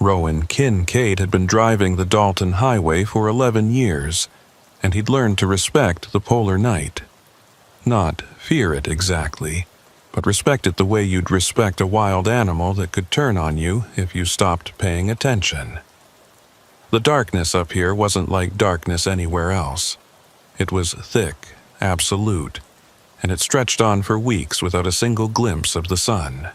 Rowan Kincaid had been driving the Dalton Highway for 11 years, and he'd learned to respect the polar night. Not fear it exactly, but respect it the way you'd respect a wild animal that could turn on you if you stopped paying attention. The darkness up here wasn't like darkness anywhere else. It was thick, absolute, and it stretched on for weeks without a single glimpse of the sun.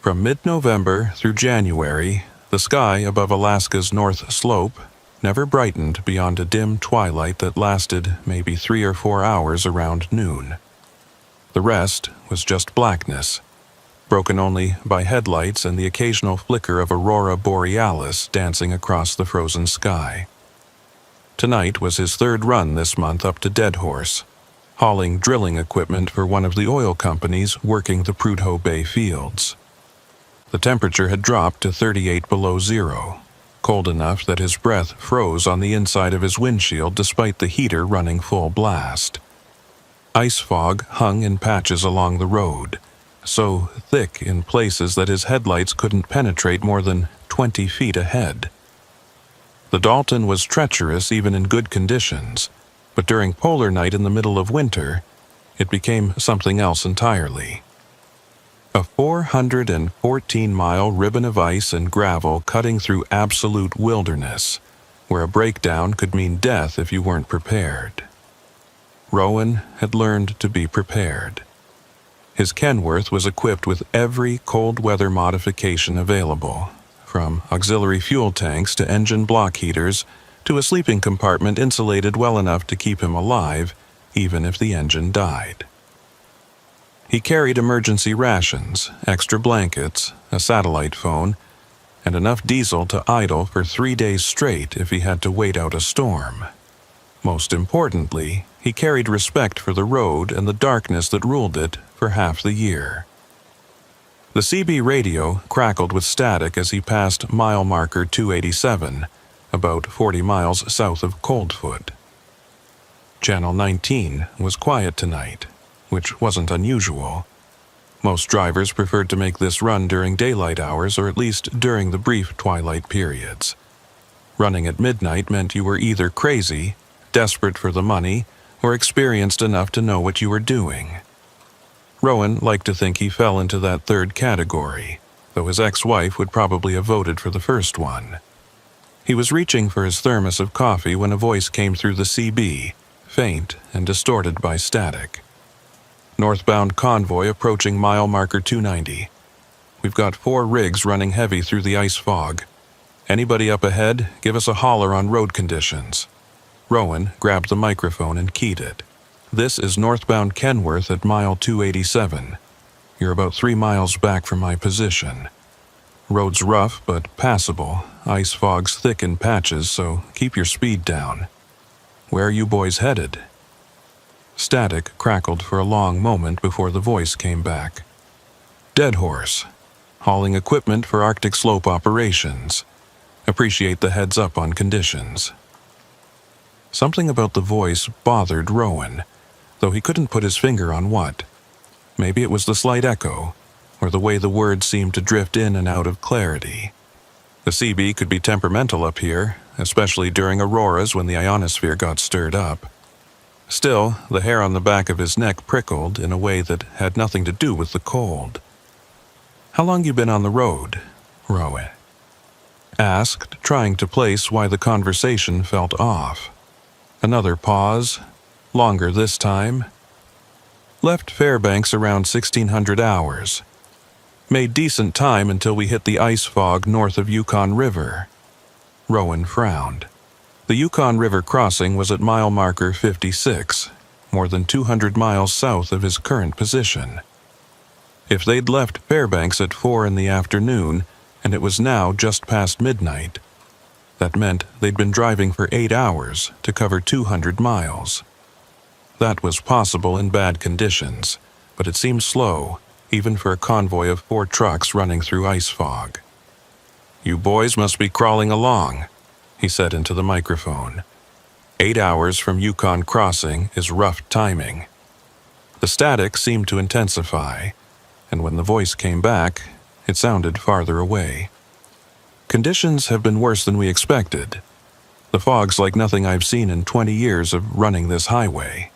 From mid-November through January, the sky above Alaska's North Slope never brightened beyond a dim twilight that lasted maybe 3 or 4 hours around noon. The rest was just blackness, broken only by headlights and the occasional flicker of aurora borealis dancing across the frozen sky. Tonight was his third run this month up to Deadhorse, hauling drilling equipment for one of the oil companies working the Prudhoe Bay fields. The temperature had dropped to 38 below zero, cold enough that his breath froze on the inside of his windshield despite the heater running full blast. Ice fog hung in patches along the road, so thick in places that his headlights couldn't penetrate more than 20 feet ahead. The Dalton was treacherous even in good conditions, but during polar night in the middle of winter, it became something else entirely. A 414-mile ribbon of ice and gravel cutting through absolute wilderness, where a breakdown could mean death if you weren't prepared. Rowan had learned to be prepared. His Kenworth was equipped with every cold weather modification available, from auxiliary fuel tanks to engine block heaters to a sleeping compartment insulated well enough to keep him alive, even if the engine died. He carried emergency rations, extra blankets, a satellite phone, and enough diesel to idle for 3 days straight if he had to wait out a storm. Most importantly, he carried respect for the road and the darkness that ruled it for half the year. The CB radio crackled with static as he passed mile marker 287, about 40 miles south of Coldfoot. Channel 19 was quiet tonight, which wasn't unusual. Most drivers preferred to make this run during daylight hours or at least during the brief twilight periods. Running at midnight meant you were either crazy, desperate for the money, or experienced enough to know what you were doing. Rowan liked to think he fell into that third category, though his ex-wife would probably have voted for the first one. He was reaching for his thermos of coffee when a voice came through the CB, faint and distorted by static. Northbound convoy approaching mile marker 290. We've got 4 rigs running heavy through the ice fog. Anybody up ahead, give us a holler on road conditions. Rowan grabbed the microphone and keyed it. This is northbound Kenworth at mile 287. You're about 3 miles back from my position. Road's rough but passable. Ice fog's thick in patches, so keep your speed down. Where are you boys headed? Static crackled for a long moment before the voice came back. Deadhorse. Hauling equipment for Arctic slope operations. Appreciate the heads up on conditions. Something about the voice bothered Rowan, though he couldn't put his finger on what. Maybe it was the slight echo, or the way the words seemed to drift in and out of clarity. The CB could be temperamental up here, especially during auroras when the ionosphere got stirred up. Still, the hair on the back of his neck prickled in a way that had nothing to do with the cold. How long you been on the road? Rowan asked, trying to place why the conversation felt off. Another pause, longer this time. Left Fairbanks around 1600 hours. Made decent time until we hit the ice fog north of Yukon River. Rowan frowned. The Yukon River crossing was at mile marker 56, more than 200 miles south of his current position. If they'd left Fairbanks at 4 in the afternoon, and it was now just past midnight, that meant they'd been driving for 8 hours to cover 200 miles. That was possible in bad conditions, but it seemed slow, even for a convoy of 4 trucks running through ice fog. You boys must be crawling along, he said into the microphone. 8 hours from Yukon crossing is rough timing. The static seemed to intensify, and when the voice came back, it sounded farther away. Conditions have been worse than we expected. The fog's like nothing I've seen in 20 years of running this highway.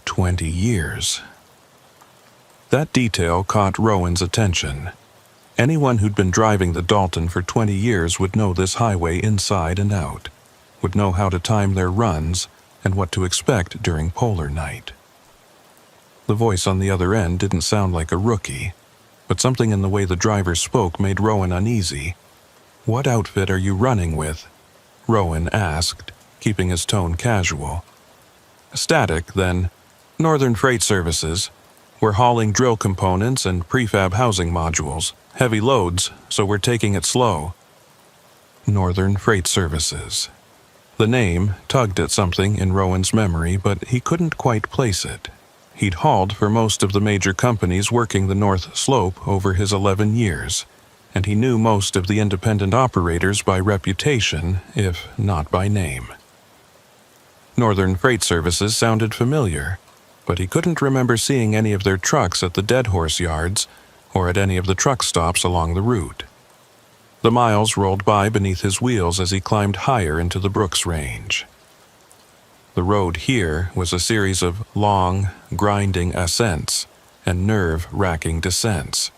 20 years. That detail caught Rowan's attention. Anyone who'd been driving the Dalton for 20 years would know this highway inside and out, would know how to time their runs and what to expect during polar night. The voice on the other end didn't sound like a rookie, but something in the way the driver spoke made Rowan uneasy. "What outfit are you running with?" Rowan asked, keeping his tone casual. "Static, then. Northern Freight Services. We're hauling drill components and prefab housing modules. Heavy loads, so we're taking it slow." Northern Freight Services. The name tugged at something in Rowan's memory, but he couldn't quite place it. He'd hauled for most of the major companies working the North Slope over his 11 years, and he knew most of the independent operators by reputation, if not by name. Northern Freight Services sounded familiar, but he couldn't remember seeing any of their trucks at the Dead Horse yards or at any of the truck stops along the route. The miles rolled by beneath his wheels as he climbed higher into the Brooks Range. The road here was a series of long, grinding ascents and nerve-wracking descents,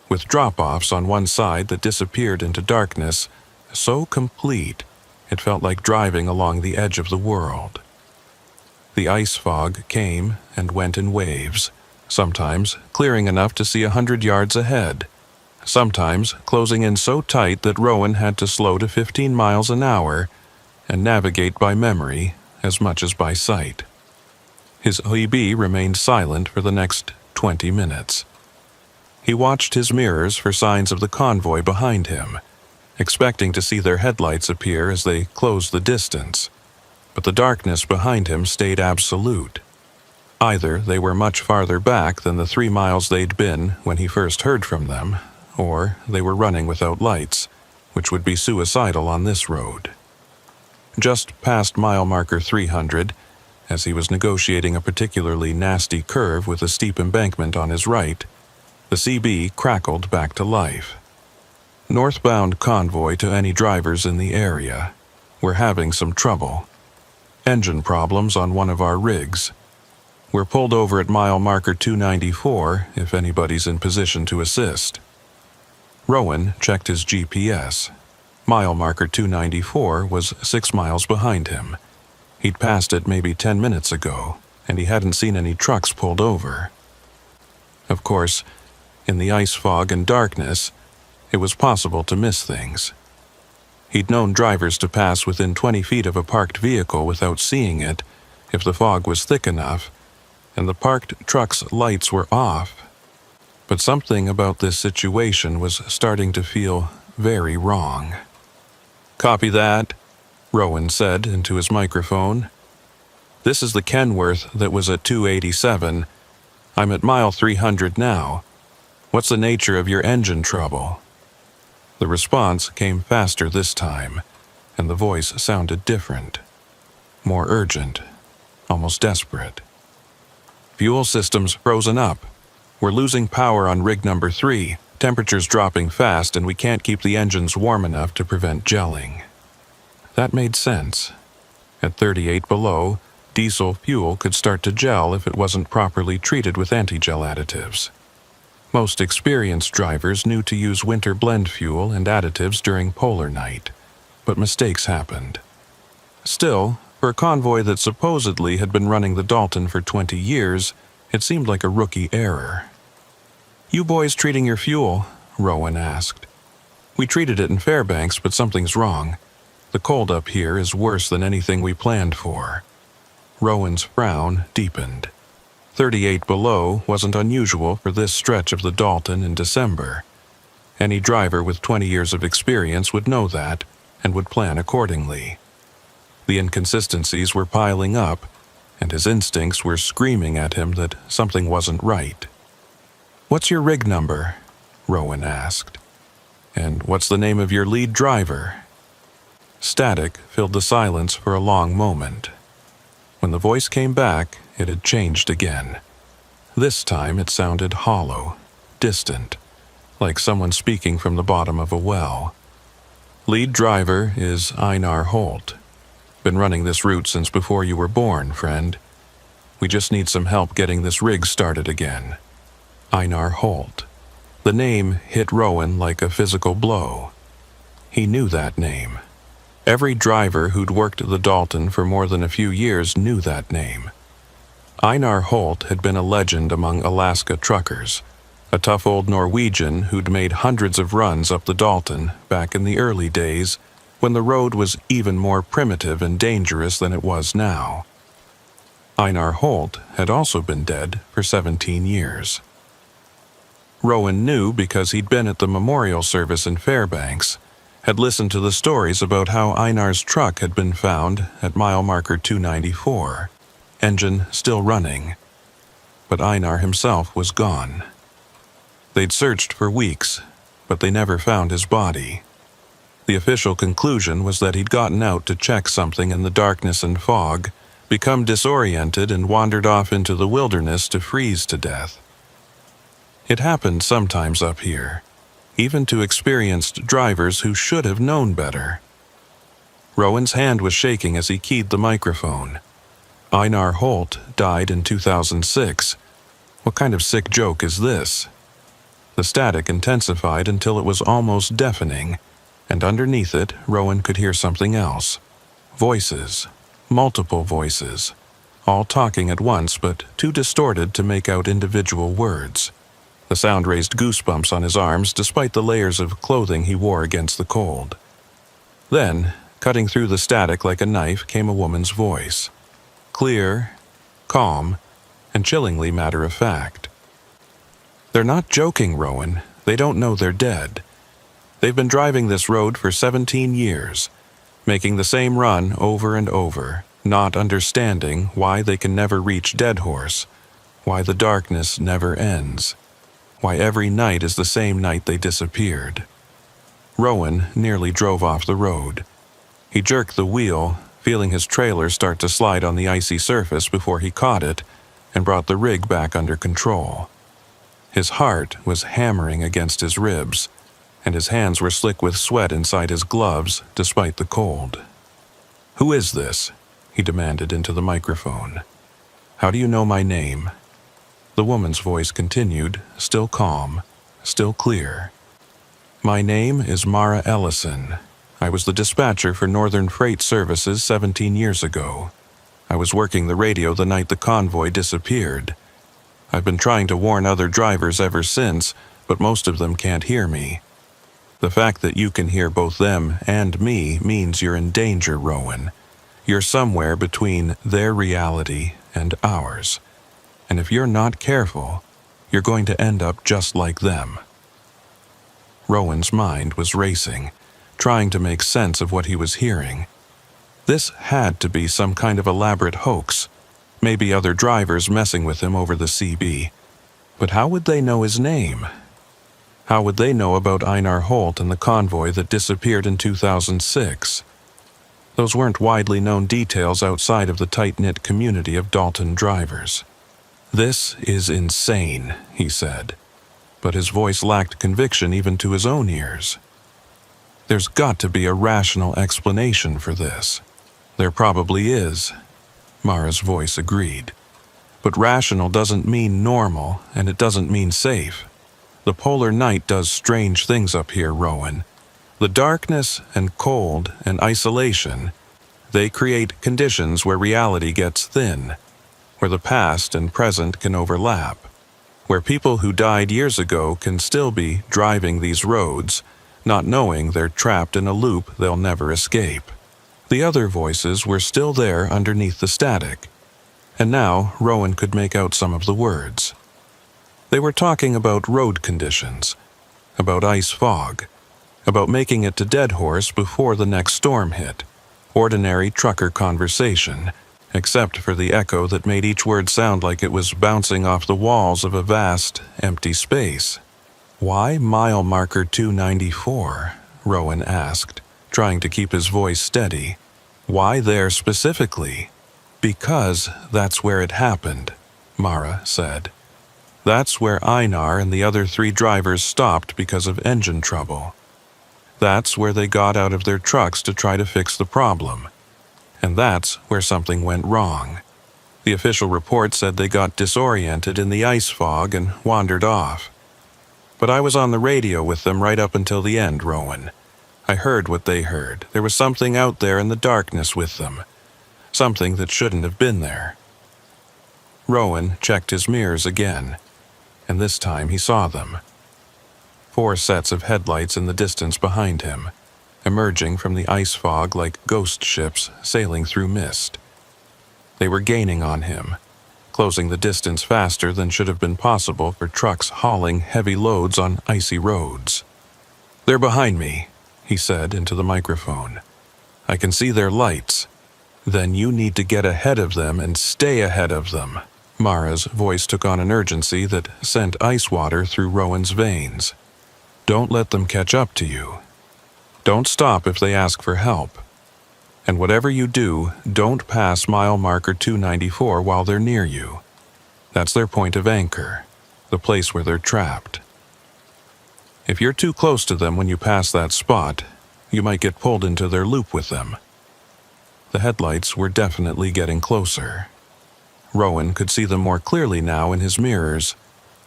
with drop-offs on one side that disappeared into darkness, so complete it felt like driving along the edge of the world. The ice fog came and went in waves, sometimes clearing enough to see 100 yards ahead, sometimes closing in so tight that Rowan had to slow to 15 miles an hour and navigate by memory as much as by sight. His OEB remained silent for the next 20 minutes. He watched his mirrors for signs of the convoy behind him, expecting to see their headlights appear as they closed the distance, but the darkness behind him stayed absolute. Either they were much farther back than the 3 miles they'd been when he first heard from them, or they were running without lights, which would be suicidal on this road. Just past mile marker 300, as he was negotiating a particularly nasty curve with a steep embankment on his right, the CB crackled back to life. "Northbound convoy to any drivers in the area. We're having some trouble. Engine problems on one of our rigs. We're pulled over at mile marker 294 if anybody's in position to assist." Rowan checked his GPS. Mile marker 294 was 6 miles behind him. He'd passed it maybe 10 minutes ago, and he hadn't seen any trucks pulled over. Of course, in the ice fog and darkness, it was possible to miss things. He'd known drivers to pass within 20 feet of a parked vehicle without seeing it if the fog was thick enough, and the parked truck's lights were off. But something about this situation was starting to feel very wrong. "Copy that," Rowan said into his microphone. "This is the Kenworth that was at 287. I'm at mile 300 now. What's the nature of your engine trouble?" The response came faster this time, and the voice sounded different. More urgent, almost desperate. "Fuel system's frozen up. We're losing power on rig number 3. Temperature's dropping fast and we can't keep the engines warm enough to prevent gelling." That made sense. At 38 below, diesel fuel could start to gel if it wasn't properly treated with anti-gel additives. Most experienced drivers knew to use winter blend fuel and additives during polar night, but mistakes happened. Still, for a convoy that supposedly had been running the Dalton for 20 years, it seemed like a rookie error. "You boys treating your fuel?" Rowan asked. "We treated it in Fairbanks, but something's wrong. The cold up here is worse than anything we planned for." Rowan's frown deepened. 38 below wasn't unusual for this stretch of the Dalton in December. Any driver with 20 years of experience would know that and would plan accordingly. The inconsistencies were piling up, and his instincts were screaming at him that something wasn't right. "What's your rig number?" Rowan asked. "And what's the name of your lead driver?" Static filled the silence for a long moment. When the voice came back, it had changed again. This time it sounded hollow, distant, like someone speaking from the bottom of a well. Lead driver is Einar Holt. Been running this route since before you were born, friend. We just need some help getting this rig started again. Einar Holt. The name hit Rowan like a physical blow. He knew that name. Every driver who'd worked the Dalton for more than a few years knew that name. Einar Holt had been a legend among Alaska truckers, a tough old Norwegian who'd made hundreds of runs up the Dalton back in the early days when the road was even more primitive and dangerous than it was now. Einar Holt had also been dead for 17 years. Rowan knew because he'd been at the memorial service in Fairbanks, had listened to the stories about how Einar's truck had been found at mile marker 294, engine still running. But Einar himself was gone. They'd searched for weeks, but they never found his body. The official conclusion was that he'd gotten out to check something in the darkness and fog, become disoriented and wandered off into the wilderness to freeze to death. It happened sometimes up here, even to experienced drivers who should have known better. Rowan's hand was shaking as he keyed the microphone. Einar Holt died in 2006. What kind of sick joke is this? The static intensified until it was almost deafening, and underneath it, Rowan could hear something else. Voices. Multiple voices, all talking at once but too distorted to make out individual words. The sound raised goosebumps on his arms despite the layers of clothing he wore against the cold. Then, cutting through the static like a knife, came a woman's voice. Clear, calm, and chillingly matter-of-fact. They're not joking, Rowan. They don't know they're dead. They've been driving this road for 17 years. Making the same run over and over, not understanding why they can never reach Dead Horse, why the darkness never ends, why every night is the same night they disappeared. Rowan nearly drove off the road. He jerked the wheel, feeling his trailer start to slide on the icy surface before he caught it and brought the rig back under control. His heart was hammering against his ribs, and his hands were slick with sweat inside his gloves despite the cold. "Who is this?" he demanded into the microphone. "How do you know my name?" The woman's voice continued, still calm, still clear. "My name is Mara Ellison. I was the dispatcher for Northern Freight Services 17 years ago. I was working the radio the night the convoy disappeared. I've been trying to warn other drivers ever since, but most of them can't hear me. The fact that you can hear both them and me means you're in danger, Rowan. You're somewhere between their reality and ours. And if you're not careful, you're going to end up just like them." Rowan's mind was racing, trying to make sense of what he was hearing. This had to be some kind of elaborate hoax, maybe other drivers messing with him over the CB. But how would they know his name? How would they know about Einar Holt and the convoy that disappeared in 2006? Those weren't widely known details outside of the tight-knit community of Dalton drivers. "This is insane," he said, but his voice lacked conviction even to his own ears. "There's got to be a rational explanation for this." "There probably is," Mara's voice agreed. "But rational doesn't mean normal, and it doesn't mean safe. The polar night does strange things up here, Rowan. The darkness and cold and isolation, they create conditions where reality gets thin, where the past and present can overlap, where people who died years ago can still be driving these roads, not knowing they're trapped in a loop they'll never escape." The other voices were still there underneath the static, and now Rowan could make out some of the words. They were talking about road conditions, about ice fog, about making it to Dead Horse before the next storm hit. Ordinary trucker conversation, except for the echo that made each word sound like it was bouncing off the walls of a vast, empty space. "Why mile marker 294?" Rowan asked, trying to keep his voice steady. "Why there specifically?" "Because that's where it happened," Mara said. "That's where Einar and the other 3 drivers stopped because of engine trouble. That's where they got out of their trucks to try to fix the problem. And that's where something went wrong. The official report said they got disoriented in the ice fog and wandered off. But I was on the radio with them right up until the end, Rowan. I heard what they heard. There was something out there in the darkness with them. Something that shouldn't have been there. Rowan checked his mirrors again, and this time he saw them. 4 sets of headlights in the distance behind him, emerging from the ice fog like ghost ships sailing through mist. They were gaining on him, closing the distance faster than should have been possible for trucks hauling heavy loads on icy roads. "They're behind me," he said into the microphone. "I can see their lights." "Then you need to get ahead of them and stay ahead of them." Mara's voice took on an urgency that sent ice water through Rowan's veins. "Don't let them catch up to you. Don't stop if they ask for help. And whatever you do, don't pass mile marker 294 while they're near you. That's their point of anchor, the place where they're trapped. If you're too close to them when you pass that spot, you might get pulled into their loop with them." The headlights were definitely getting closer. Rowan could see them more clearly now in his mirrors.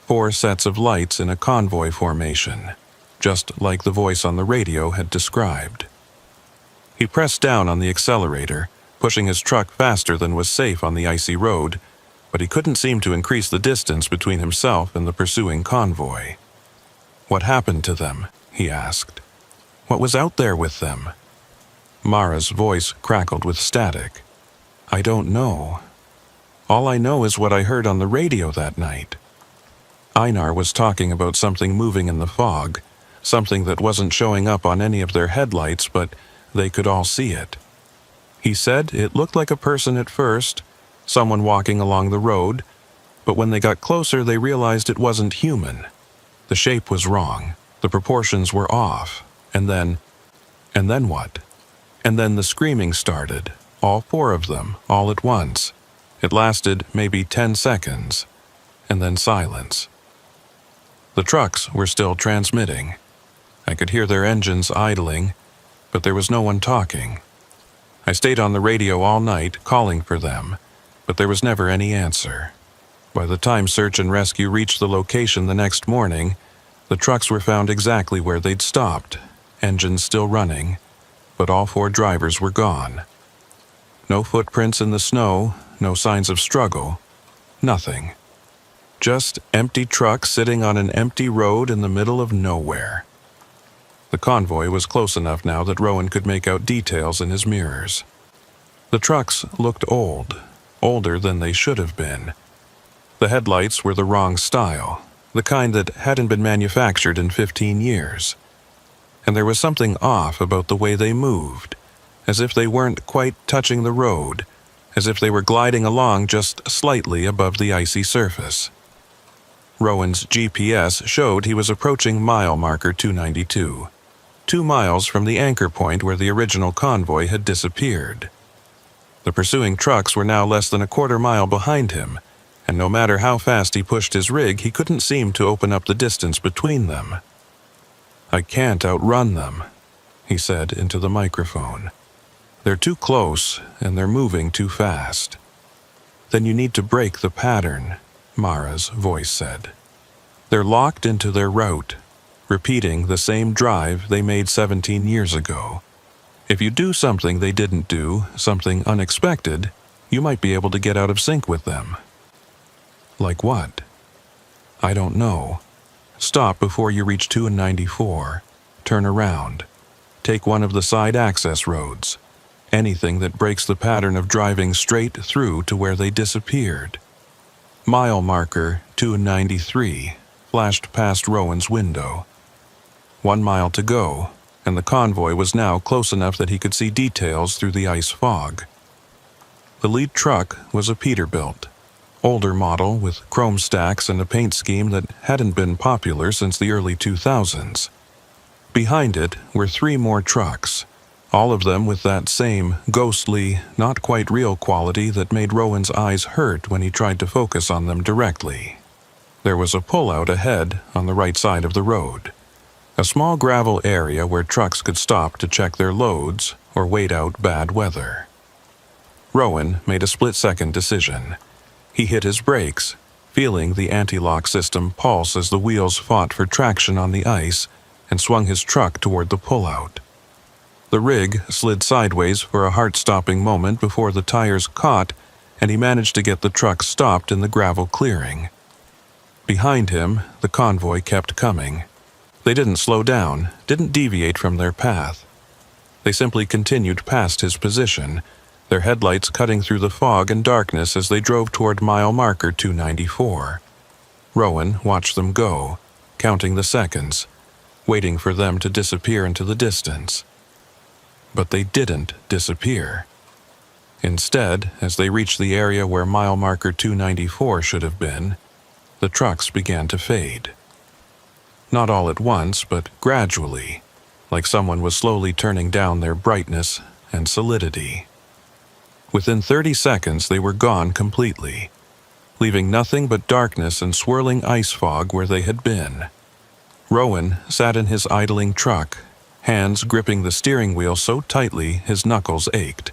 4 sets of lights in a convoy formation, just like the voice on the radio had described. He pressed down on the accelerator, pushing his truck faster than was safe on the icy road, but he couldn't seem to increase the distance between himself and the pursuing convoy. "What happened to them?" he asked. "What was out there with them?" Mara's voice crackled with static. "I don't know. All I know is what I heard on the radio that night. Einar was talking about something moving in the fog, something that wasn't showing up on any of their headlights, but they could all see it. He said it looked like a person at first, someone walking along the road, but when they got closer they realized it wasn't human. The shape was wrong, the proportions were off, and then what? And then the screaming started, all 4 of them, all at once. It lasted maybe 10 seconds, and then silence. The trucks were still transmitting. I could hear their engines idling, but there was no one talking. I stayed on the radio all night, calling for them, but there was never any answer. By the time search and rescue reached the location the next morning, the trucks were found exactly where they'd stopped, engines still running, but all 4 drivers were gone. No footprints in the snow, no signs of struggle, nothing. Just empty trucks sitting on an empty road in the middle of nowhere. The convoy was close enough now that Rowan could make out details in his mirrors. The trucks looked old, older than they should have been. The headlights were the wrong style, the kind that hadn't been manufactured in 15 years. And there was something off about the way they moved, as if they weren't quite touching the road, as if they were gliding along just slightly above the icy surface. Rowan's GPS showed he was approaching mile marker 292, 2 miles from the anchor point where the original convoy had disappeared. The pursuing trucks were now less than a quarter mile behind him, and no matter how fast he pushed his rig, he couldn't seem to open up the distance between them. "I can't outrun them," he said into the microphone. "They're too close, and they're moving too fast." "Then you need to break the pattern," Mara's voice said. "They're locked into their route, repeating the same drive they made 17 years ago. If you do something they didn't do, something unexpected, you might be able to get out of sync with them." "Like what?" "I don't know. Stop before you reach 294. Turn around. Take one of the side access roads. Anything that breaks the pattern of driving straight through to where they disappeared." Mile marker 293 flashed past Rowan's window. 1 mile to go, and the convoy was now close enough that he could see details through the ice fog. The lead truck was a Peterbilt, older model with chrome stacks and a paint scheme that hadn't been popular since the early 2000s. Behind it were 3 more trucks, all of them with that same ghostly, not quite real quality that made Rowan's eyes hurt when he tried to focus on them directly. There was a pullout ahead on the right side of the road. a small gravel area where trucks could stop to check their loads or wait out bad weather. Rowan made a split-second decision. He hit his brakes, feeling the anti-lock system pulse as the wheels fought for traction on the ice, and swung his truck toward the pullout. The rig slid sideways for a heart-stopping moment before the tires caught, and he managed to get the truck stopped in the gravel clearing. Behind him, the convoy kept coming. They didn't slow down, didn't deviate from their path. They simply continued past his position, their headlights cutting through the fog and darkness as they drove toward mile marker 294. Rowan watched them go, counting the seconds, waiting for them to disappear into the distance. But they didn't disappear. Instead, as they reached the area where mile marker 294 should have been, the trucks began to fade. Not all at once, but gradually, like someone was slowly turning down their brightness and solidity. Within 30 seconds, they were gone completely, leaving nothing but darkness and swirling ice fog where they had been. Rowan sat in his idling truck, hands gripping the steering wheel so tightly his knuckles ached,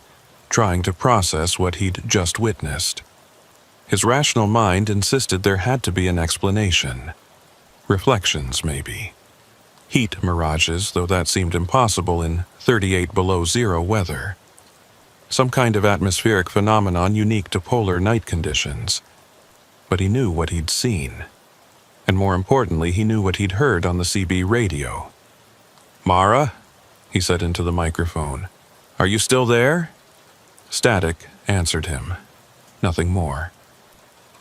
trying to process what he'd just witnessed. His rational mind insisted there had to be an explanation. Reflections, maybe. Heat mirages, though that seemed impossible in 38 below zero weather. Some kind of atmospheric phenomenon unique to polar night conditions. But he knew what he'd seen. And more importantly, he knew what he'd heard on the CB radio. "Mara," he said into the microphone, "are you still there?" Static answered him. Nothing more.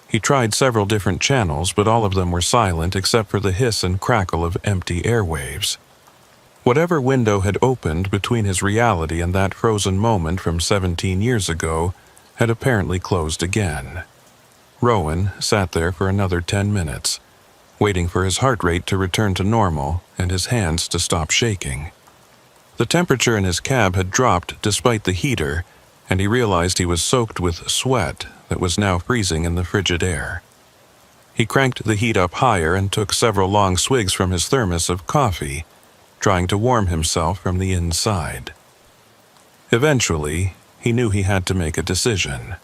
He tried several different channels, but all of them were silent except for the hiss and crackle of empty airwaves. Whatever window had opened between his reality and that frozen moment from 17 years ago had apparently closed again. Rowan sat there for another 10 minutes, waiting for his heart rate to return to normal and his hands to stop shaking. The temperature in his cab had dropped despite the heater, and he realized he was soaked with sweat that was now freezing in the frigid air. He cranked the heat up higher and took several long swigs from his thermos of coffee, trying to warm himself from the inside. Eventually, he knew he had to make a decision.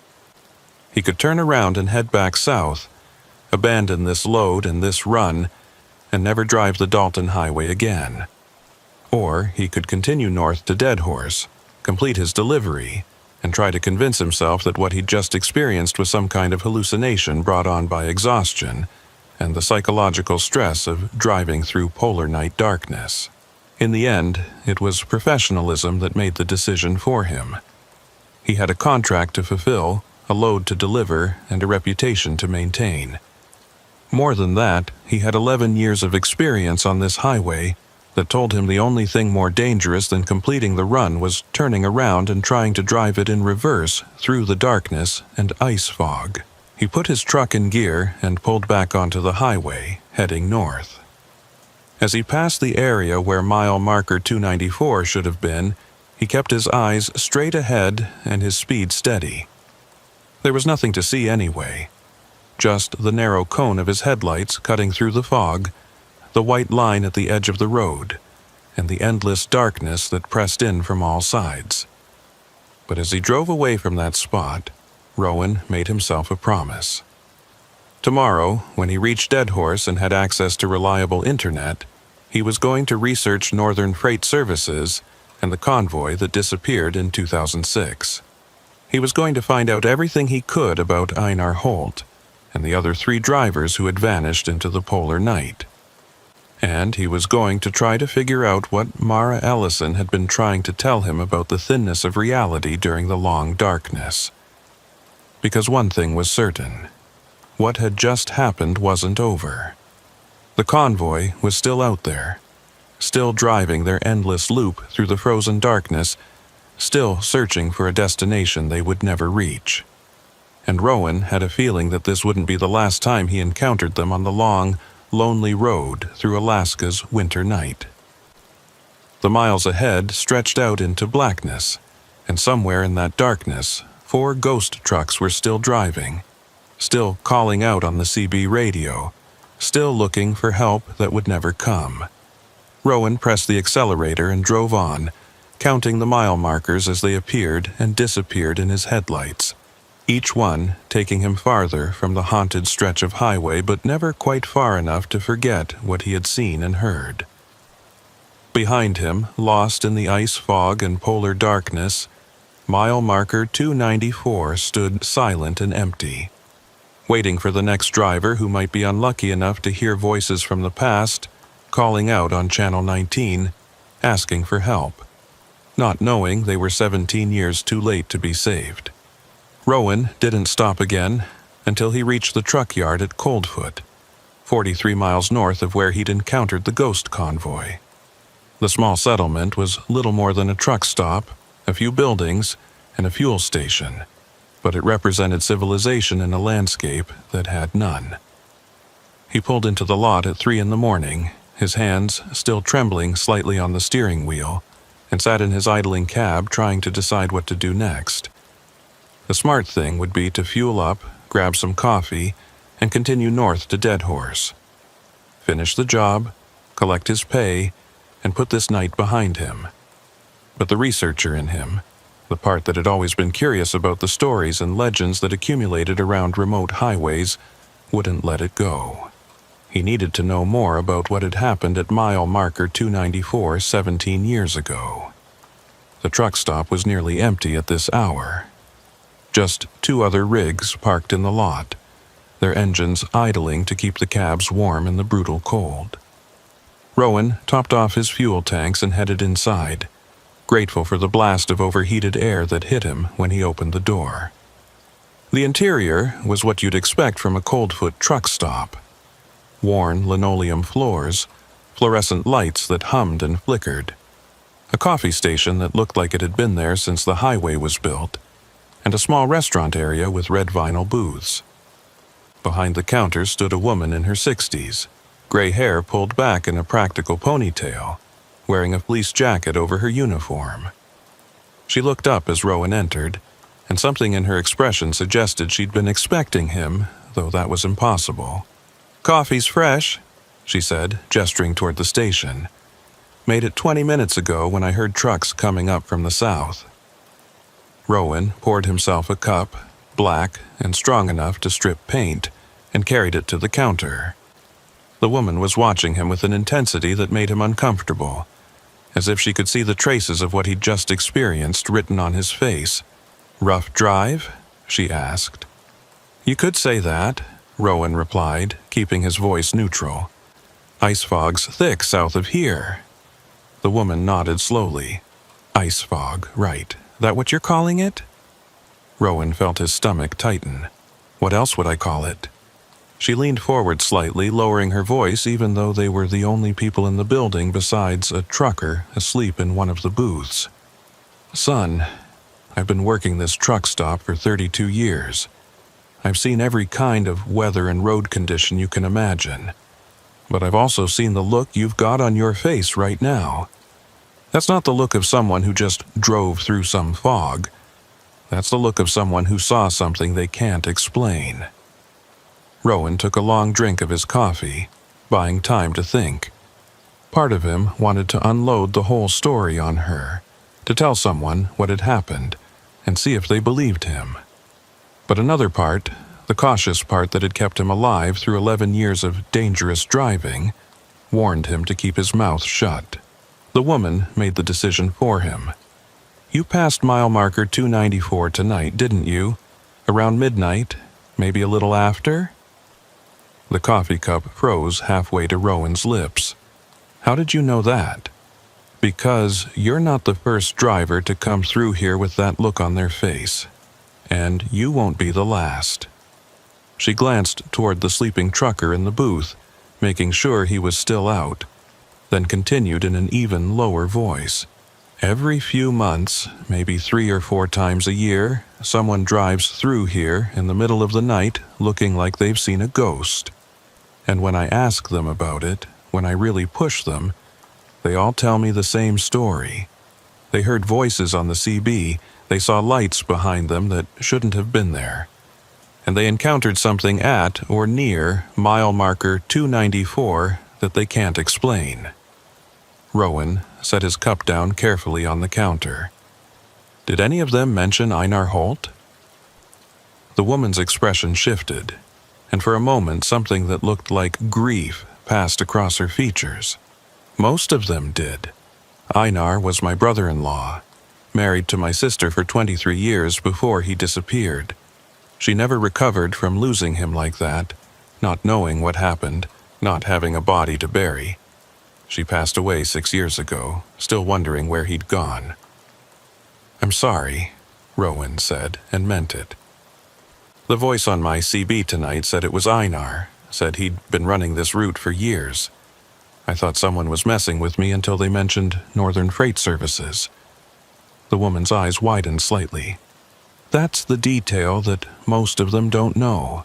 He could turn around and head back south, abandon this load and this run, and never drive the Dalton Highway again. Or he could continue north to Dead Horse, complete his delivery, and try to convince himself that what he'd just experienced was some kind of hallucination brought on by exhaustion and the psychological stress of driving through polar night darkness. In the end, it was professionalism that made the decision for him. He had a contract to fulfill, a load to deliver, and a reputation to maintain. More than that, he had 11 years of experience on this highway that told him the only thing more dangerous than completing the run was turning around and trying to drive it in reverse through the darkness and ice fog. He put his truck in gear and pulled back onto the highway, heading north. As he passed the area where mile marker 294 should have been, he kept his eyes straight ahead and his speed steady. There was nothing to see anyway. Just the narrow cone of his headlights cutting through the fog, the white line at the edge of the road, and the endless darkness that pressed in from all sides. But as he drove away from that spot, Rowan made himself a promise. Tomorrow, when he reached Dead Horse and had access to reliable internet, he was going to research Northern Freight Services and the convoy that disappeared in 2006. He was going to find out everything he could about Einar Holt and the other 3 drivers who had vanished into the polar night. And he was going to try to figure out what Mara Ellison had been trying to tell him about the thinness of reality during the long darkness. Because one thing was certain. What had just happened wasn't over. The convoy was still out there, still driving their endless loop through the frozen darkness, still searching for a destination they would never reach. And Rowan had a feeling that this wouldn't be the last time he encountered them on the long, lonely road through Alaska's winter night. The miles ahead stretched out into blackness, and somewhere in that darkness, 4 ghost trucks were still driving, still calling out on the CB radio, still looking for help that would never come. Rowan pressed the accelerator and drove on, counting the mile markers as they appeared and disappeared in his headlights, each one taking him farther from the haunted stretch of highway, but never quite far enough to forget what he had seen and heard. Behind him, lost in the ice fog and polar darkness, mile marker 294 stood silent and empty, waiting for the next driver who might be unlucky enough to hear voices from the past calling out on Channel 19, asking for help, not knowing they were 17 years too late to be saved. Rowan didn't stop again until he reached the truck yard at Coldfoot, 43 miles north of where he'd encountered the ghost convoy. The small settlement was little more than a truck stop, a few buildings, and a fuel station, but it represented civilization in a landscape that had none. He pulled into the lot at 3 a.m, his hands still trembling slightly on the steering wheel, and sat in his idling cab trying to decide what to do next. The smart thing would be to fuel up, grab some coffee, and continue north to Dead Horse. Finish the job, collect his pay, and put this night behind him. But the researcher in him, the part that had always been curious about the stories and legends that accumulated around remote highways, wouldn't let it go. He needed to know more about what had happened at mile marker 294 17 years ago. The truck stop was nearly empty at this hour. Just 2 other rigs parked in the lot, their engines idling to keep the cabs warm in the brutal cold. Rowan topped off his fuel tanks and headed inside, grateful for the blast of overheated air that hit him when he opened the door. The interior was what you'd expect from a Coldfoot truck stop. Worn linoleum floors, fluorescent lights that hummed and flickered, a coffee station that looked like it had been there since the highway was built, and a small restaurant area with red vinyl booths. Behind the counter stood a woman in her 60s, gray hair pulled back in a practical ponytail, wearing a fleece jacket over her uniform. She looked up as Rowan entered, and something in her expression suggested she'd been expecting him, though that was impossible. "Coffee's fresh," she said, gesturing toward the station. "Made it 20 minutes ago when I heard trucks coming up from the south." Rowan poured himself a cup, black and strong enough to strip paint, and carried it to the counter. The woman was watching him with an intensity that made him uncomfortable, as if she could see the traces of what he'd just experienced written on his face. "Rough drive?" she asked. "You could say that," Rowan replied, keeping his voice neutral. "Ice fog's thick south of here." The woman nodded slowly. "Ice fog, right. That what you're calling it?" Rowan felt his stomach tighten. "What else would I call it?" She leaned forward slightly, lowering her voice even though they were the only people in the building besides a trucker asleep in one of the booths. "Son, I've been working this truck stop for 32 years. I've seen every kind of weather and road condition you can imagine. But I've also seen the look you've got on your face right now. That's not the look of someone who just drove through some fog. That's the look of someone who saw something they can't explain." Rowan took a long drink of his coffee, buying time to think. Part of him wanted to unload the whole story on her, to tell someone what had happened, and see if they believed him. But another part, the cautious part that had kept him alive through 11 years of dangerous driving, warned him to keep his mouth shut. The woman made the decision for him. "You passed mile marker 294 tonight, didn't you? Around midnight, maybe a little after?" The coffee cup froze halfway to Rowan's lips. "How did you know that?" "Because you're not the first driver to come through here with that look on their face. And you won't be the last." She glanced toward the sleeping trucker in the booth, making sure he was still out, then continued in an even lower voice. "Every few months, maybe 3 or 4 times a year, someone drives through here in the middle of the night looking like they've seen a ghost. And when I ask them about it, when I really push them, they all tell me the same story. They heard voices on the CB, they saw lights behind them that shouldn't have been there. And they encountered something at or near mile marker 294 that they can't explain." Rowan set his cup down carefully on the counter. Did any of them mention Einar Holt? The woman's expression shifted, and for a moment something that looked like grief passed across her features. Most of them did. Einar was my brother-in-law, married to my sister for 23 years before he disappeared. She never recovered from losing him like that, not knowing what happened, not having a body to bury. She passed away 6 years ago, still wondering where he'd gone. "I'm sorry," Rowan said, and meant it. The voice on my CB tonight said it was Einar, said he'd been running this route for years. I thought someone was messing with me until they mentioned Northern Freight Services. The woman's eyes widened slightly. That's the detail that most of them don't know.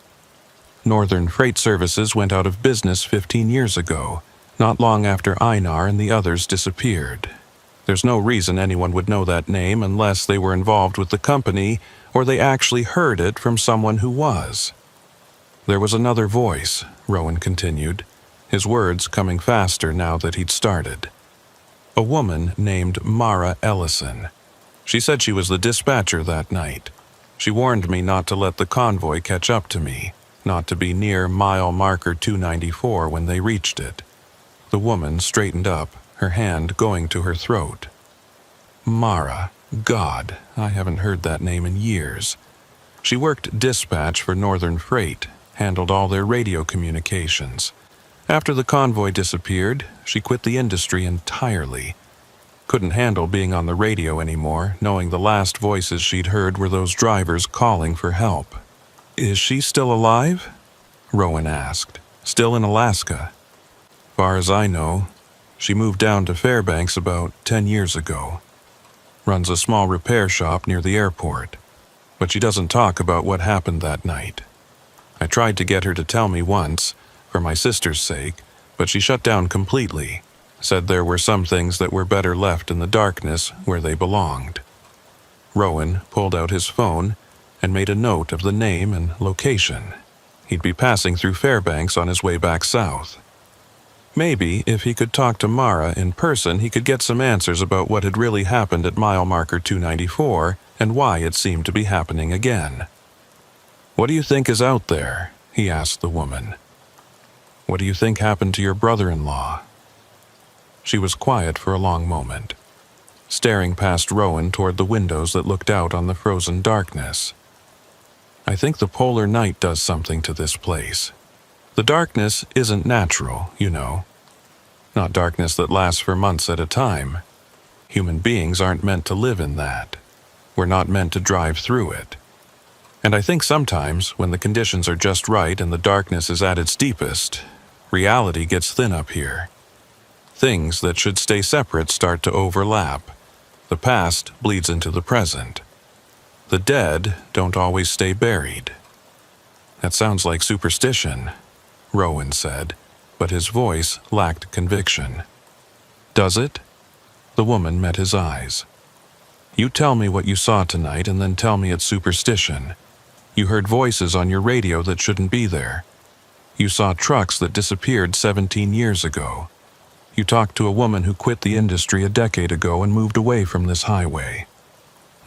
Northern Freight Services went out of business 15 years ago, not long after Einar and the others disappeared. There's no reason anyone would know that name unless they were involved with the company or they actually heard it from someone who was. There was another voice, Rowan continued, his words coming faster now that he'd started. A woman named Mara Ellison. She said she was the dispatcher that night. She warned me not to let the convoy catch up to me, not to be near mile marker 294 when they reached it. The woman straightened up, her hand going to her throat. Mara. God, I haven't heard that name in years. She worked dispatch for Northern Freight, handled all their radio communications. After the convoy disappeared, she quit the industry entirely. Couldn't handle being on the radio anymore, knowing the last voices she'd heard were those drivers calling for help. Is she still alive? Rowan asked. Still in Alaska? Far as I know, she moved down to Fairbanks about 10 years ago. Runs a small repair shop near the airport, but she doesn't talk about what happened that night. I tried to get her to tell me once, for my sister's sake, but she shut down completely, said there were some things that were better left in the darkness where they belonged. Rowan pulled out his phone and made a note of the name and location. He'd be passing through Fairbanks on his way back south. Maybe if he could talk to Mara in person, he could get some answers about what had really happened at mile marker 294 and why it seemed to be happening again. What do you think is out there? He asked the woman. What do you think happened to your brother-in-law? She was quiet for a long moment, staring past Rowan toward the windows that looked out on the frozen darkness. I think the polar night does something to this place. The darkness isn't natural, you know. Not darkness that lasts for months at a time. Human beings aren't meant to live in that. We're not meant to drive through it. And I think sometimes, when the conditions are just right and the darkness is at its deepest, reality gets thin up here. Things that should stay separate start to overlap. The past bleeds into the present. The dead don't always stay buried. That sounds like superstition, Rowan said, but his voice lacked conviction. Does it? The woman met his eyes. You tell me what you saw tonight and then tell me it's superstition. You heard voices on your radio that shouldn't be there. You saw trucks that disappeared 17 years ago. You talked to a woman who quit the industry a decade ago and moved away from this highway.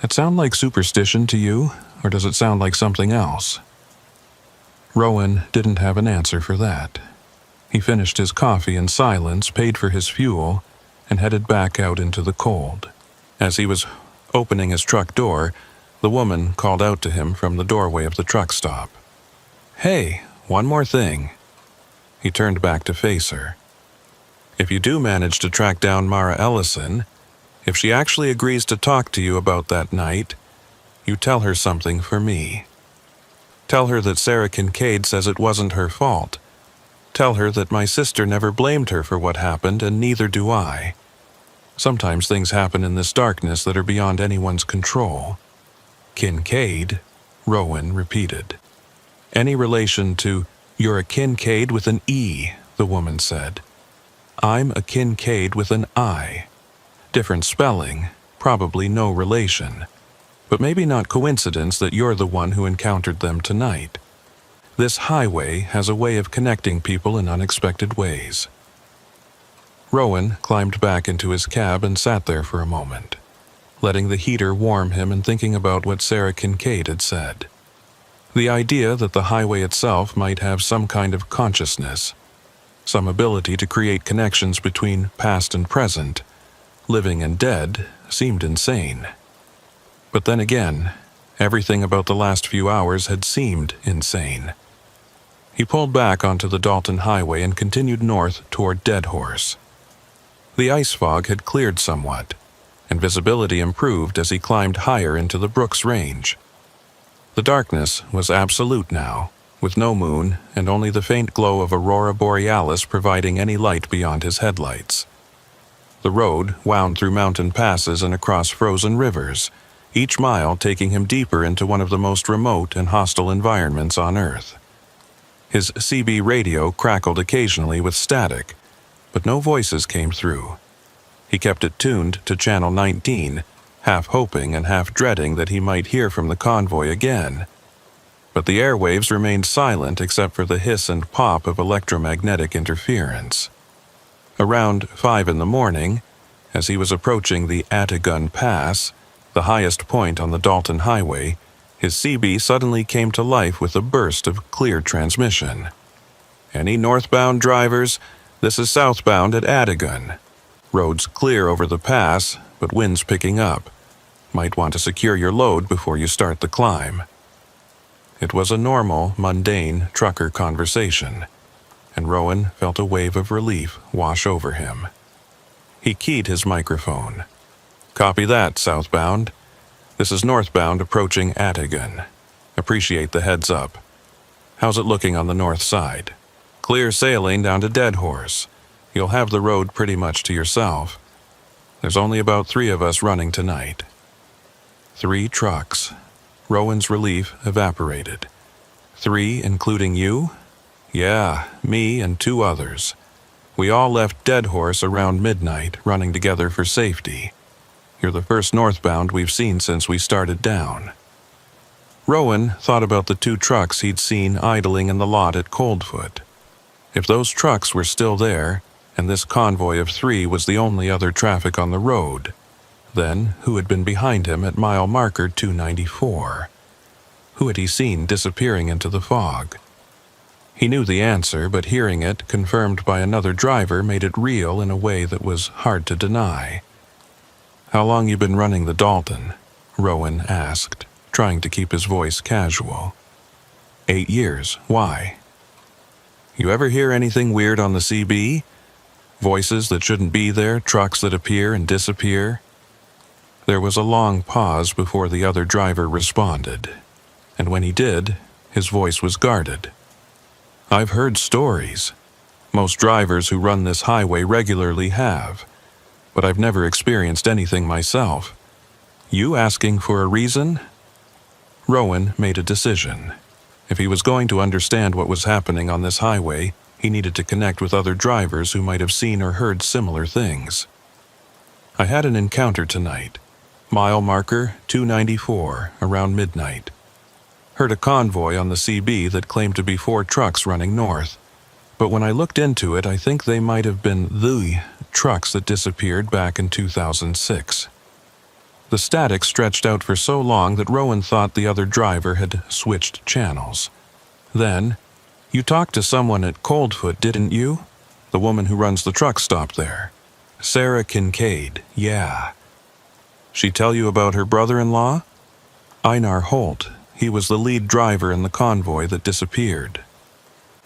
That sound like superstition to you, or does it sound like something else? Rowan didn't have an answer for that. He finished his coffee in silence, paid for his fuel, and headed back out into the cold. As he was opening his truck door, the woman called out to him from the doorway of the truck stop. Hey, one more thing. He turned back to face her. If you do manage to track down Mara Ellison, if she actually agrees to talk to you about that night, you tell her something for me. Tell her that Sarah Kincaid says it wasn't her fault. Tell her that my sister never blamed her for what happened, and neither do I. Sometimes things happen in this darkness that are beyond anyone's control. Kincaid, Rowan repeated. Any relation to, you're a Kincaid with an E, the woman said. I'm a Kincaid with an I. Different spelling, probably no relation. But maybe not coincidence that you're the one who encountered them tonight. This highway has a way of connecting people in unexpected ways. Rowan climbed back into his cab and sat there for a moment, letting the heater warm him and thinking about what Sarah Kincaid had said. The idea that the highway itself might have some kind of consciousness, some ability to create connections between past and present, living and dead, seemed insane. But then again, everything about the last few hours had seemed insane. He pulled back onto the Dalton Highway and continued north toward Dead Horse. The ice fog had cleared somewhat, and visibility improved as he climbed higher into the Brooks Range. The darkness was absolute now, with no moon and only the faint glow of Aurora Borealis providing any light beyond his headlights. The road wound through mountain passes and across frozen rivers, each mile taking him deeper into one of the most remote and hostile environments on Earth. His CB radio crackled occasionally with static, but no voices came through. He kept it tuned to Channel 19, half hoping and half dreading that he might hear from the convoy again. But the airwaves remained silent except for the hiss and pop of electromagnetic interference. Around 5 in the morning, as he was approaching the Atagun Pass, the highest point on the Dalton Highway, his CB suddenly came to life with a burst of clear transmission. "Any northbound drivers? This is southbound at Atagun. Roads clear over the pass, but winds picking up. Might want to secure your load before you start the climb." It was a normal, mundane trucker conversation, and Rowan felt a wave of relief wash over him. He keyed his microphone. "Copy that, southbound. This is northbound approaching Atagun. Appreciate the heads up. How's it looking on the north side? Clear sailing down to Dead Horse. You'll have the road pretty much to yourself. There's only about 3 of us running tonight." 3 trucks. Rowan's relief evaporated. 3 including you? Yeah, me and 2 others. We all left Dead Horse around midnight, running together for safety. You're the first northbound we've seen since we started down. Rowan thought about the 2 trucks he'd seen idling in the lot at Coldfoot. If those trucks were still there, and this convoy of 3 was the only other traffic on the road, then who had been behind him at mile marker 294? Who had he seen disappearing into the fog? He knew the answer, but hearing it, confirmed by another driver, made it real in a way that was hard to deny. "How long you been running the Dalton?" Rowan asked, trying to keep his voice casual. 8 years. Why? "You ever hear anything weird on the CB? Voices that shouldn't be there, trucks that appear and disappear?" There was a long pause before the other driver responded, and when he did, his voice was guarded. "I've heard stories. Most drivers who run this highway regularly have, but I've never experienced anything myself. You asking for a reason?" Rowan made a decision. If he was going to understand what was happening on this highway, he needed to connect with other drivers who might have seen or heard similar things. "I had an encounter tonight. Mile marker 294, around midnight. Heard a convoy on the CB that claimed to be 4 trucks running north. But when I looked into it, I think they might have been the trucks that disappeared back in 2006. The static stretched out for so long that Rowan thought the other driver had switched channels. Then, "You talked to someone at Coldfoot, didn't you? The woman who runs the truck stop there." "Sarah Kincaid, yeah." "She tell you about her brother-in-law?" "Einar Holt. He was the lead driver in the convoy that disappeared."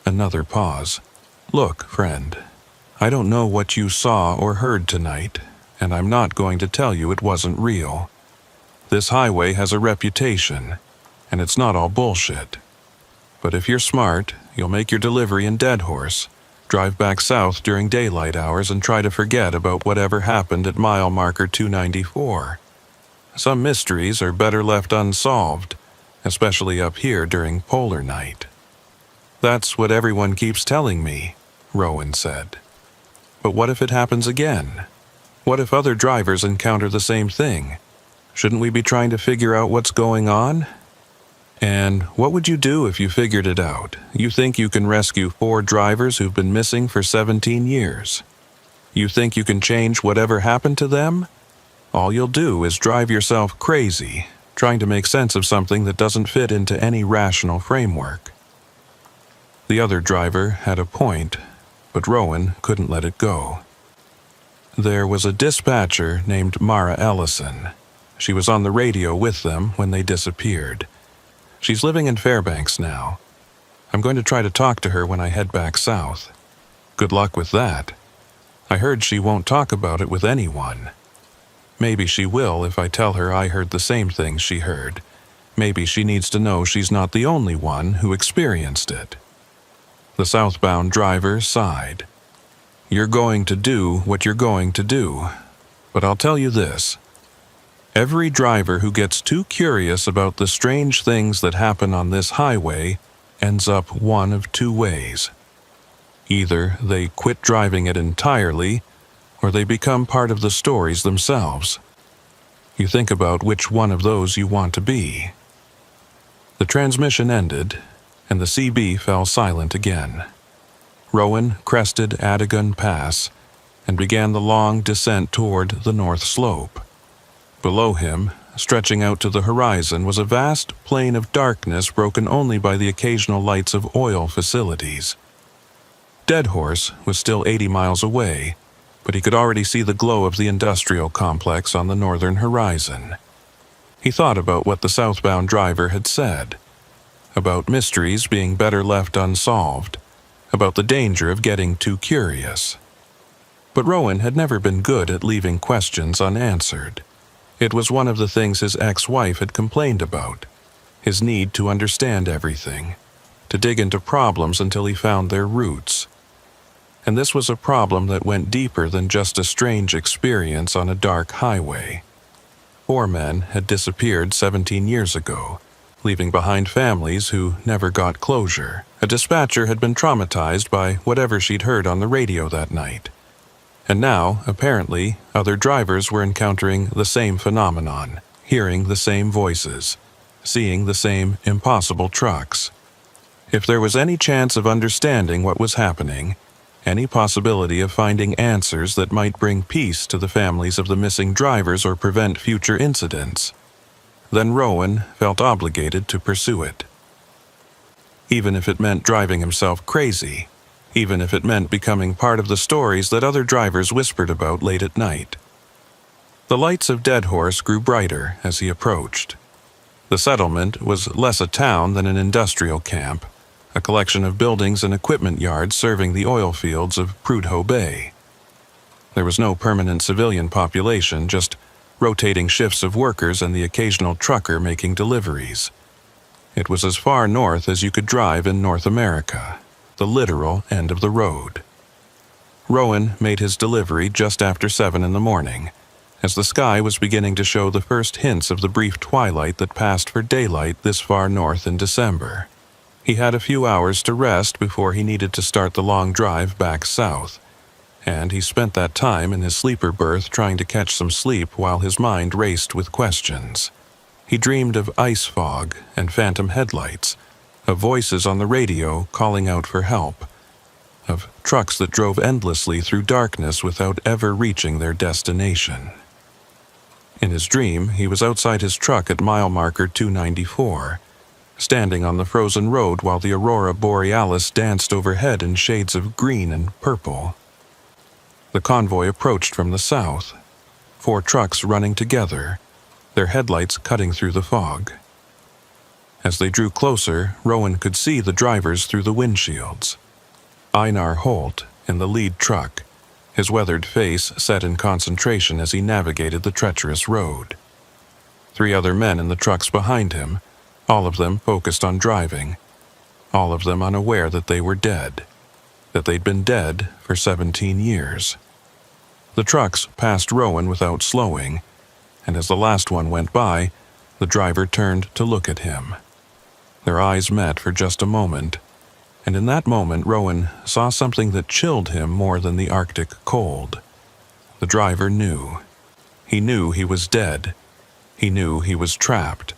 Another pause. "Look, friend, I don't know what you saw or heard tonight, and I'm not going to tell you it wasn't real. This highway has a reputation, and it's not all bullshit. But if you're smart, you'll make your delivery in Dead Horse, drive back south during daylight hours and try to forget about whatever happened at mile marker 294. Some mysteries are better left unsolved, especially up here during polar night." "That's what everyone keeps telling me," Rowan said. "But what if it happens again? What if other drivers encounter the same thing? Shouldn't we be trying to figure out what's going on? And what would you do if you figured it out? You think you can rescue 4 drivers who've been missing for 17 years? You think you can change whatever happened to them? All you'll do is drive yourself crazy, trying to make sense of something that doesn't fit into any rational framework. The other driver had a point, but Rowan couldn't let it go. There was a dispatcher named Mara Ellison. She was on the radio with them when they disappeared. She's living in Fairbanks now. I'm going to try to talk to her when I head back south. Good luck with that. I heard she won't talk about it with anyone. Maybe she will if I tell her I heard the same things she heard. Maybe she needs to know she's not the only one who experienced it. The southbound driver sighed. You're going to do what you're going to do. But I'll tell you this. Every driver who gets too curious about the strange things that happen on this highway ends up one of two ways. Either they quit driving it entirely, or they become part of the stories themselves. You think about which one of those you want to be. The transmission ended, and the CB fell silent again. Rowan crested Adigun Pass and began the long descent toward the north slope. Below him, stretching out to the horizon, was a vast plain of darkness broken only by the occasional lights of oil facilities. Dead Horse was still 80 miles away, but he could already see the glow of the industrial complex on the northern horizon. He thought about what the southbound driver had said, about mysteries being better left unsolved, about the danger of getting too curious. But Rowan had never been good at leaving questions unanswered. It was one of the things his ex-wife had complained about, his need to understand everything, to dig into problems until he found their roots. And this was a problem that went deeper than just a strange experience on a dark highway. 4 men had disappeared 17 years ago, leaving behind families who never got closure. A dispatcher had been traumatized by whatever she'd heard on the radio that night. And now, apparently, other drivers were encountering the same phenomenon, hearing the same voices, seeing the same impossible trucks. If there was any chance of understanding what was happening, any possibility of finding answers that might bring peace to the families of the missing drivers or prevent future incidents, then Rowan felt obligated to pursue it. Even if it meant driving himself crazy, even if it meant becoming part of the stories that other drivers whispered about late at night. The lights of Dead Horse grew brighter as he approached. The settlement was less a town than an industrial camp, a collection of buildings and equipment yards serving the oil fields of Prudhoe Bay. There was no permanent civilian population, just rotating shifts of workers and the occasional trucker making deliveries. It was as far north as you could drive in North America, the literal end of the road. Rowan made his delivery just after 7 in the morning, as the sky was beginning to show the first hints of the brief twilight that passed for daylight this far north in December. He had a few hours to rest before he needed to start the long drive back south, and he spent that time in his sleeper berth trying to catch some sleep while his mind raced with questions. He dreamed of ice fog and phantom headlights, of voices on the radio calling out for help, of trucks that drove endlessly through darkness without ever reaching their destination. In his dream, he was outside his truck at mile marker 294, standing on the frozen road while the aurora borealis danced overhead in shades of green and purple. The convoy approached from the south, 4 trucks running together, their headlights cutting through the fog. As they drew closer, Rowan could see the drivers through the windshields. Einar Holt in the lead truck, his weathered face set in concentration as he navigated the treacherous road. 3 other men in the trucks behind him, all of them focused on driving, all of them unaware that they were dead, that they'd been dead for 17 years. The trucks passed Rowan without slowing, and as the last one went by, the driver turned to look at him. Their eyes met for just a moment, and in that moment Rowan saw something that chilled him more than the Arctic cold. The driver knew. He knew he was dead. He knew he was trapped.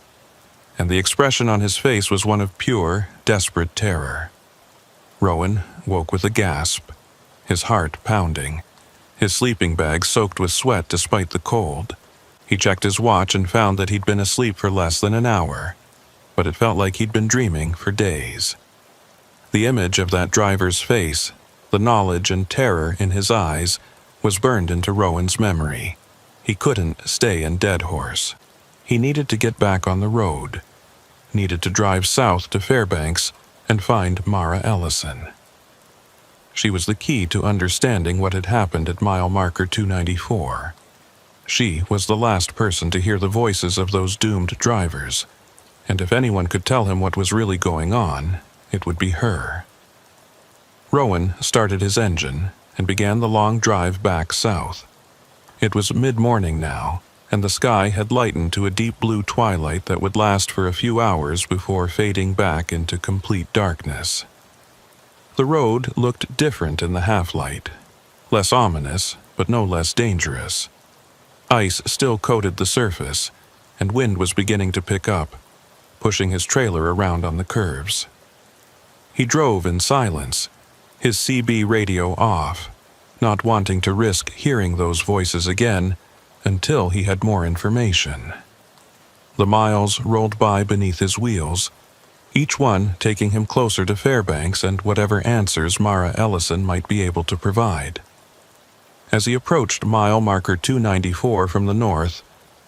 And the expression on his face was one of pure, desperate terror. Rowan woke with a gasp, his heart pounding, his sleeping bag soaked with sweat despite the cold. He checked his watch and found that he'd been asleep for less than an hour, but it felt like he'd been dreaming for days. The image of that driver's face, the knowledge and terror in his eyes, was burned into Rowan's memory. He couldn't stay in Deadhorse. He needed to get back on the road, needed to drive south to Fairbanks and find Mara Ellison. She was the key to understanding what had happened at mile marker 294. She was the last person to hear the voices of those doomed drivers, and if anyone could tell him what was really going on, it would be her. Rowan started his engine and began the long drive back south. It was mid-morning now, and the sky had lightened to a deep blue twilight that would last for a few hours before fading back into complete darkness. The road looked different in the half-light, less ominous, but no less dangerous. Ice still coated the surface, and wind was beginning to pick up, pushing his trailer around on the curves. He drove in silence, his CB radio off, not wanting to risk hearing those voices again until he had more information. The miles rolled by beneath his wheels, each one taking him closer to Fairbanks and whatever answers Mara Ellison might be able to provide. As he approached mile marker 294 from the north,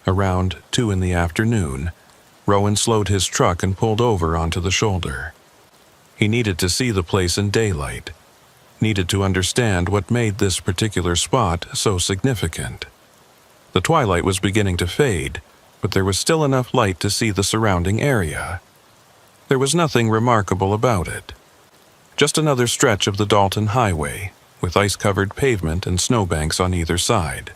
around 2 in the afternoon, Rowan slowed his truck and pulled over onto the shoulder. He needed to see the place in daylight, needed to understand what made this particular spot so significant. The twilight was beginning to fade, but there was still enough light to see the surrounding area. There was nothing remarkable about it. Just another stretch of the Dalton Highway, with ice-covered pavement and snowbanks on either side.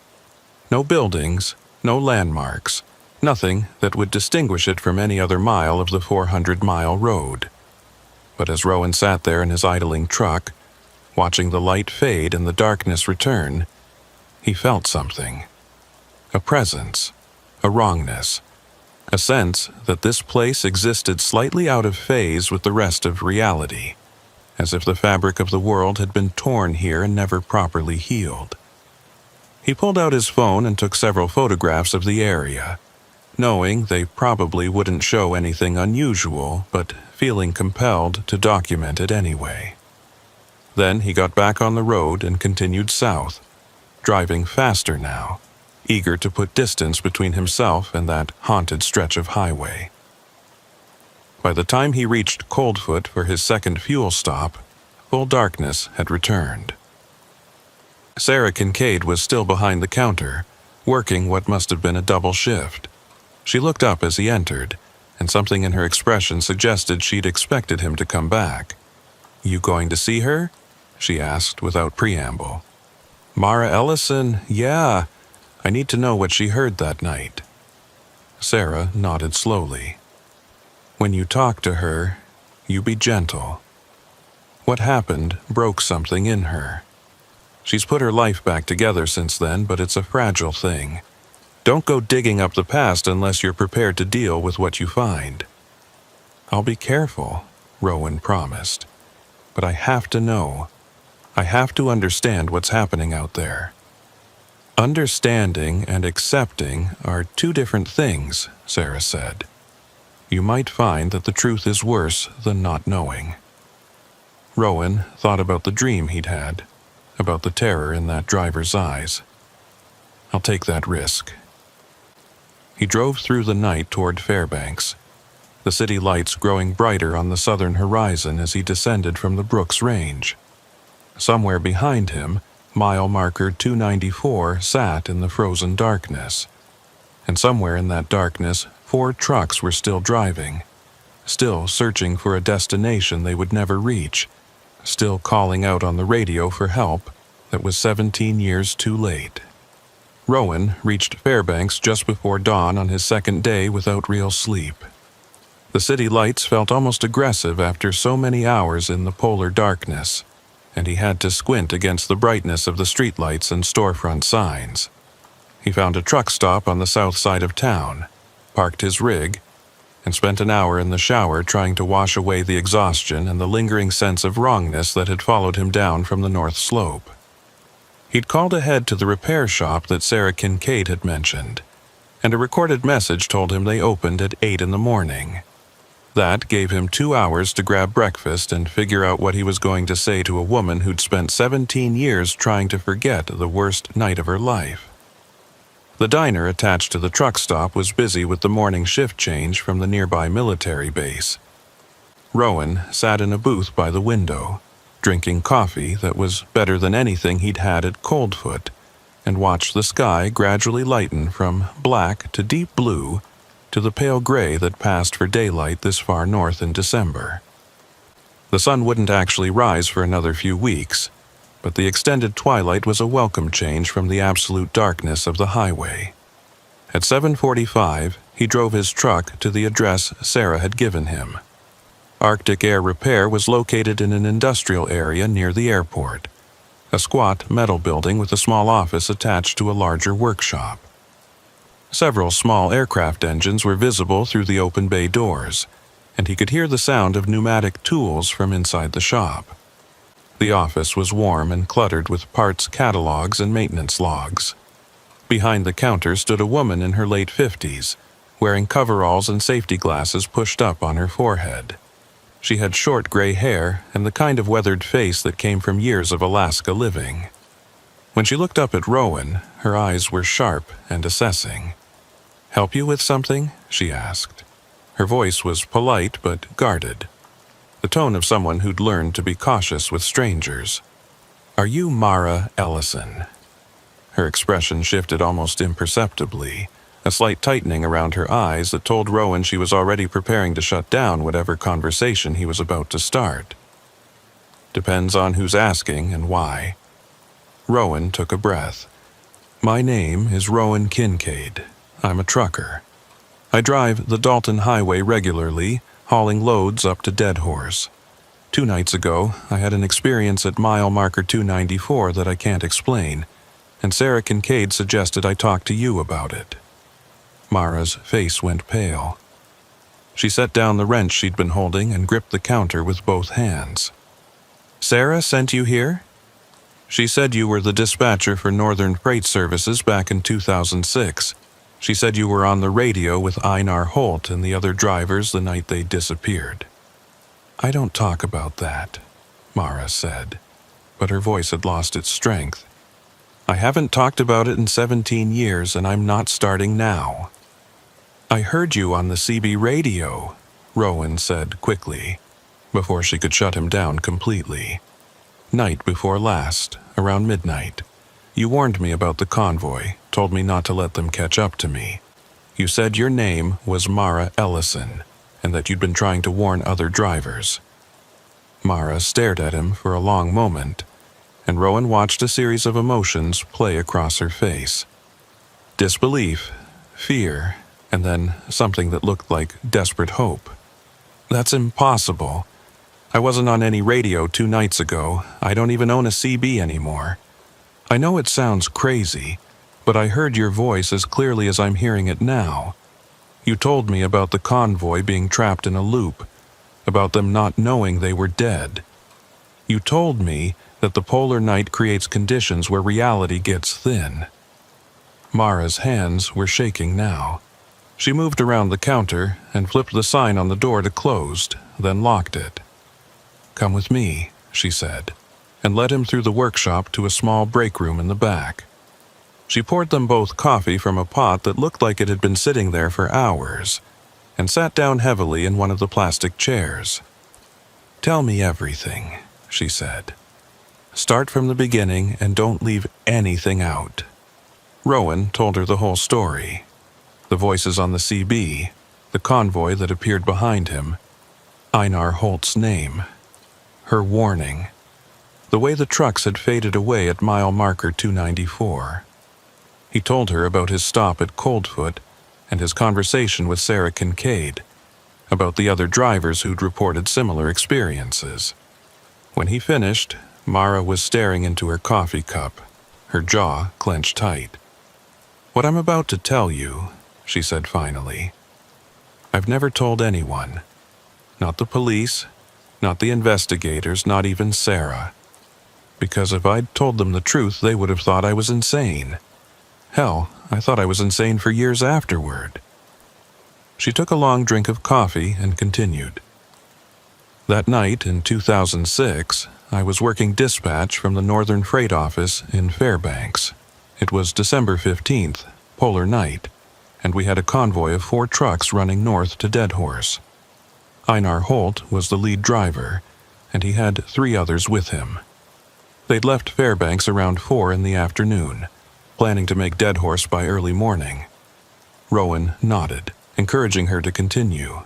No buildings, no landmarks, nothing that would distinguish it from any other mile of the 400-mile road. But as Rowan sat there in his idling truck, watching the light fade and the darkness return, he felt something. A presence, a wrongness, a sense that this place existed slightly out of phase with the rest of reality, as if the fabric of the world had been torn here and never properly healed. He pulled out his phone and took several photographs of the area, knowing they probably wouldn't show anything unusual, but feeling compelled to document it anyway. Then he got back on the road and continued south, driving faster now, eager to put distance between himself and that haunted stretch of highway. By the time he reached Coldfoot for his second fuel stop, full darkness had returned. Sarah Kincaid was still behind the counter, working what must have been a double shift. She looked up as he entered, and something in her expression suggested she'd expected him to come back. "You going to see her?" she asked without preamble. "Mara Ellison, yeah. I need to know what she heard that night." Sarah nodded slowly. "When you talk to her, you be gentle. What happened broke something in her. She's put her life back together since then, but it's a fragile thing. Don't go digging up the past unless you're prepared to deal with what you find." "I'll be careful," Rowan promised. "But I have to know. I have to understand what's happening out there." "Understanding and accepting are two different things," Sarah said. "You might find that the truth is worse than not knowing." Rowan thought about the dream he'd had, about the terror in that driver's eyes. "I'll take that risk." He drove through the night toward Fairbanks, the city lights growing brighter on the southern horizon as he descended from the Brooks Range. Somewhere behind him, mile marker 294 sat in the frozen darkness. And somewhere in that darkness, 4 trucks were still driving, still searching for a destination they would never reach, still calling out on the radio for help that was 17 years too late. Rowan reached Fairbanks just before dawn on his second day without real sleep. The city lights felt almost aggressive after so many hours in the polar darkness, and he had to squint against the brightness of the streetlights and storefront signs. He found a truck stop on the south side of town, parked his rig, and spent an hour in the shower trying to wash away the exhaustion and the lingering sense of wrongness that had followed him down from the north slope. He'd called ahead to the repair shop that Sarah Kincaid had mentioned, and a recorded message told him they opened at 8 in the morning. That gave him 2 hours to grab breakfast and figure out what he was going to say to a woman who'd spent 17 years trying to forget the worst night of her life. The diner attached to the truck stop was busy with the morning shift change from the nearby military base. Rowan sat in a booth by the window, drinking coffee that was better than anything he'd had at Coldfoot, and watched the sky gradually lighten from black to deep blue to the pale gray that passed for daylight this far north in December. The sun wouldn't actually rise for another few weeks, but the extended twilight was a welcome change from the absolute darkness of the highway. At 7:45, he drove his truck to the address Sarah had given him. Arctic Air Repair was located in an industrial area near the airport, a squat metal building with a small office attached to a larger workshop. Several small aircraft engines were visible through the open bay doors, and he could hear the sound of pneumatic tools from inside the shop. The office was warm and cluttered with parts catalogs and maintenance logs. Behind the counter stood a woman in her late 50s, wearing coveralls and safety glasses pushed up on her forehead. She had short gray hair and the kind of weathered face that came from years of Alaska living. When she looked up at Rowan, her eyes were sharp and assessing. "Help you with something?" she asked. Her voice was polite but guarded, the tone of someone who'd learned to be cautious with strangers. "Are you Mara Ellison?" Her expression shifted almost imperceptibly, a slight tightening around her eyes that told Rowan she was already preparing to shut down whatever conversation he was about to start. "Depends on who's asking and why." Rowan took a breath. "My name is Rowan Kincaid. I'm a trucker. I drive the Dalton Highway regularly, hauling loads up to Dead Horse. 2 nights ago, I had an experience at mile marker 294 that I can't explain, and Sarah Kincaid suggested I talk to you about it." Mara's face went pale. She set down the wrench she'd been holding and gripped the counter with both hands. "Sarah sent you here?" "She said you were the dispatcher for Northern Freight Services back in 2006. She said you were on the radio with Einar Holt and the other drivers the night they disappeared." "I don't talk about that," Mara said, but her voice had lost its strength. "I haven't talked about it in 17 years, and I'm not starting now." "I heard you on the CB radio," Rowan said quickly, before she could shut him down completely. "Night before last, around midnight. You warned me about the convoy, told me not to let them catch up to me. You said your name was Mara Ellison, and that you'd been trying to warn other drivers." Mara stared at him for a long moment, and Rowan watched a series of emotions play across her face. Disbelief, fear, and then something that looked like desperate hope. "That's impossible. I wasn't on any radio 2 nights ago. I don't even own a CB anymore. I know it sounds crazy, but I heard your voice as clearly as I'm hearing it now. You told me about the convoy being trapped in a loop, about them not knowing they were dead. You told me that the polar night creates conditions where reality gets thin." Mara's hands were shaking now. She moved around the counter and flipped the sign on the door to closed, then locked it. "Come with me," she said, and led him through the workshop to a small break room in the back. She poured them both coffee from a pot that looked like it had been sitting there for hours, and sat down heavily in one of the plastic chairs. "Tell me everything," she said. "Start from the beginning and don't leave anything out." Rowan told her the whole story. The voices on the CB, the convoy that appeared behind him, Einar Holt's name, her warning, the way the trucks had faded away at mile marker 294. He told her about his stop at Coldfoot and his conversation with Sarah Kincaid, about the other drivers who'd reported similar experiences. When he finished, Mara was staring into her coffee cup, her jaw clenched tight. "What I'm about to tell you," she said finally, "I've never told anyone. Not the police, not the investigators, not even Sarah. because if I'd told them the truth, they would have thought I was insane. Hell, I thought I was insane for years afterward. She took a long drink of coffee and continued. That night in 2006, I was working dispatch from the Northern Freight Office in Fairbanks. It was December 15th, polar night, and we had a convoy of 4 trucks running north to Deadhorse. Einar Holt was the lead driver, and he had 3 others with him. They'd left Fairbanks around 4 in the afternoon, planning to make Deadhorse by early morning. Rowan nodded, encouraging her to continue.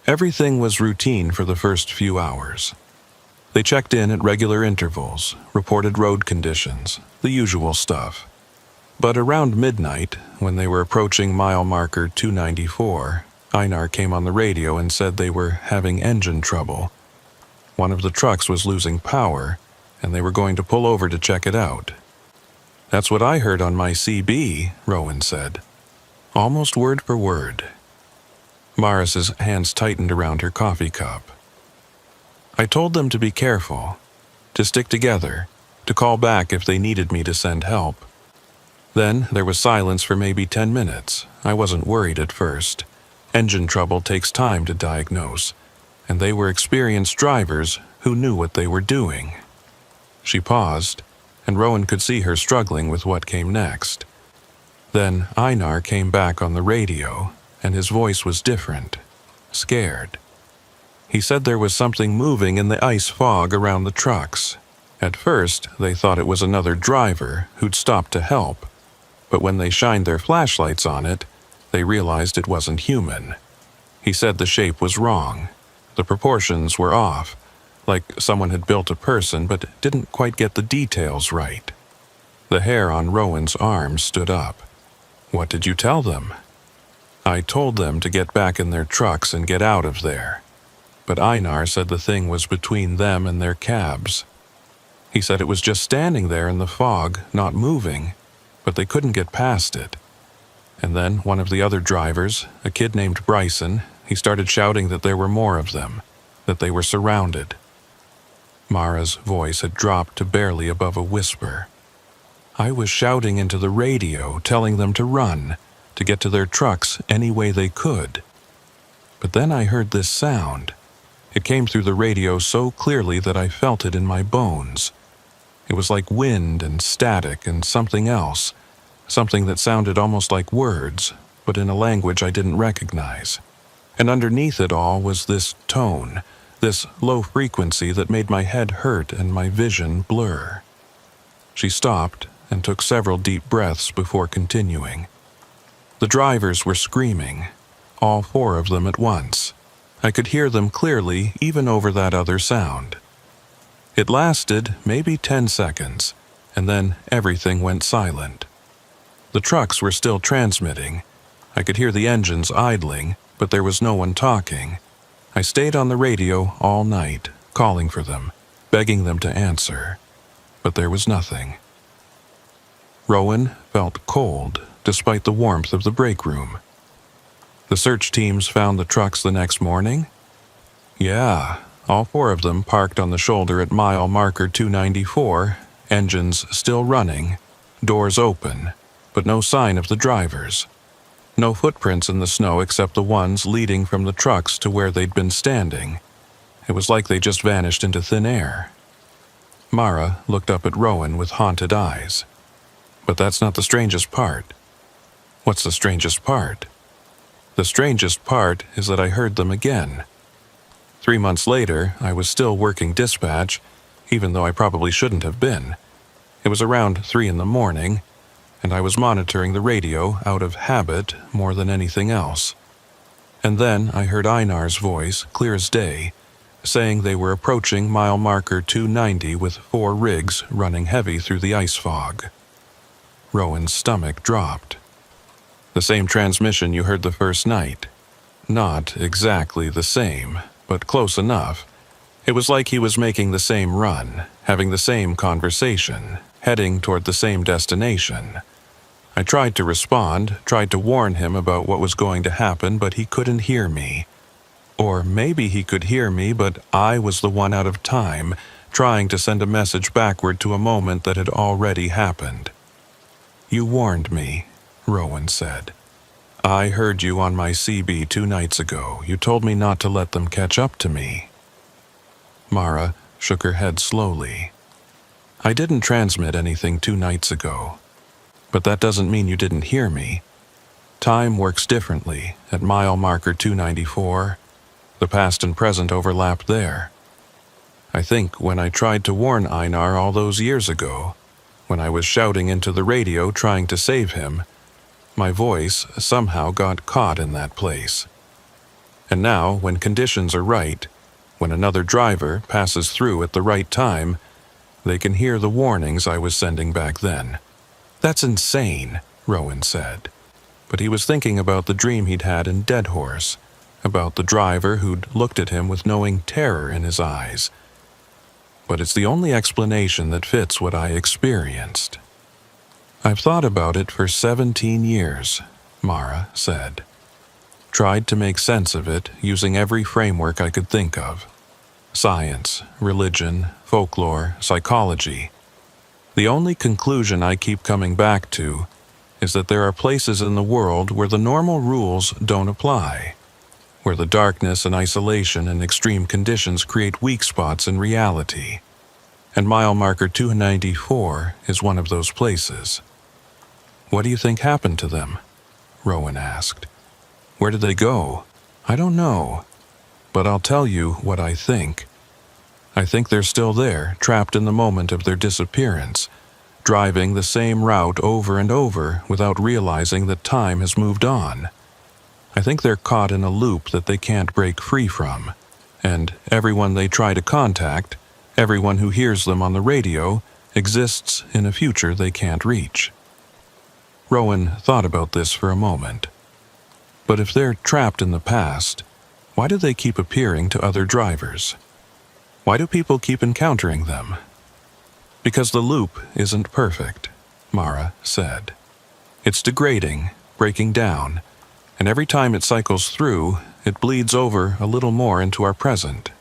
Everything was routine for the first few hours. They checked in at regular intervals, reported road conditions, the usual stuff. But around midnight, when they were approaching mile marker 294, Einar came on the radio and said they were having engine trouble. One of the trucks was losing power, and they were going to pull over to check it out. "That's what I heard on my CB," Rowan said. Almost word for word. Maris's hands tightened around her coffee cup. "I told them to be careful, to stick together, to call back if they needed me to send help. Then there was silence for maybe 10 minutes. I wasn't worried at first. Engine trouble takes time to diagnose, and they were experienced drivers who knew what they were doing." She paused, and Rowan could see her struggling with what came next. Then Einar came back on the radio, and his voice was different, scared. He said there was something moving in the ice fog around the trucks. At first, they thought it was another driver who'd stopped to help, but when they shined their flashlights on it, they realized it wasn't human. He said the shape was wrong. The proportions were off, like someone had built a person but didn't quite get the details right. The hair on Rowan's arm stood up. "What did you tell them?" "I told them to get back in their trucks and get out of there. But Einar said the thing was between them and their cabs. He said it was just standing there in the fog, not moving, but they couldn't get past it. And then one of the other drivers, a kid named Bryson, he started shouting that there were more of them, that they were surrounded." Mara's voice had dropped to barely above a whisper. "I was shouting into the radio, telling them to run, to get to their trucks any way they could. But then I heard this sound. It came through the radio so clearly that I felt it in my bones. It was like wind and static and something else, something that sounded almost like words, but in a language I didn't recognize. And underneath it all was this tone, this low frequency that made my head hurt and my vision blur." She stopped and took several deep breaths before continuing. "The drivers were screaming, all 4 of them at once. I could hear them clearly even over that other sound. It lasted maybe 10 seconds, and then everything went silent. The trucks were still transmitting. I could hear the engines idling, but there was no one talking. I stayed on the radio all night, calling for them, begging them to answer. But there was nothing." Rowan felt cold, despite the warmth of the break room. "The search teams found the trucks the next morning?" "Yeah, all 4 of them parked on the shoulder at mile marker 294, engines still running, doors open, but no sign of the drivers. No footprints in the snow except the ones leading from the trucks to where they'd been standing. It was like they just vanished into thin air." Mara looked up at Rowan with haunted eyes. "But that's not the strangest part." "What's the strangest part?" "The strangest part is that I heard them again. 3 months later, I was still working dispatch, even though I probably shouldn't have been. It was around 3 in the morning, and I was monitoring the radio out of habit more than anything else. And then I heard Einar's voice, clear as day, saying they were approaching mile marker 290 with 4 rigs running heavy through the ice fog." Rowan's stomach dropped. "The same transmission you heard the first night?" "Not exactly the same, but close enough. It was like he was making the same run, having the same conversation, heading toward the same destination. I tried to respond, tried to warn him about what was going to happen, but he couldn't hear me. Or maybe he could hear me, but I was the one out of time, trying to send a message backward to a moment that had already happened. "You warned me," Rowan said. "I heard you on my CB 2 nights ago. You told me not to let them catch up to me." Mara shook her head slowly. "I didn't transmit anything 2 nights ago. But that doesn't mean you didn't hear me. Time works differently at mile marker 294. The past and present overlap there. I think when I tried to warn Einar all those years ago, when I was shouting into the radio trying to save him, my voice somehow got caught in that place. And now, when conditions are right, when another driver passes through at the right time, they can hear the warnings I was sending back then." "That's insane," Rowan said. But he was thinking about the dream he'd had in Dead Horse, about the driver who'd looked at him with knowing terror in his eyes. "But it's the only explanation that fits what I experienced." "I've thought about it for 17 years, Mara said. Tried to make sense of it using every framework I could think of. Science, religion, folklore, psychology. The only conclusion I keep coming back to is that there are places in the world where the normal rules don't apply, where the darkness and isolation and extreme conditions create weak spots in reality. And mile marker 294 is one of those places." "What do you think happened to them?" Rowan asked. "Where did they go?" "I don't know. But I'll tell you what I think. I think they're still there, trapped in the moment of their disappearance, driving the same route over and over without realizing that time has moved on. I think they're caught in a loop that they can't break free from, and everyone they try to contact, everyone who hears them on the radio, exists in a future they can't reach." Rowan thought about this for a moment. But if they're trapped in the past, why do they keep appearing to other drivers? Why do people keep encountering them? "Because the loop isn't perfect," Mara said. "It's degrading, breaking down, and every time it cycles through, it bleeds over a little more into our present.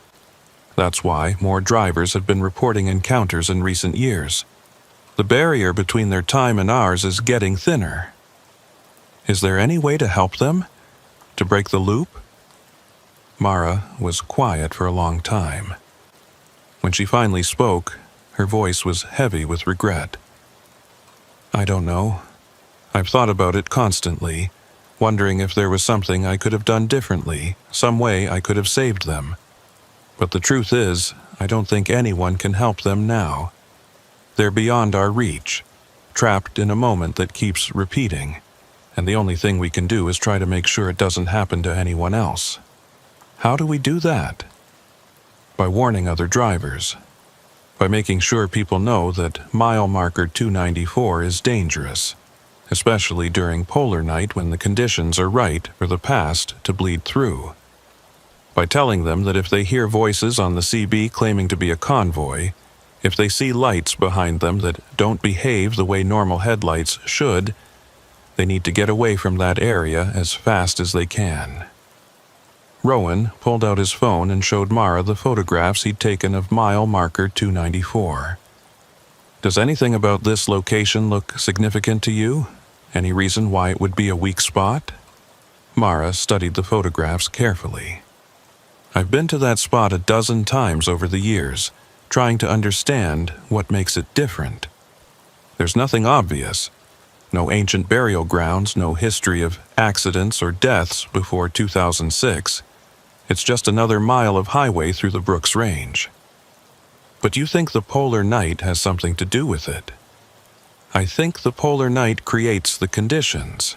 That's why more drivers have been reporting encounters in recent years. The barrier between their time and ours is getting thinner. Is there any way to help them? To break the loop?" Mara was quiet for a long time. When she finally spoke, her voice was heavy with regret. "I don't know. I've thought about it constantly, wondering if there was something I could have done differently, some way I could have saved them. But the truth is, I don't think anyone can help them now. They're beyond our reach, trapped in a moment that keeps repeating, and the only thing we can do is try to make sure it doesn't happen to anyone else. How do we do that? By warning other drivers. By making sure people know that mile marker 294 is dangerous, especially during polar night when the conditions are right for the past to bleed through. By telling them that if they hear voices on the CB claiming to be a convoy, if they see lights behind them that don't behave the way normal headlights should, they need to get away from that area as fast as they can." Rowan pulled out his phone and showed Mara the photographs he'd taken of mile marker 294. "Does anything about this location look significant to you? Any reason why it would be a weak spot?" Mara studied the photographs carefully. "I've been to that spot a dozen times over the years, trying to understand what makes it different. There's nothing obvious. No ancient burial grounds, no history of accidents or deaths before 2006. It's just another mile of highway through the Brooks Range. But you think the polar night has something to do with it?" "I think the polar night creates the conditions,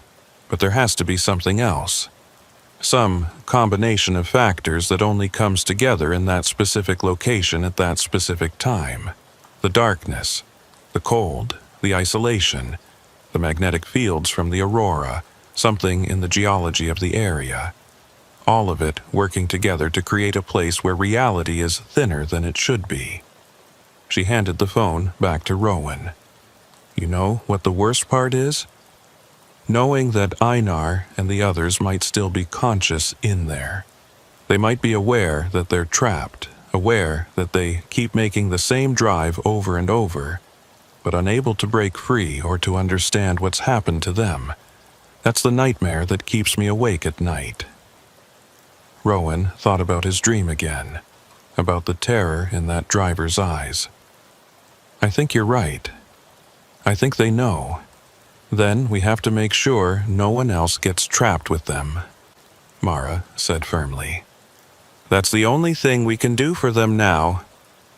but there has to be something else. Some combination of factors that only comes together in that specific location at that specific time. The darkness, the cold, the isolation, the magnetic fields from the aurora, something in the geology of the area. All of it working together to create a place where reality is thinner than it should be." She handed the phone back to Rowan. "You know what the worst part is? Knowing that Einar and the others might still be conscious in there. They might be aware that they're trapped, aware that they keep making the same drive over and over, but unable to break free or to understand what's happened to them. That's the nightmare that keeps me awake at night. Rowan thought about his dream again, about the terror in that driver's eyes. I think you're right. I think they know. Then we have to make sure no one else gets trapped with them, Mara said firmly. That's the only thing we can do for them now.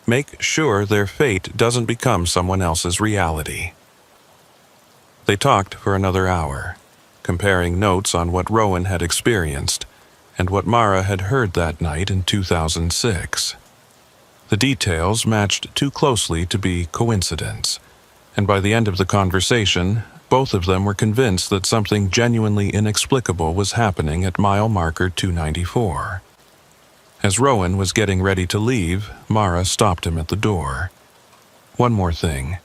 Make sure their fate doesn't become someone else's reality. They talked for another hour, comparing notes on what Rowan had experienced and what Mara had heard that night in 2006. The details matched too closely to be coincidence, and by the end of the conversation, both of them were convinced that something genuinely inexplicable was happening at mile marker 294. As Rowan was getting ready to leave, Mara stopped him at the door. One more thing.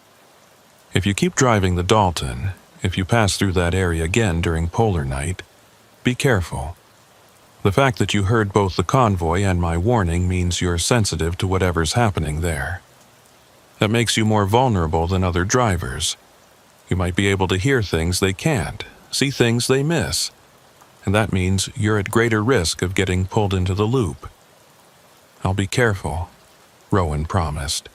If you keep driving the Dalton, if you pass through that area again during polar night, be careful. The fact that you heard both the convoy and my warning means you're sensitive to whatever's happening there. That makes you more vulnerable than other drivers. You might be able to hear things they can't, see things they miss, and that means you're at greater risk of getting pulled into the loop. I'll be careful, Rowan promised.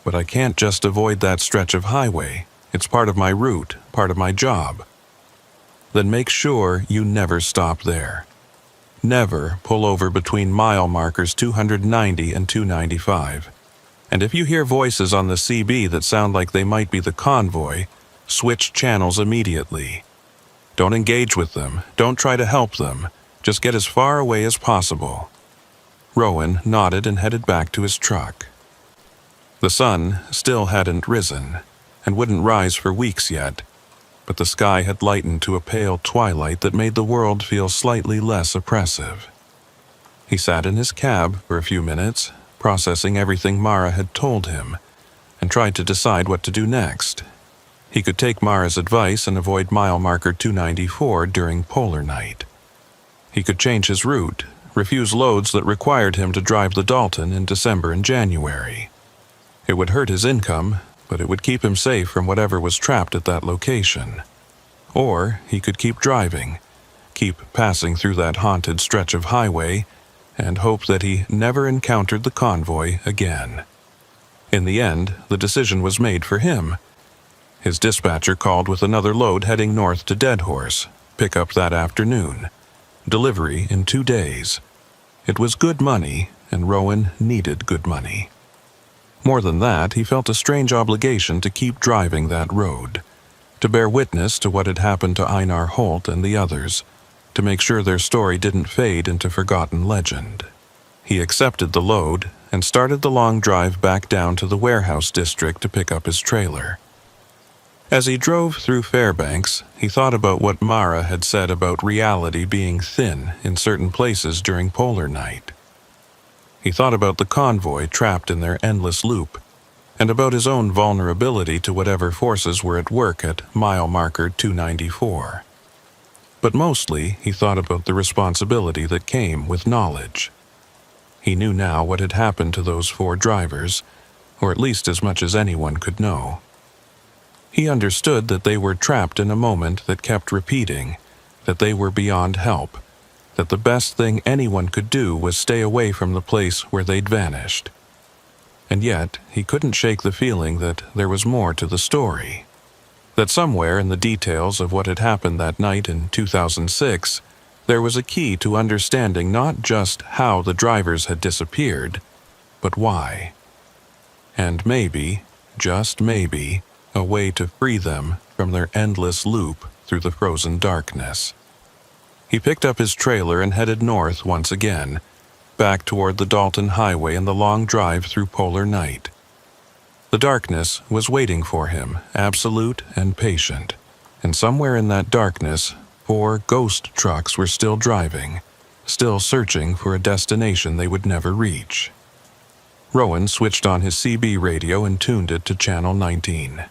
But I can't just avoid that stretch of highway. It's part of my route, part of my job. Then make sure you never stop there. Never pull over between mile markers 290 and 295. And if you hear voices on the CB that sound like they might be the convoy, switch channels immediately. Don't engage with them. Don't try to help them. Just get as far away as possible. Rowan nodded and headed back to his truck. The sun still hadn't risen, and wouldn't rise for weeks yet, but the sky had lightened to a pale twilight that made the world feel slightly less oppressive. He sat in his cab for a few minutes, processing everything Mara had told him, and tried to decide what to do next. He could take Mara's advice and avoid mile marker 294 during polar night. He could change his route, refuse loads that required him to drive the Dalton in December and January. It would hurt his income, but it would keep him safe from whatever was trapped at that location. Or he could keep driving, keep passing through that haunted stretch of highway, and hope that he never encountered the convoy again. In the end, the decision was made for him. His dispatcher called with another load heading north to Deadhorse, pickup that afternoon, delivery in 2 days. It was good money, and Rowan needed good money. More than that, he felt a strange obligation to keep driving that road, to bear witness to what had happened to Einar Holt and the others, to make sure their story didn't fade into forgotten legend. He accepted the load and started the long drive back down to the warehouse district to pick up his trailer. As he drove through Fairbanks, he thought about what Mara had said about reality being thin in certain places during polar night. He thought about the convoy trapped in their endless loop, and about his own vulnerability to whatever forces were at work at mile marker 294. But mostly, he thought about the responsibility that came with knowledge. He knew now what had happened to those 4 drivers, or at least as much as anyone could know. He understood that they were trapped in a moment that kept repeating, that they were beyond help, that the best thing anyone could do was stay away from the place where they'd vanished. And yet, he couldn't shake the feeling that there was more to the story, that somewhere in the details of what had happened that night in 2006, there was a key to understanding not just how the drivers had disappeared, but why. And maybe, just maybe, a way to free them from their endless loop through the frozen darkness. He picked up his trailer and headed north once again, back toward the Dalton Highway and the long drive through polar night. The darkness was waiting for him, absolute and patient, and somewhere in that darkness, 4 ghost trucks were still driving, still searching for a destination they would never reach. Rowan switched on his CB radio and tuned it to channel 19.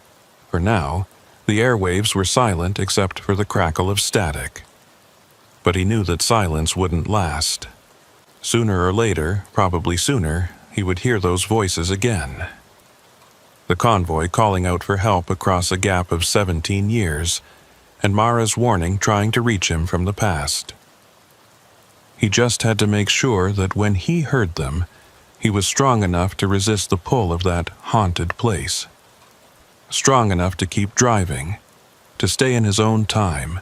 For now, the airwaves were silent except for the crackle of static. But he knew that silence wouldn't last. Sooner or later, probably sooner, he would hear those voices again. The convoy calling out for help across a gap of 17 years, and Mara's warning trying to reach him from the past. He just had to make sure that when he heard them, he was strong enough to resist the pull of that haunted place. Strong enough to keep driving, to stay in his own time,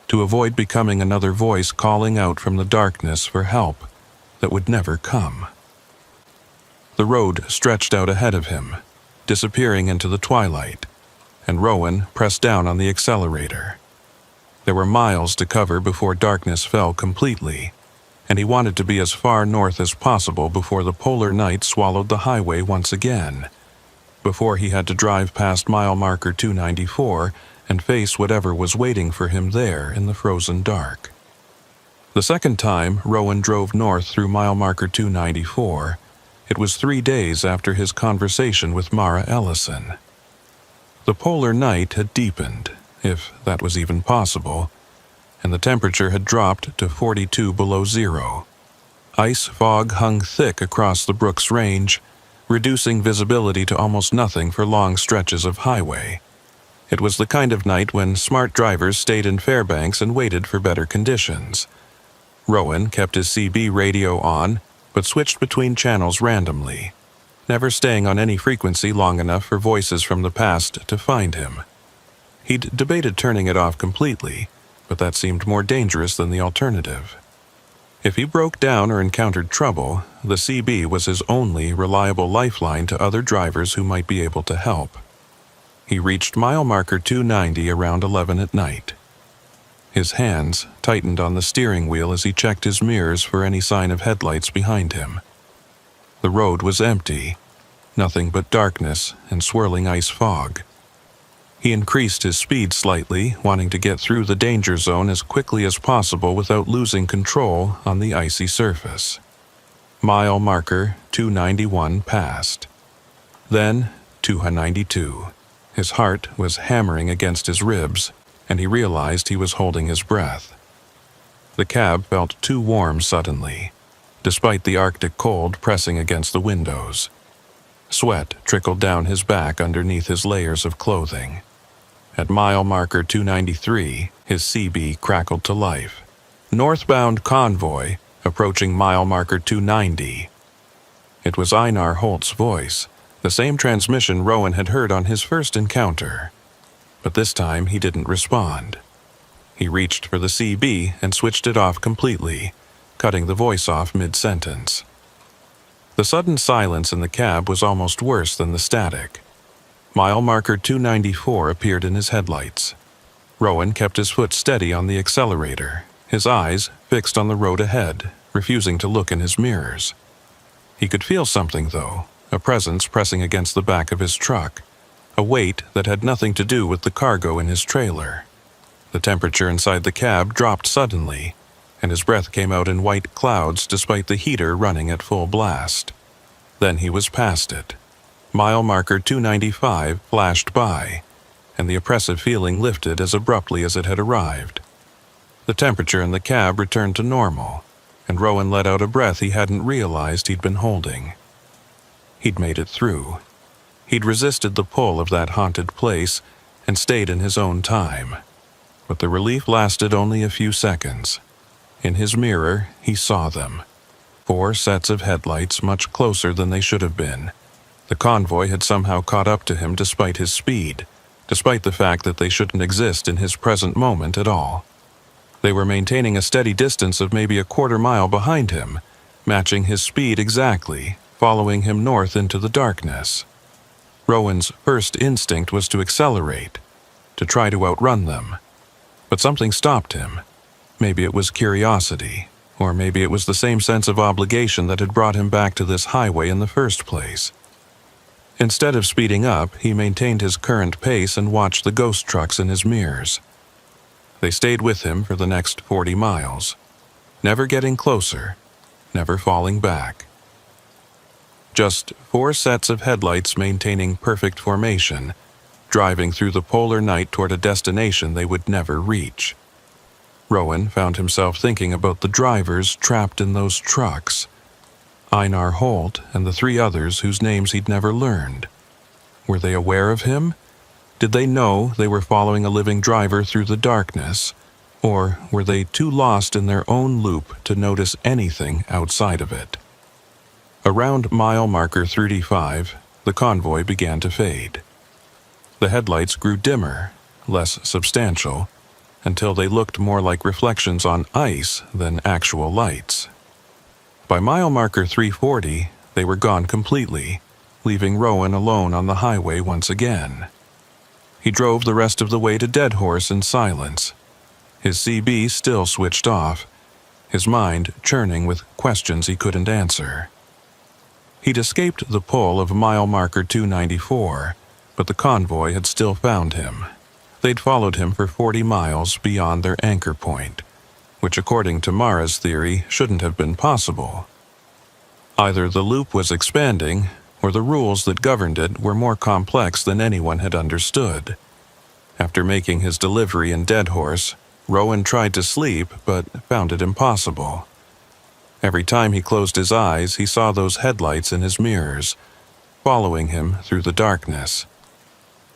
to avoid becoming another voice calling out from the darkness for help that would never come. The road stretched out ahead of him, disappearing into the twilight, and Rowan pressed down on the accelerator. There were miles to cover before darkness fell completely, and he wanted to be as far north as possible before the polar night swallowed the highway once again, before he had to drive past mile marker 294 and face whatever was waiting for him there in the frozen dark. The second time Rowan drove north through mile marker 294, it was 3 days after his conversation with Mara Ellison. The polar night had deepened, if that was even possible, and the temperature had dropped to 42 below zero. Ice fog hung thick across the Brooks Range, reducing visibility to almost nothing for long stretches of highway. It was the kind of night when smart drivers stayed in Fairbanks and waited for better conditions. Rowan kept his CB radio on, but switched between channels randomly, never staying on any frequency long enough for voices from the past to find him. He'd debated turning it off completely, but that seemed more dangerous than the alternative. If he broke down or encountered trouble, the CB was his only reliable lifeline to other drivers who might be able to help. He reached mile marker 290 around 11 at night. His hands tightened on the steering wheel as he checked his mirrors for any sign of headlights behind him. The road was empty, nothing but darkness and swirling ice fog. He increased his speed slightly, wanting to get through the danger zone as quickly as possible without losing control on the icy surface. Mile marker 291 passed. Then 292. His heart was hammering against his ribs, and he realized he was holding his breath. The cab felt too warm suddenly, despite the Arctic cold pressing against the windows. Sweat trickled down his back underneath his layers of clothing. At mile marker 293, his CB crackled to life. Northbound convoy, approaching mile marker 290. It was Einar Holt's voice, the same transmission Rowan had heard on his first encounter. But this time he didn't respond. He reached for the CB and switched it off completely, cutting the voice off mid-sentence. The sudden silence in the cab was almost worse than the static. Mile marker 294 appeared in his headlights. Rowan kept his foot steady on the accelerator, his eyes fixed on the road ahead, refusing to look in his mirrors. He could feel something, though, a presence pressing against the back of his truck, a weight that had nothing to do with the cargo in his trailer. The temperature inside the cab dropped suddenly, and his breath came out in white clouds despite the heater running at full blast. Then he was past it. Mile marker 295 flashed by, and the oppressive feeling lifted as abruptly as it had arrived. The temperature in the cab returned to normal, and Rowan let out a breath he hadn't realized he'd been holding. He'd made it through. He'd resisted the pull of that haunted place and stayed in his own time. But the relief lasted only a few seconds. In his mirror, he saw them. 4 sets of headlights much closer than they should have been. The convoy had somehow caught up to him despite his speed, despite the fact that they shouldn't exist in his present moment at all. They were maintaining a steady distance of maybe a quarter mile behind him, matching his speed exactly, following him north into the darkness. Rowan's first instinct was to accelerate, to try to outrun them. But something stopped him. Maybe it was curiosity, or maybe it was the same sense of obligation that had brought him back to this highway in the first place. Instead of speeding up, he maintained his current pace and watched the ghost trucks in his mirrors. They stayed with him for the next 40 miles, never getting closer, never falling back. Just 4 sets of headlights maintaining perfect formation, driving through the polar night toward a destination they would never reach. Rowan found himself thinking about the drivers trapped in those trucks. Einar Holt and the 3 others whose names he'd never learned. Were they aware of him? Did they know they were following a living driver through the darkness? Or were they too lost in their own loop to notice anything outside of it? Around mile marker 35, the convoy began to fade. The headlights grew dimmer, less substantial, until they looked more like reflections on ice than actual lights. By mile marker 340, they were gone completely, leaving Rowan alone on the highway once again. He drove the rest of the way to Dead Horse in silence, his CB still switched off, his mind churning with questions he couldn't answer. He'd escaped the pull of mile marker 294, but the convoy had still found him. They'd followed him for 40 miles beyond their anchor point, which according to Mara's theory shouldn't have been possible. Either the loop was expanding, or the rules that governed it were more complex than anyone had understood. After making his delivery in Dead Horse, Rowan tried to sleep but found it impossible. Every time he closed his eyes, he saw those headlights in his mirrors, following him through the darkness.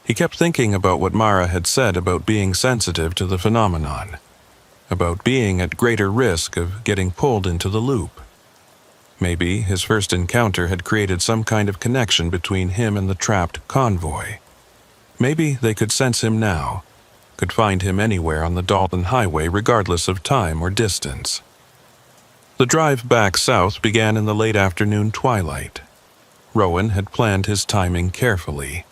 He kept thinking about what Mara had said about being sensitive to the phenomenon, about being at greater risk of getting pulled into the loop. Maybe his first encounter had created some kind of connection between him and the trapped convoy. Maybe they could sense him now, could find him anywhere on the Dalton Highway regardless of time or distance. The drive back south began in the late afternoon twilight. Rowan had planned his timing carefully,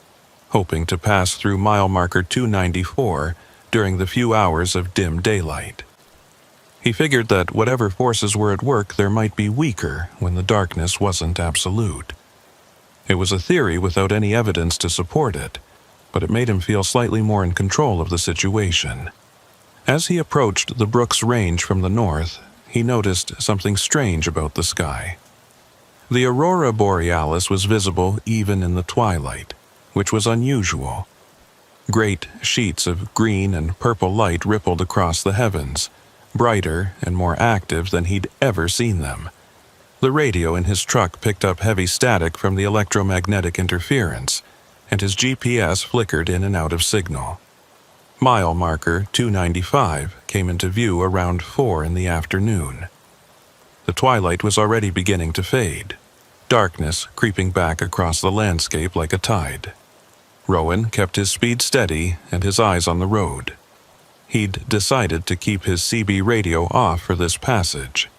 hoping to pass through mile marker 294 during the few hours of dim daylight. He figured that whatever forces were at work there might be weaker when the darkness wasn't absolute. It was a theory without any evidence to support it, but it made him feel slightly more in control of the situation. As he approached the Brooks Range from the north, he noticed something strange about the sky. The aurora borealis was visible even in the twilight, which was unusual. Great sheets of green and purple light rippled across the heavens, brighter and more active than he'd ever seen them. The radio in his truck picked up heavy static from the electromagnetic interference, and his GPS flickered in and out of signal. Mile marker 295 came into view around 4 in the afternoon. The twilight was already beginning to fade, darkness creeping back across the landscape like a tide. Rowan kept his speed steady and his eyes on the road. He'd decided to keep his CB radio off for this passage,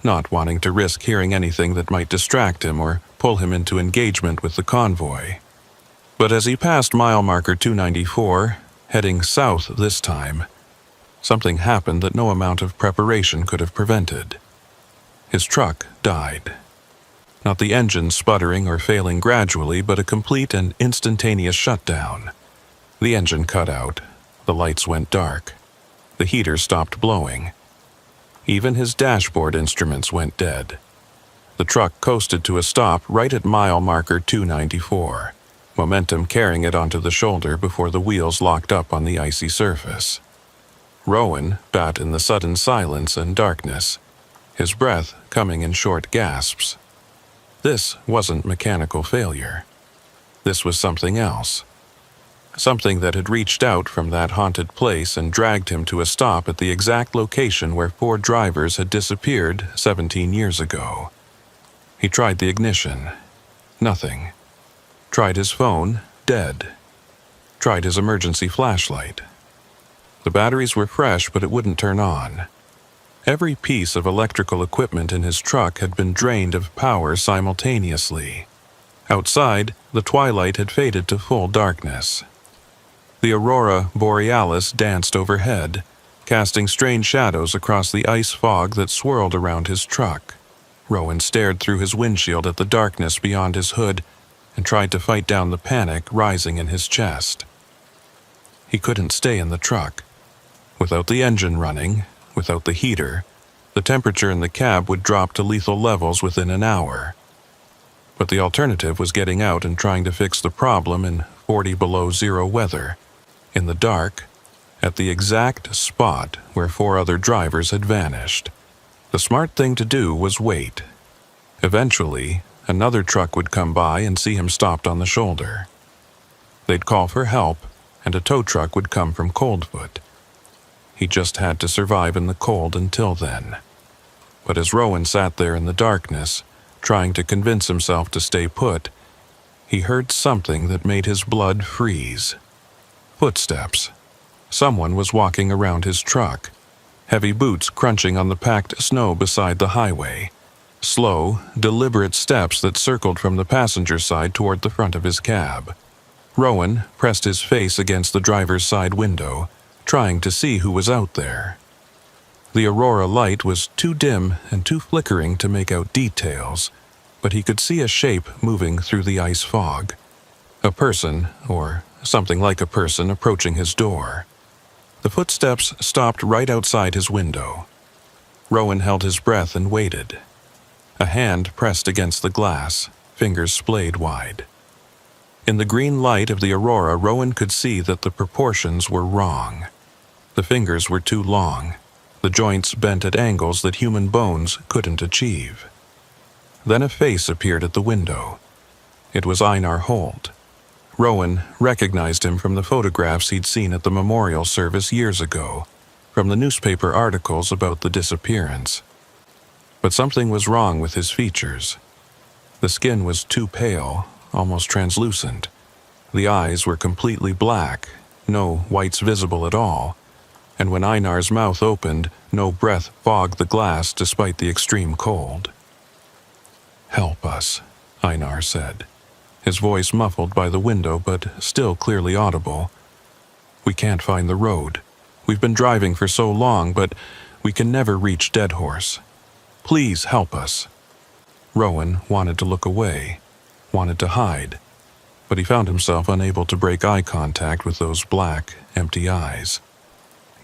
not wanting to risk hearing anything that might distract him or pull him into engagement with the convoy. But as he passed mile marker 294, heading south this time, something happened that no amount of preparation could have prevented. His truck died. Not the engine sputtering or failing gradually, but a complete and instantaneous shutdown. The engine cut out. The lights went dark. The heater stopped blowing. Even his dashboard instruments went dead. The truck coasted to a stop right at mile marker 294, momentum carrying it onto the shoulder before the wheels locked up on the icy surface. Rowan sat in the sudden silence and darkness, his breath coming in short gasps. This wasn't mechanical failure. This was something else. Something that had reached out from that haunted place and dragged him to a stop at the exact location where 4 drivers had disappeared 17 years ago. He tried the ignition. Nothing. Tried his phone. Dead. Tried his emergency flashlight. The batteries were fresh, but it wouldn't turn on. Every piece of electrical equipment in his truck had been drained of power simultaneously. Outside, the twilight had faded to full darkness. The aurora borealis danced overhead, casting strange shadows across the ice fog that swirled around his truck. Rowan stared through his windshield at the darkness beyond his hood and tried to fight down the panic rising in his chest. He couldn't stay in the truck. Without the engine running, without the heater, the temperature in the cab would drop to lethal levels within an hour. But the alternative was getting out and trying to fix the problem in 40 below zero weather, in the dark, at the exact spot where 4 other drivers had vanished. The smart thing to do was wait. Eventually, another truck would come by and see him stopped on the shoulder. They'd call for help, and a tow truck would come from Coldfoot. He just had to survive in the cold until then. But as Rowan sat there in the darkness, trying to convince himself to stay put, he heard something that made his blood freeze. Footsteps. Someone was walking around his truck, heavy boots crunching on the packed snow beside the highway. Slow, deliberate steps that circled from the passenger side toward the front of his cab. Rowan pressed his face against the driver's side window, trying to see who was out there. The aurora light was too dim and too flickering to make out details, but he could see a shape moving through the ice fog. A person, or something like a person, approaching his door. The footsteps stopped right outside his window. Rowan held his breath and waited. A hand pressed against the glass, fingers splayed wide. In the green light of the aurora, Rowan could see that the proportions were wrong. The fingers were too long, the joints bent at angles that human bones couldn't achieve. Then a face appeared at the window. It was Einar Holt. Rowan recognized him from the photographs he'd seen at the memorial service years ago, from the newspaper articles about the disappearance. But something was wrong with his features. The skin was too pale, almost translucent. The eyes were completely black, no whites visible at all, and when Einar's mouth opened, no breath fogged the glass despite the extreme cold. "Help us," Einar said, his voice muffled by the window but still clearly audible. "We can't find the road. We've been driving for so long, but we can never reach Dead Horse. Please help us." Rowan wanted to look away, wanted to hide, but he found himself unable to break eye contact with those black, empty eyes.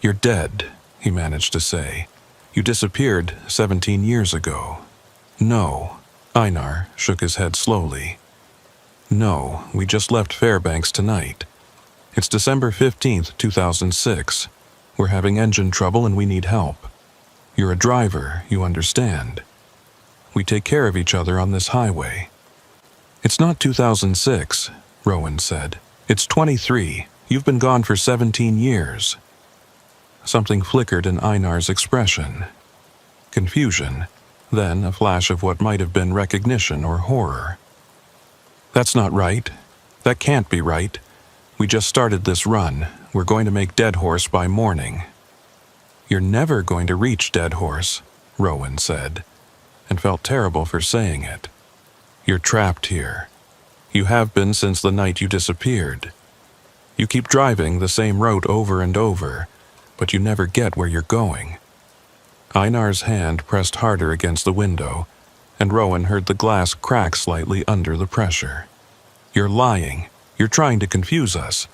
"You're dead," he managed to say. "You disappeared 17 years ago." "No." Einar shook his head slowly. "No, we just left Fairbanks tonight. It's December 15th, 2006. We're having engine trouble and we need help. You're a driver, you understand. We take care of each other on this highway." "It's not 2006, Rowan said. "It's 23. You've been gone for 17 years. Something flickered in Einar's expression. Confusion, then a flash of what might have been recognition or horror. "That's not right. That can't be right. We just started this run. We're going to make Dead Horse by morning." "You're never going to reach Dead Horse," Rowan said, and felt terrible for saying it. "You're trapped here. You have been since the night you disappeared. You keep driving the same route over and over, but you never get where you're going." Einar's hand pressed harder against the window, and Rowan heard the glass crack slightly under the pressure. "You're lying. You're trying to confuse us.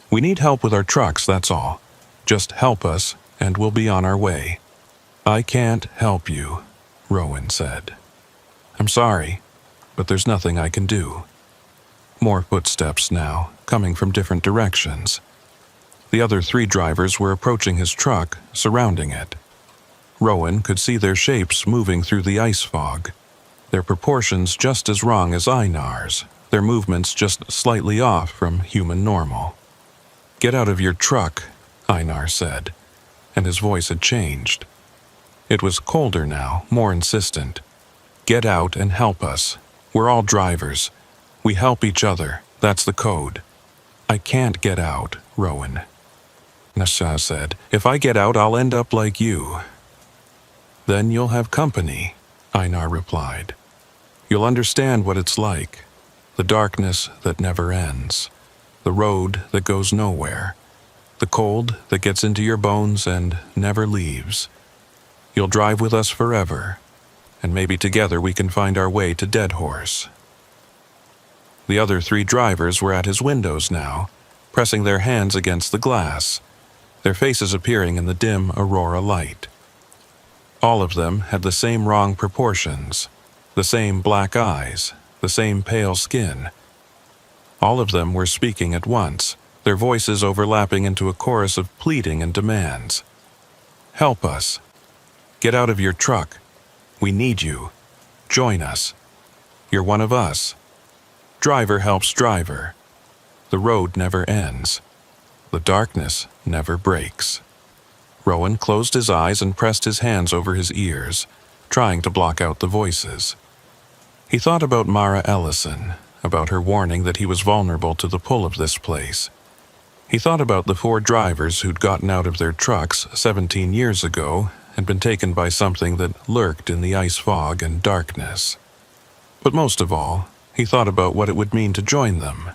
We need help with our trucks, that's all. Just help us, and we'll be on our way." "I can't help you," Rowan said. "I'm sorry, but there's nothing I can do." More footsteps now, coming from different directions. The other 3 drivers were approaching his truck, surrounding it. Rowan could see their shapes moving through the ice fog, their proportions just as wrong as Einar's, their movements just slightly off from human normal. "Get out of your truck," Einar said, and his voice had changed. It was colder now, more insistent. "Get out and help us. We're all drivers. We help each other. That's the code." "I can't get out, Rowan," Nasha said. "If I get out, I'll end up like you." "Then you'll have company," Einar replied. "You'll understand what it's like. The darkness that never ends. The road that goes nowhere. The cold that gets into your bones and never leaves. You'll drive with us forever, and maybe together we can find our way to Dead Horse." The other 3 drivers were at his windows now, pressing their hands against the glass, their faces appearing in the dim aurora light. All of them had the same wrong proportions, the same black eyes, the same pale skin. All of them were speaking at once, their voices overlapping into a chorus of pleading and demands. "Help us. Get out of your truck. We need you. Join us. You're one of us. Driver helps driver. The road never ends. The darkness never breaks. Rowan closed his eyes and pressed his hands over his ears, trying to block out the voices. He thought about Mara Ellison, about her warning that he was vulnerable to the pull of this place. He thought about the 4 drivers who'd gotten out of their trucks 17 years ago and been taken by something that lurked in the ice fog and darkness. But most of all, he thought about what it would mean to join them,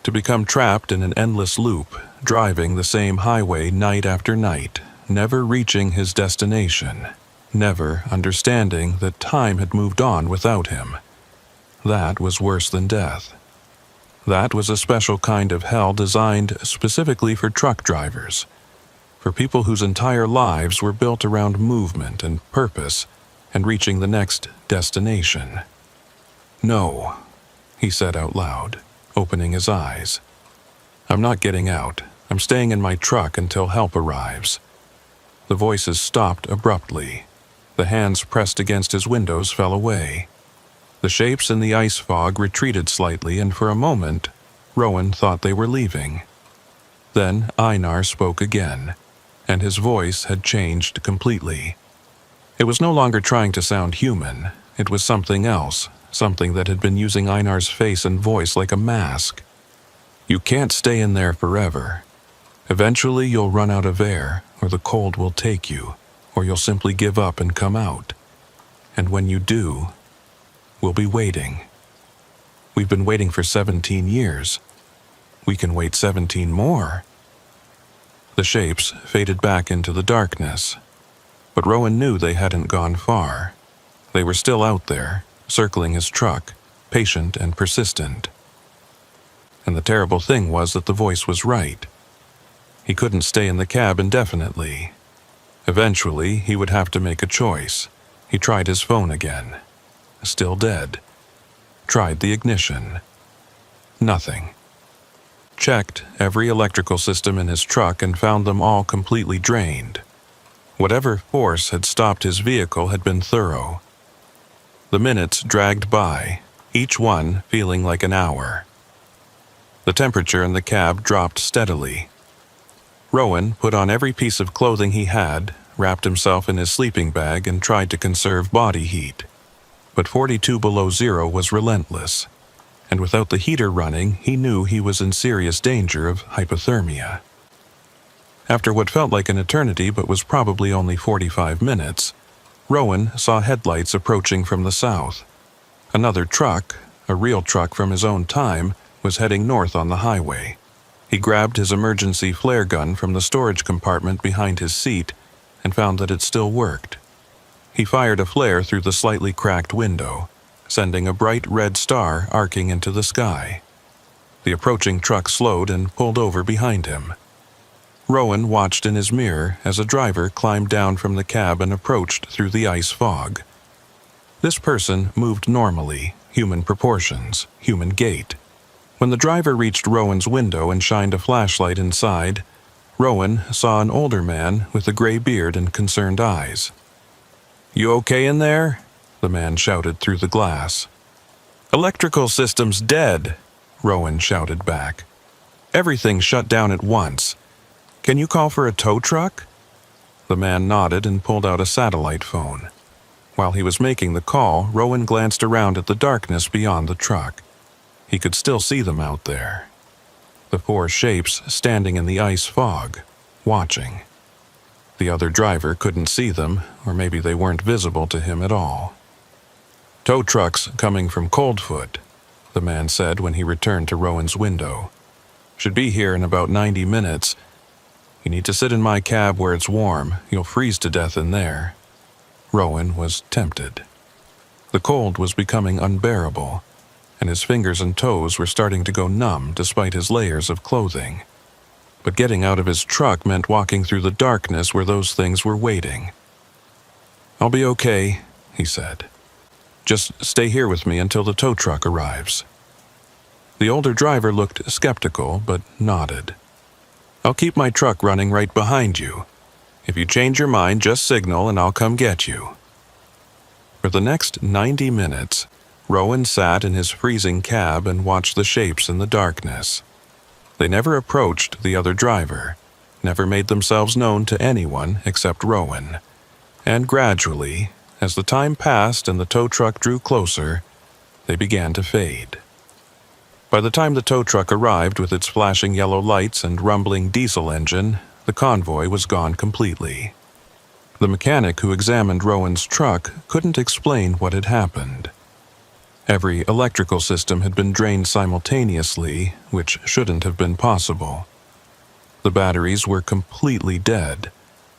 to become trapped in an endless loop, driving the same highway night after night, never reaching his destination, never understanding that time had moved on without him. That was worse than death. That was a special kind of hell designed specifically for truck drivers, for people whose entire lives were built around movement and purpose and reaching the next destination. "No," he said out loud, opening his eyes. "I'm not getting out. I'm staying in my truck until help arrives." The voices stopped abruptly. The hands pressed against his windows fell away. The shapes in the ice fog retreated slightly, and for a moment, Rowan thought they were leaving. Then Einar spoke again, and his voice had changed completely. It was no longer trying to sound human. It was something else, something that had been using Einar's face and voice like a mask. "You can't stay in there forever. Eventually you'll run out of air, or the cold will take you, or you'll simply give up and come out. And when you do, we'll be waiting. We've been waiting for 17 years. We can wait 17 more." The shapes faded back into the darkness, but Rowan knew they hadn't gone far. They were still out there, circling his truck, patient and persistent. And the terrible thing was that the voice was right. He couldn't stay in the cab indefinitely. Eventually, he would have to make a choice. He tried his phone again. Still dead. Tried the ignition. Nothing. Checked every electrical system in his truck and found them all completely drained. Whatever force had stopped his vehicle had been thorough. The minutes dragged by, each one feeling like an hour. The temperature in the cab dropped steadily. Rowan put on every piece of clothing he had, wrapped himself in his sleeping bag, and tried to conserve body heat. But 42 below zero was relentless, and without the heater running, he knew he was in serious danger of hypothermia. After what felt like an eternity but was probably only 45 minutes, Rowan saw headlights approaching from the south. Another truck, a real truck from his own time, was heading north on the highway. He grabbed his emergency flare gun from the storage compartment behind his seat and found that it still worked. He fired a flare through the slightly cracked window, sending a bright red star arcing into the sky. The approaching truck slowed and pulled over behind him. Rowan watched in his mirror as a driver climbed down from the cab and approached through the ice fog. This person moved normally, human proportions, human gait. When the driver reached Rowan's window and shined a flashlight inside, Rowan saw an older man with a gray beard and concerned eyes. "You okay in there?" the man shouted through the glass. "Electrical system's dead," Rowan shouted back. "Everything shut down at once. Can you call for a tow truck?" The man nodded and pulled out a satellite phone. While he was making the call, Rowan glanced around at the darkness beyond the truck. He could still see them out there. The 4 shapes standing in the ice fog, watching. The other driver couldn't see them, or maybe they weren't visible to him at all. "Tow trucks coming from Coldfoot," the man said when he returned to Rowan's window. "Should be here in about 90 minutes. You need to sit in my cab where it's warm. You'll freeze to death in there." Rowan was tempted. The cold was becoming unbearable, and his fingers and toes were starting to go numb despite his layers of clothing. But getting out of his truck meant walking through the darkness where those things were waiting. "I'll be okay," he said. "Just stay here with me until the tow truck arrives." The older driver looked skeptical, but nodded. "I'll keep my truck running right behind you. If you change your mind, just signal and I'll come get you." For the next 90 minutes, Rowan sat in his freezing cab and watched the shapes in the darkness. They never approached the other driver, never made themselves known to anyone except Rowan. And gradually, as the time passed and the tow truck drew closer, they began to fade. By the time the tow truck arrived with its flashing yellow lights and rumbling diesel engine, the convoy was gone completely. The mechanic who examined Rowan's truck couldn't explain what had happened. Every electrical system had been drained simultaneously, which shouldn't have been possible. The batteries were completely dead,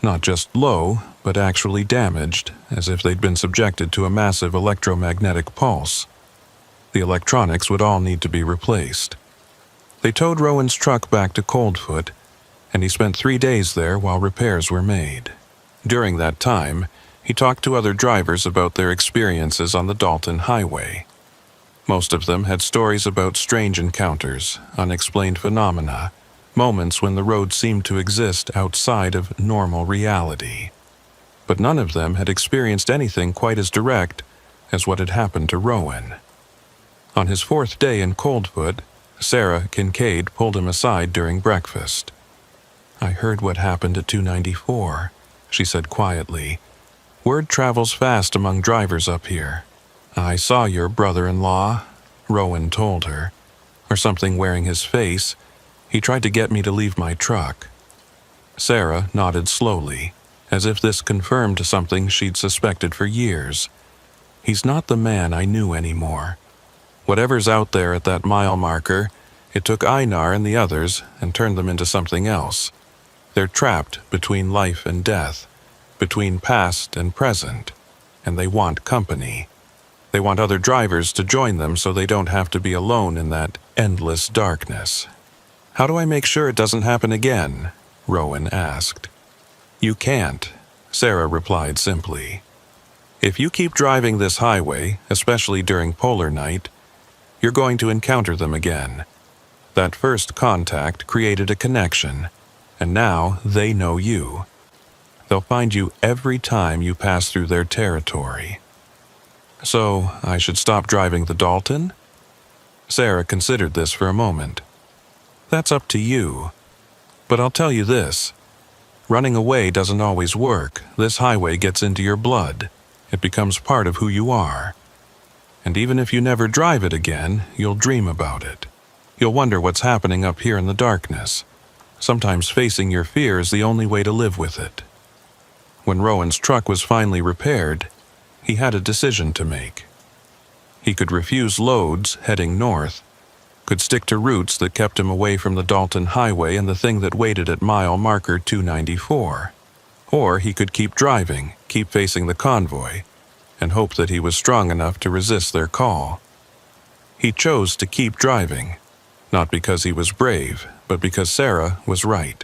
not just low, but actually damaged, as if they'd been subjected to a massive electromagnetic pulse. The electronics would all need to be replaced. They towed Rowan's truck back to Coldfoot, and he spent 3 days there while repairs were made. During that time, he talked to other drivers about their experiences on the Dalton Highway. Most of them had stories about strange encounters, unexplained phenomena, moments when the road seemed to exist outside of normal reality. But none of them had experienced anything quite as direct as what had happened to Rowan. On his 4th day in Coldfoot, Sarah Kincaid pulled him aside during breakfast. "I heard what happened at 294, she said quietly. "Word travels fast among drivers up here. I saw your brother-in-law," Rowan told her, "or something wearing his face. He tried to get me to leave my truck." Sarah nodded slowly, as if this confirmed something she'd suspected for years. "He's not the man I knew anymore. Whatever's out there at that mile marker, it took Einar and the others and turned them into something else. They're trapped between life and death, between past and present, and they want company. They want other drivers to join them so they don't have to be alone in that endless darkness." "How do I make sure it doesn't happen again?" Rowan asked. "You can't," Sarah replied simply. "If you keep driving this highway, especially during polar night, you're going to encounter them again. That first contact created a connection, and now they know you. They'll find you every time you pass through their territory." "So, I should stop driving the Dalton?" Sarah considered this for a moment. "That's up to you. But I'll tell you this. Running away doesn't always work. This highway gets into your blood. It becomes part of who you are. And even if you never drive it again, you'll dream about it. You'll wonder what's happening up here in the darkness. Sometimes facing your fear is the only way to live with it." When Rowan's truck was finally repaired, he had a decision to make. He could refuse loads heading north, could stick to routes that kept him away from the Dalton Highway and the thing that waited at mile marker 294. Or he could keep driving, keep facing the convoy, and hope that he was strong enough to resist their call. He chose to keep driving, not because he was brave, but because Sarah was right.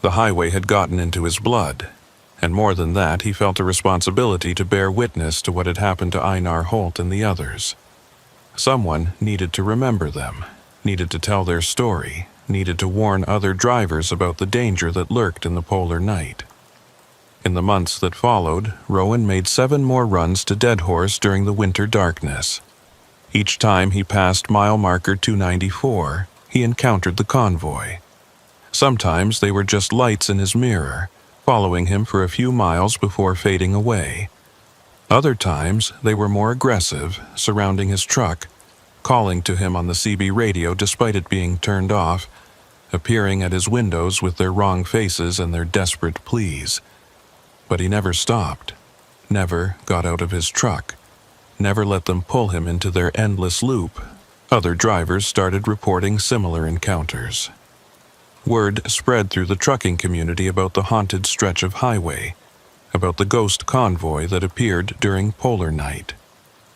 The highway had gotten into his blood, and more than that, he felt a responsibility to bear witness to what had happened to Einar Holt and the others. Someone needed to remember them, needed to tell their story, needed to warn other drivers about the danger that lurked in the polar night. In the months that followed, Rowan made 7 more runs to Dead Horse during the winter darkness. Each time he passed mile marker 294, he encountered the convoy. Sometimes they were just lights in his mirror, following him for a few miles before fading away. Other times, they were more aggressive, surrounding his truck, calling to him on the CB radio despite it being turned off, appearing at his windows with their wrong faces and their desperate pleas. But he never stopped, never got out of his truck, never let them pull him into their endless loop. Other drivers started reporting similar encounters. Word spread through the trucking community about the haunted stretch of highway, about the ghost convoy that appeared during polar night.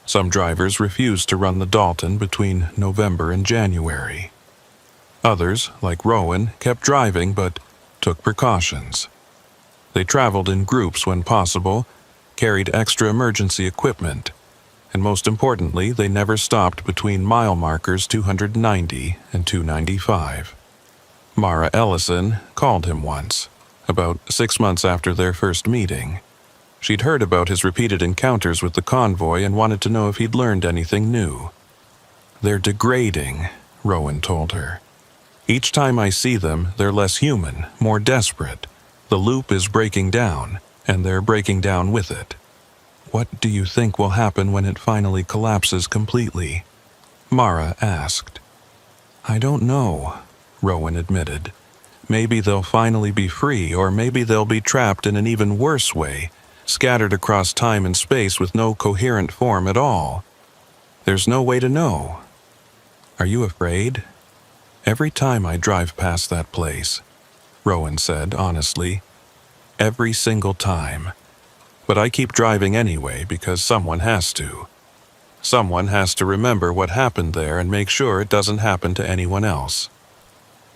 Some drivers refused to run the Dalton between November and January. Others, like Rowan, kept driving but took precautions. They traveled in groups when possible, carried extra emergency equipment, and most importantly, they never stopped between mile markers 290 and 295. Mara Ellison called him once, about 6 months after their first meeting. She'd heard about his repeated encounters with the convoy and wanted to know if he'd learned anything new. "They're degrading," Rowan told her. "Each time I see them, they're less human, more desperate. The loop is breaking down, and they're breaking down with it." "What do you think will happen when it finally collapses completely?" Mara asked. "I don't know," Rowan admitted. "Maybe they'll finally be free, or maybe they'll be trapped in an even worse way, scattered across time and space with no coherent form at all. There's no way to know." "Are you afraid?" "Every time I drive past that place," Rowan said honestly. "Every single time. But I keep driving anyway because someone has to. Someone has to remember what happened there and make sure it doesn't happen to anyone else."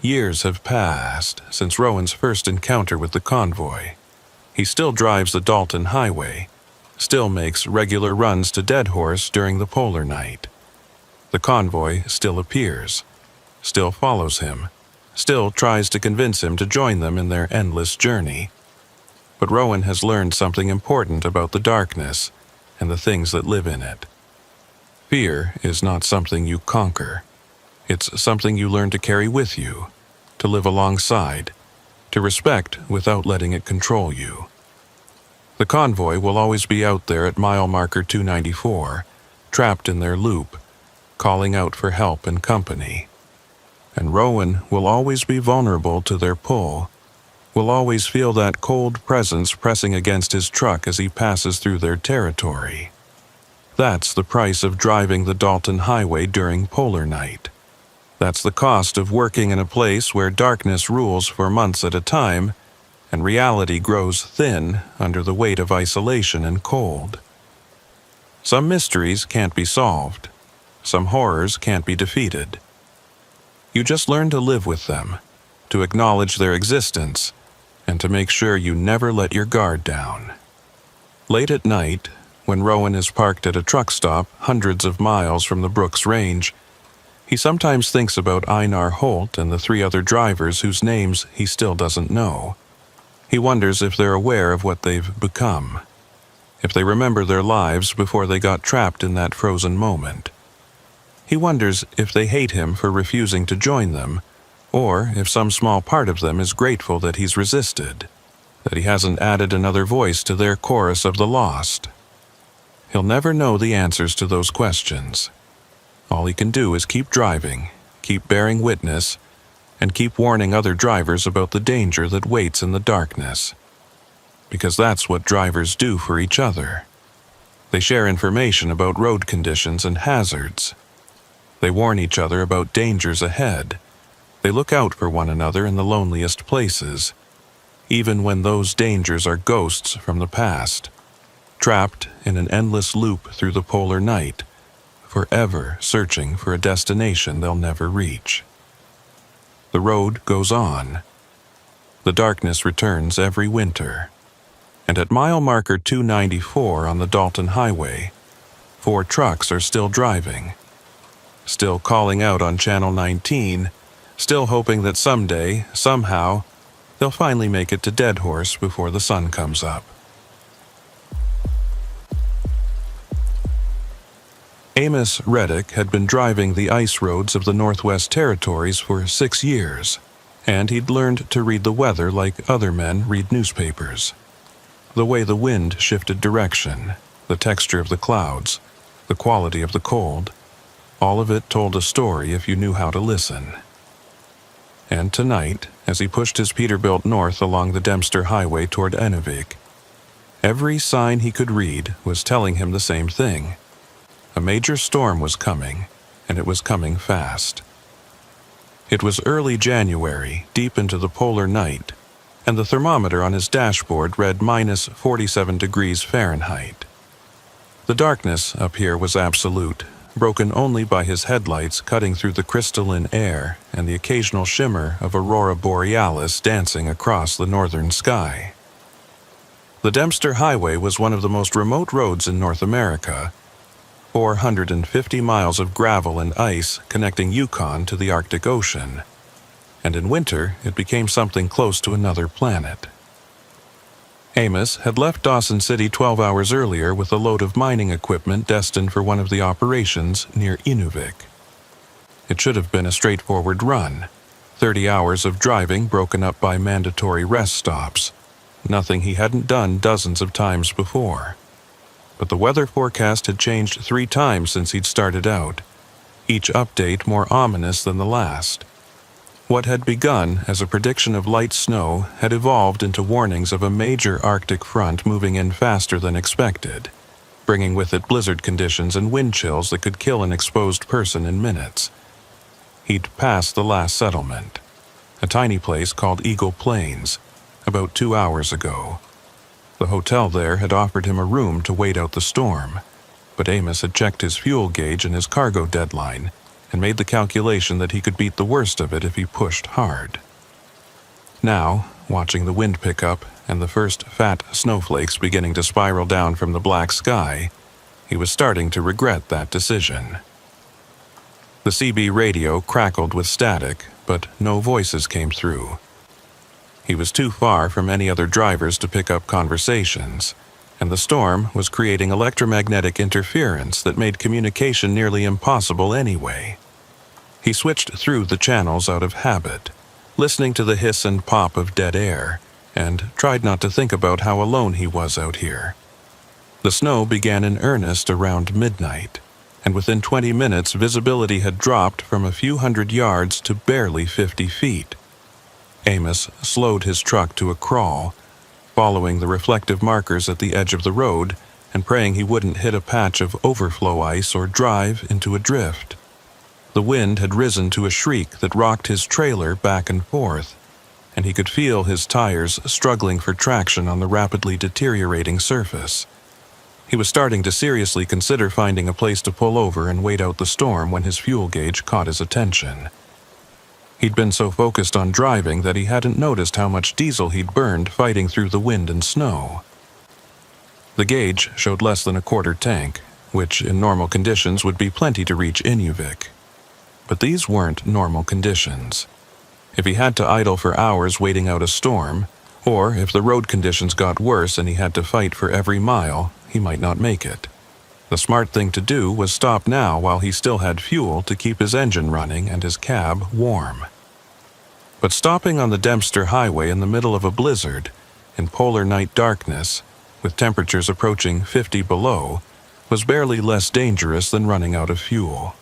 Years have passed since Rowan's first encounter with the convoy. He still drives the Dalton Highway, still makes regular runs to Dead Horse during the polar night. The convoy still appears, still follows him, still tries to convince him to join them in their endless journey. But Rowan has learned something important about the darkness and the things that live in it. Fear is not something you conquer. It's something you learn to carry with you, to live alongside, to respect without letting it control you. The convoy will always be out there at mile marker 294, trapped in their loop, calling out for help and company. And Rowan will always be vulnerable to their pull, will always feel that cold presence pressing against his truck as he passes through their territory. That's the price of driving the Dalton Highway during polar night. That's the cost of working in a place where darkness rules for months at a time, and reality grows thin under the weight of isolation and cold. Some mysteries can't be solved. Some horrors can't be defeated. You just learn to live with them, to acknowledge their existence, and to make sure you never let your guard down. Late at night, when Rowan is parked at a truck stop hundreds of miles from the Brooks Range, he sometimes thinks about Einar Holt and the 3 other drivers whose names he still doesn't know. He wonders if they're aware of what they've become, if they remember their lives before they got trapped in that frozen moment. He wonders if they hate him for refusing to join them, or if some small part of them is grateful that he's resisted, that he hasn't added another voice to their chorus of the lost. He'll never know the answers to those questions. All he can do is keep driving, keep bearing witness, and keep warning other drivers about the danger that waits in the darkness. Because that's what drivers do for each other. They share information about road conditions and hazards. They warn each other about dangers ahead. They look out for one another in the loneliest places, even when those dangers are ghosts from the past, trapped in an endless loop through the polar night, forever searching for a destination they'll never reach. The road goes on. The darkness returns every winter. And at mile marker 294 on the Dalton Highway, 4 trucks are still driving, still calling out on Channel 19, still hoping that someday, somehow, they'll finally make it to Dead Horse before the sun comes up. Amos Reddick had been driving the ice roads of the Northwest Territories for 6 years, and he'd learned to read the weather like other men read newspapers. The way the wind shifted direction, the texture of the clouds, the quality of the cold, all of it told a story if you knew how to listen. And tonight, as he pushed his Peterbilt north along the Dempster Highway toward Ennevik, every sign he could read was telling him the same thing. A major storm was coming, and it was coming fast. It was early January, deep into the polar night, and the thermometer on his dashboard read minus 47 degrees Fahrenheit. The darkness up here was absolute, broken only by his headlights cutting through the crystalline air and the occasional shimmer of aurora borealis dancing across the northern sky. The Dempster Highway was one of the most remote roads in North America, 450 miles of gravel and ice connecting Yukon to the Arctic Ocean, and in winter it became something close to another planet. Amos had left Dawson City 12 hours earlier with a load of mining equipment destined for one of the operations near Inuvik. It should have been a straightforward run, 30 hours of driving broken up by mandatory rest stops, nothing he hadn't done dozens of times before. But the weather forecast had changed 3 times since he'd started out, each update more ominous than the last. What had begun as a prediction of light snow had evolved into warnings of a major Arctic front moving in faster than expected, bringing with it blizzard conditions and wind chills that could kill an exposed person in minutes. He'd passed the last settlement, a tiny place called Eagle Plains, about 2 hours ago. The hotel there had offered him a room to wait out the storm, but Amos had checked his fuel gauge and his cargo deadline, and made the calculation that he could beat the worst of it if he pushed hard. Now, watching the wind pick up and the first fat snowflakes beginning to spiral down from the black sky, he was starting to regret that decision. The CB radio crackled with static, but no voices came through. He was too far from any other drivers to pick up conversations, and the storm was creating electromagnetic interference that made communication nearly impossible anyway. He switched through the channels out of habit, listening to the hiss and pop of dead air, and tried not to think about how alone he was out here. The snow began in earnest around midnight, and within 20 minutes visibility had dropped from a few hundred yards to barely 50 feet. Amos slowed his truck to a crawl, following the reflective markers at the edge of the road and praying he wouldn't hit a patch of overflow ice or drive into a drift. The wind had risen to a shriek that rocked his trailer back and forth, and he could feel his tires struggling for traction on the rapidly deteriorating surface. He was starting to seriously consider finding a place to pull over and wait out the storm when his fuel gauge caught his attention. He'd been so focused on driving that he hadn't noticed how much diesel he'd burned fighting through the wind and snow. The gauge showed less than a quarter tank, which in normal conditions would be plenty to reach Inuvik. But these weren't normal conditions. If he had to idle for hours waiting out a storm, or if the road conditions got worse and he had to fight for every mile, he might not make it. The smart thing to do was stop now while he still had fuel to keep his engine running and his cab warm. But stopping on the Dempster Highway in the middle of a blizzard, in polar night darkness, with temperatures approaching 50 below, was barely less dangerous than running out of fuel.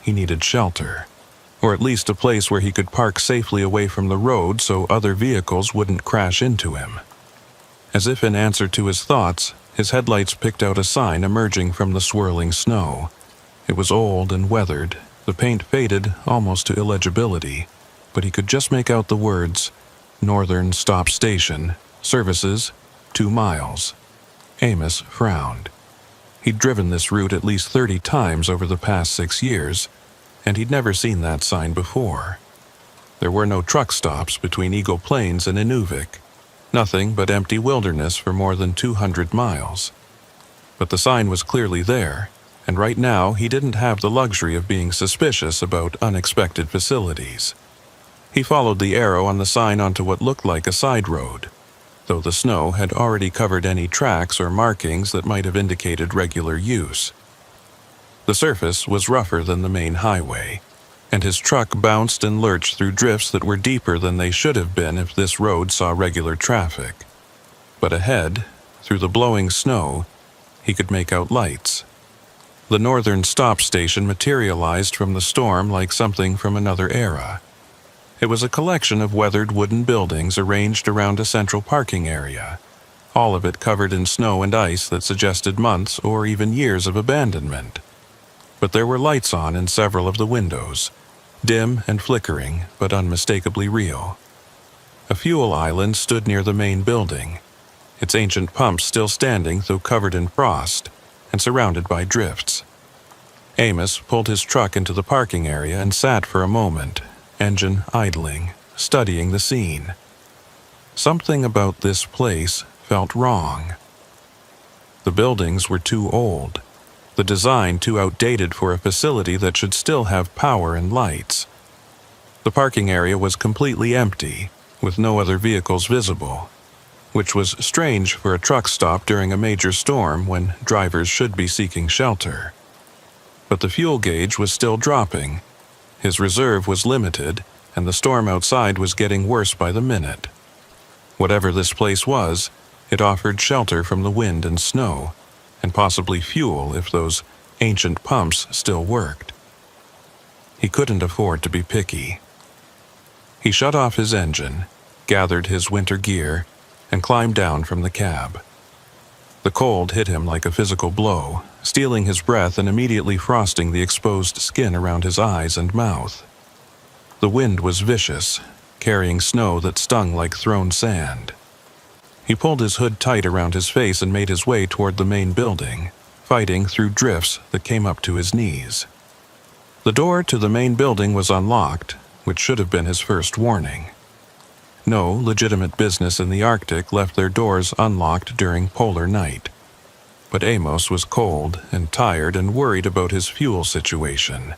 He needed shelter, or at least a place where he could park safely away from the road so other vehicles wouldn't crash into him. As if in answer to his thoughts, his headlights picked out a sign emerging from the swirling snow. It was old and weathered, the paint faded almost to illegibility, but he could just make out the words, Northern Stop Station, Services, 2 miles. Amos frowned. He'd driven this route at least 30 times over the past 6 years, and he'd never seen that sign before. There were no truck stops between Eagle Plains and Inuvik, nothing but empty wilderness for more than 200 miles. But the sign was clearly there, and right now he didn't have the luxury of being suspicious about unexpected facilities. He followed the arrow on the sign onto what looked like a side road, though the snow had already covered any tracks or markings that might have indicated regular use. The surface was rougher than the main highway, and his truck bounced and lurched through drifts that were deeper than they should have been if this road saw regular traffic. But ahead, through the blowing snow, he could make out lights. The Northern Stop Station materialized from the storm like something from another era. It was a collection of weathered wooden buildings arranged around a central parking area, all of it covered in snow and ice that suggested months or even years of abandonment. But there were lights on in several of the windows, dim and flickering, but unmistakably real. A fuel island stood near the main building, its ancient pumps still standing though covered in frost and surrounded by drifts. Amos pulled his truck into the parking area and sat for a moment, engine idling, studying the scene. Something about this place felt wrong. The buildings were too old, the design too outdated for a facility that should still have power and lights. The parking area was completely empty, with no other vehicles visible. which was strange for a truck stop during a major storm when drivers should be seeking shelter. But the fuel gauge was still dropping. His reserve was limited, and the storm outside was getting worse by the minute. Whatever this place was, it offered shelter from the wind and snow, and possibly fuel if those ancient pumps still worked. He couldn't afford to be picky. He shut off his engine, gathered his winter gear, and climbed down from the cab. The cold hit him like a physical blow, stealing his breath and immediately frosting the exposed skin around his eyes and mouth. The wind was vicious, carrying snow that stung like thrown sand. He pulled his hood tight around his face and made his way toward the main building, fighting through drifts that came up to his knees. The door to the main building was unlocked, which should have been his first warning. No legitimate business in the Arctic left their doors unlocked during polar night. But Amos was cold and tired and worried about his fuel situation.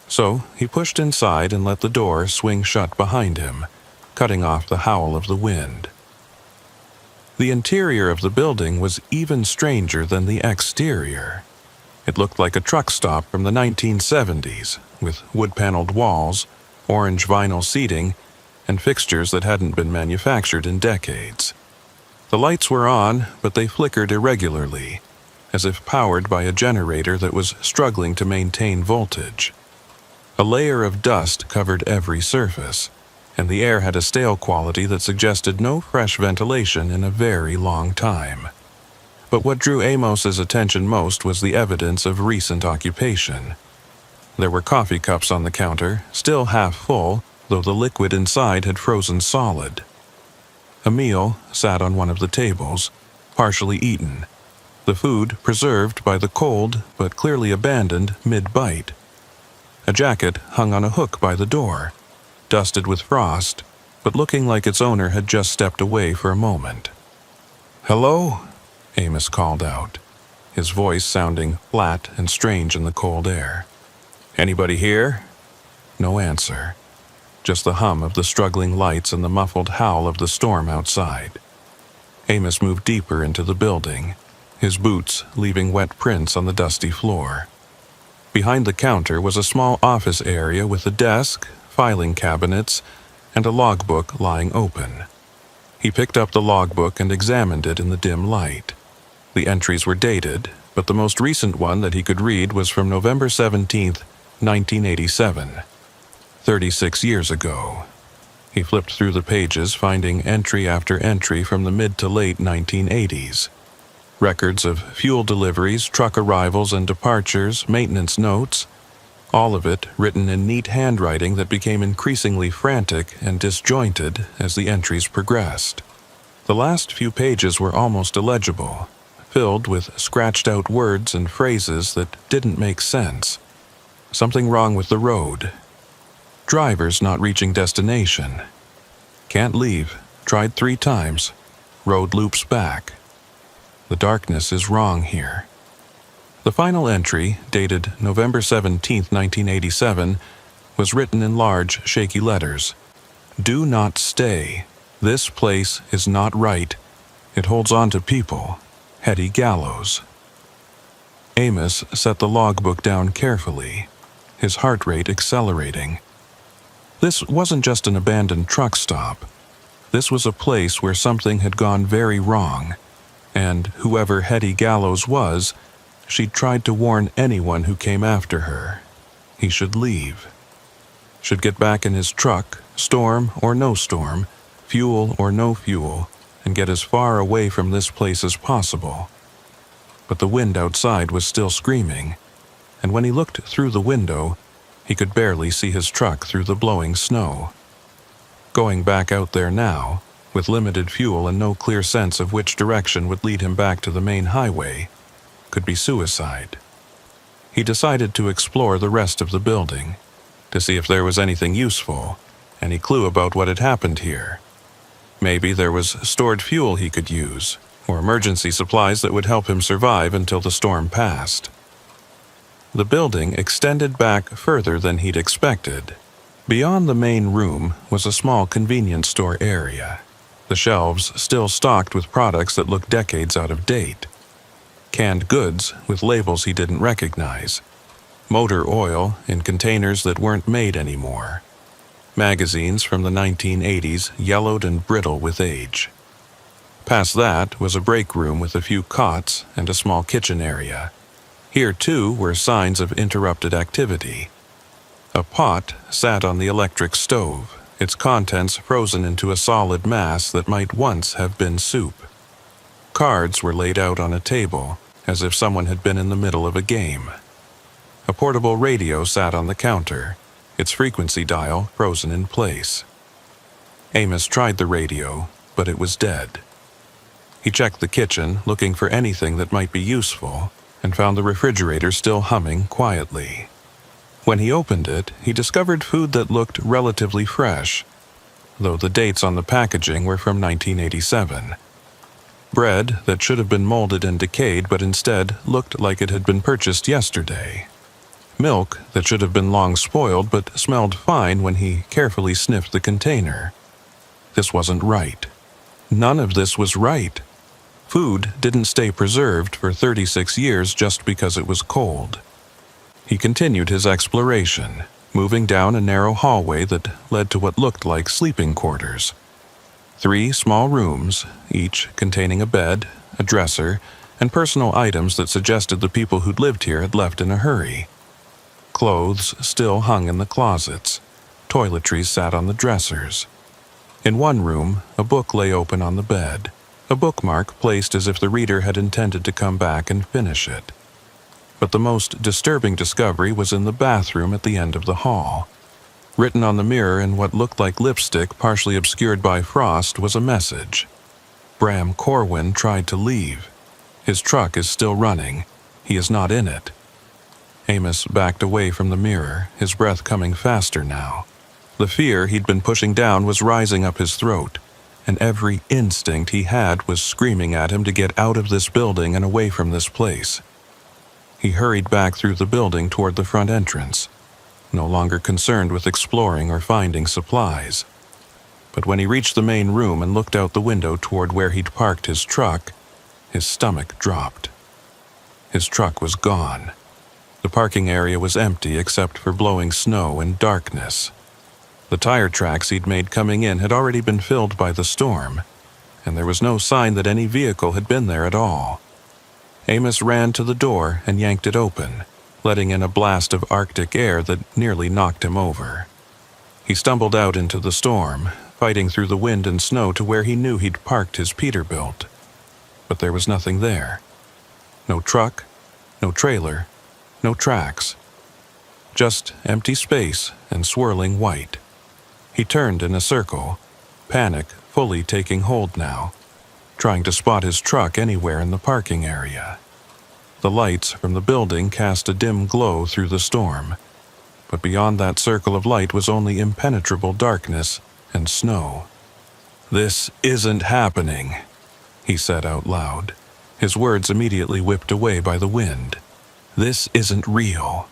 So he pushed inside and let the door swing shut behind him, cutting off the howl of the wind. The interior of the building was even stranger than the exterior. It looked like a truck stop from the 1970s, with wood-paneled walls, orange vinyl seating, and fixtures that hadn't been manufactured in decades. The lights were on, but they flickered irregularly, as if powered by a generator that was struggling to maintain voltage. A layer of dust covered every surface, and the air had a stale quality that suggested no fresh ventilation in a very long time. But what drew Amos's attention most was the evidence of recent occupation. There were coffee cups on the counter, still half full, though the liquid inside had frozen solid. A meal sat on one of the tables, partially eaten, the food preserved by the cold but clearly abandoned mid-bite. A jacket hung on a hook by the door, dusted with frost, but looking like its owner had just stepped away for a moment. "Hello?" Amos called out, his voice sounding flat and strange in the cold air. "Anybody here?" No answer. Just the hum of the struggling lights and the muffled howl of the storm outside. Amos moved deeper into the building, his boots leaving wet prints on the dusty floor. Behind the counter was a small office area with a desk, filing cabinets, and a logbook lying open. He picked up the logbook and examined it in the dim light. The entries were dated, but the most recent one that he could read was from November 17th, 1987. 36 years ago. He flipped through the pages, finding entry after entry from the mid to late 1980s. Records of fuel deliveries, truck arrivals and departures, maintenance notes, all of it written in neat handwriting that became increasingly frantic and disjointed as the entries progressed. The last few pages were almost illegible, filled with scratched-out words and phrases that didn't make sense. Something wrong with the road. Drivers not reaching destination. Can't leave. Tried 3 times. Road loops back. The darkness is wrong here. The final entry, dated November 17, 1987, was written in large, shaky letters. "Do not stay. This place is not right. It holds on to people. Hetty Gallows." Amos set the logbook down carefully, his heart rate accelerating. This wasn't just an abandoned truck stop. This was a place where something had gone very wrong, and whoever Hetty Gallows was, she'd tried to warn anyone who came after her. He should leave. Should get back in his truck, storm or no storm, fuel or no fuel, and get as far away from this place as possible. But the wind outside was still screaming, and when he looked through the window, he could barely see his truck through the blowing snow. Going back out there now, with limited fuel and no clear sense of which direction would lead him back to the main highway, could be suicide. He decided to explore the rest of the building, to see if there was anything useful, any clue about what had happened here. Maybe there was stored fuel he could use, or emergency supplies that would help him survive until the storm passed. The building extended back further than he'd expected. Beyond the main room was a small convenience store area. the shelves still stocked with products that looked decades out of date. Canned goods with labels he didn't recognize. Motor oil in containers that weren't made anymore. Magazines from the 1980s yellowed and brittle with age. Past that was a break room with a few cots and a small kitchen area. Here, too, were signs of interrupted activity. A pot sat on the electric stove, its contents frozen into a solid mass that might once have been soup. Cards were laid out on a table, as if someone had been in the middle of a game. A portable radio sat on the counter, its frequency dial frozen in place. Amos tried the radio, but it was dead. He checked the kitchen, looking for anything that might be useful, and found the refrigerator still humming quietly. When he opened it, he discovered food that looked relatively fresh, though the dates on the packaging were from 1987. Bread that should have been molded and decayed but instead looked like it had been purchased yesterday. Milk that should have been long spoiled but smelled fine when he carefully sniffed the container. This wasn't right. None of this was right. Food didn't stay preserved for 36 years just because it was cold. He continued his exploration, moving down a narrow hallway that led to what looked like sleeping quarters. 3 small rooms, each containing a bed, a dresser, and personal items that suggested the people who'd lived here had left in a hurry. Clothes still hung in the closets. Toiletries sat on the dressers. In one room, a book lay open on the bed, a bookmark placed as if the reader had intended to come back and finish it. But the most disturbing discovery was in the bathroom at the end of the hall. Written on the mirror in what looked like lipstick partially obscured by frost was a message. Bram Corwin tried to leave. His truck is still running. He is not in it. Amos backed away from the mirror, his breath coming faster now. The fear he'd been pushing down was rising up his throat, and every instinct he had was screaming at him to get out of this building and away from this place. He hurried back through the building toward the front entrance, no longer concerned with exploring or finding supplies. But when he reached the main room and looked out the window toward where he'd parked his truck, his stomach dropped. His truck was gone. The parking area was empty except for blowing snow and darkness. The tire tracks he'd made coming in had already been filled by the storm, and there was no sign that any vehicle had been there at all. Amos ran to the door and yanked it open, letting in a blast of Arctic air that nearly knocked him over. He stumbled out into the storm, fighting through the wind and snow to where he knew he'd parked his Peterbilt. But there was nothing there. No truck, no trailer, no tracks. Just empty space and swirling white. He turned in a circle, panic fully taking hold now, trying to spot his truck anywhere in the parking area. The lights from the building cast a dim glow through the storm, but beyond that circle of light was only impenetrable darkness and snow. "This isn't happening," he said out loud, his words immediately whipped away by the wind. "This isn't real."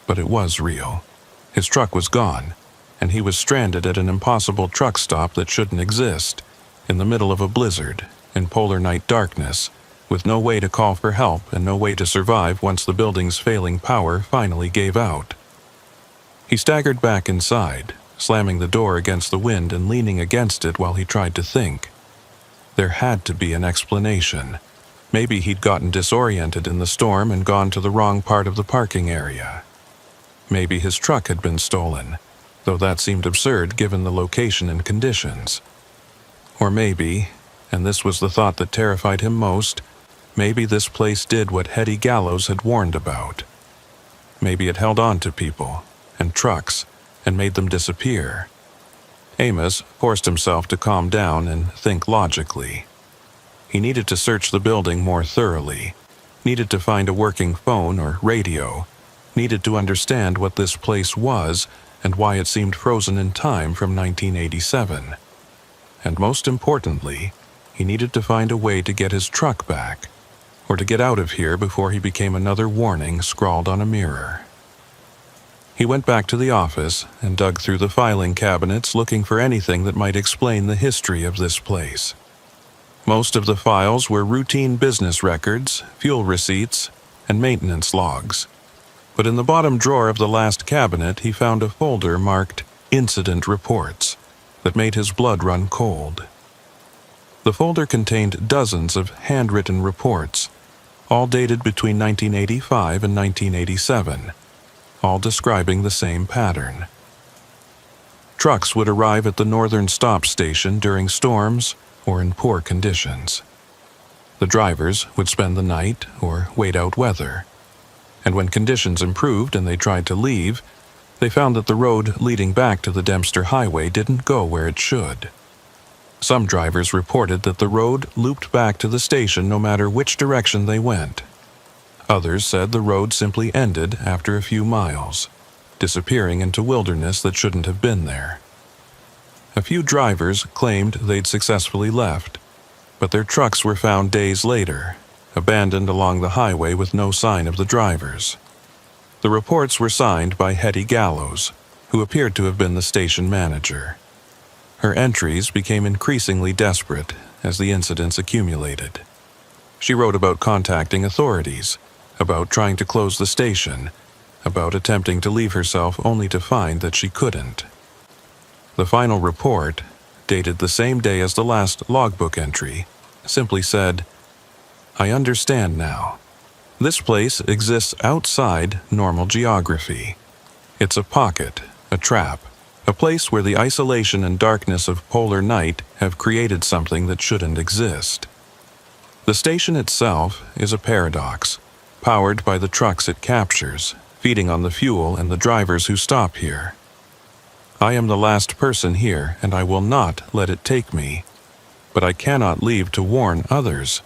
But it was real. His truck was gone, and he was stranded at an impossible truck stop that shouldn't exist, in the middle of a blizzard, in polar night darkness, with no way to call for help and no way to survive once the building's failing power finally gave out. He staggered back inside, slamming the door against the wind and leaning against it while he tried to think. There had to be an explanation. Maybe he'd gotten disoriented in the storm and gone to the wrong part of the parking area. Maybe his truck had been stolen, though that seemed absurd given the location and conditions. Or maybe, and this was the thought that terrified him most, maybe this place did what Hetty Gallows had warned about. Maybe it held on to people and trucks and made them disappear. Amos forced himself to calm down and think logically. He needed to search the building more thoroughly, needed to find a working phone or radio, needed to understand what this place was and why it seemed frozen in time from 1987. And most importantly, he needed to find a way to get his truck back, or to get out of here before he became another warning scrawled on a mirror. He went back to the office and dug through the filing cabinets looking for anything that might explain the history of this place. Most of the files were routine business records, fuel receipts, and maintenance logs. But in the bottom drawer of the last cabinet, he found a folder marked Incident Reports that made his blood run cold. The folder contained dozens of handwritten reports, all dated between 1985 and 1987, all describing the same pattern. Trucks would arrive at the northern stop station during storms or in poor conditions. The drivers would spend the night or wait out weather, and when conditions improved and they tried to leave, they found that the road leading back to the Dempster Highway didn't go where it should. Some drivers reported that the road looped back to the station no matter which direction they went. Others said the road simply ended after a few miles, disappearing into wilderness that shouldn't have been there. A few drivers claimed they'd successfully left, but their trucks were found days later, abandoned along the highway with no sign of the drivers. The reports were signed by Hetty Gallows, who appeared to have been the station manager. Her entries became increasingly desperate as the incidents accumulated. She wrote about contacting authorities, about trying to close the station, about attempting to leave herself only to find that she couldn't. The final report, dated the same day as the last logbook entry, simply said, "I understand now. This place exists outside normal geography. It's a pocket, a trap, a place where the isolation and darkness of polar night have created something that shouldn't exist. The station itself is a paradox, powered by the trucks it captures, feeding on the fuel and the drivers who stop here. I am the last person here, and I will not let it take me. But I cannot leave to warn others.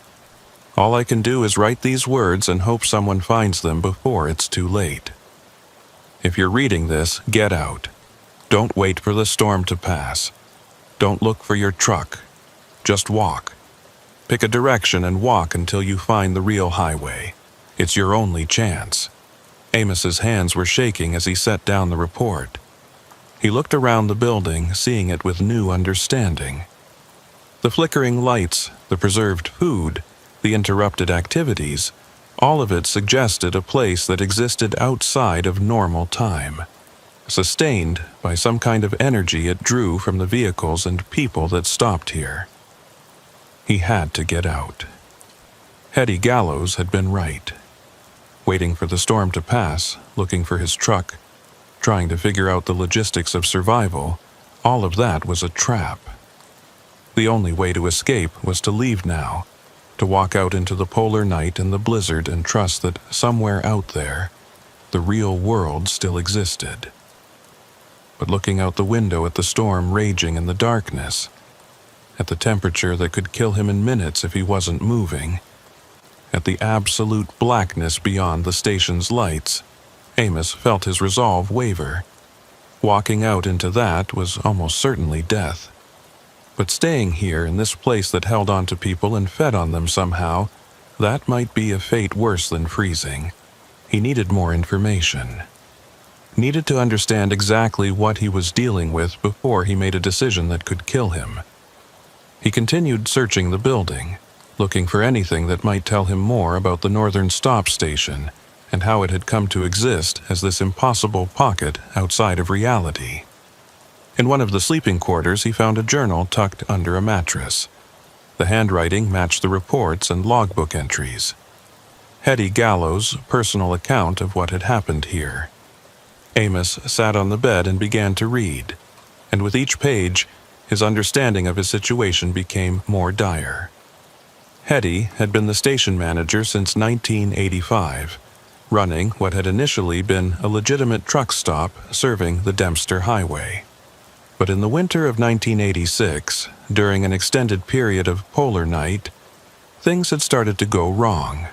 All I can do is write these words and hope someone finds them before it's too late. If you're reading this, get out. Don't wait for the storm to pass. Don't look for your truck. Just walk. Pick a direction and walk until you find the real highway. It's your only chance." Amos's hands were shaking as he set down the report. He looked around the building, seeing it with new understanding. The flickering lights, the preserved food, the interrupted activities, all of it suggested a place that existed outside of normal time, sustained by some kind of energy it drew from the vehicles and people that stopped here. He had to get out. Hetty Gallows had been right. Waiting for the storm to pass, looking for his truck, trying to figure out the logistics of survival, all of that was a trap. The only way to escape was to leave now, to walk out into the polar night and the blizzard and trust that somewhere out there, the real world still existed. But looking out the window at the storm raging in the darkness, at the temperature that could kill him in minutes if he wasn't moving, at the absolute blackness beyond the station's lights, Amos felt his resolve waver. Walking out into that was almost certainly death. But staying here in this place that held on to people and fed on them somehow, that might be a fate worse than freezing. He needed more information. Needed to understand exactly what he was dealing with before he made a decision that could kill him. He continued searching the building, looking for anything that might tell him more about the northern stop station and how it had come to exist as this impossible pocket outside of reality. In one of the sleeping quarters, he found a journal tucked under a mattress. The handwriting matched the reports and logbook entries. Hetty Gallows' personal account of what had happened here. Amos sat on the bed and began to read, and with each page, his understanding of his situation became more dire. Hetty had been the station manager since 1985, running what had initially been a legitimate truck stop serving the Dempster Highway. But in the winter of 1986, during an extended period of polar night, things had started to go wrong.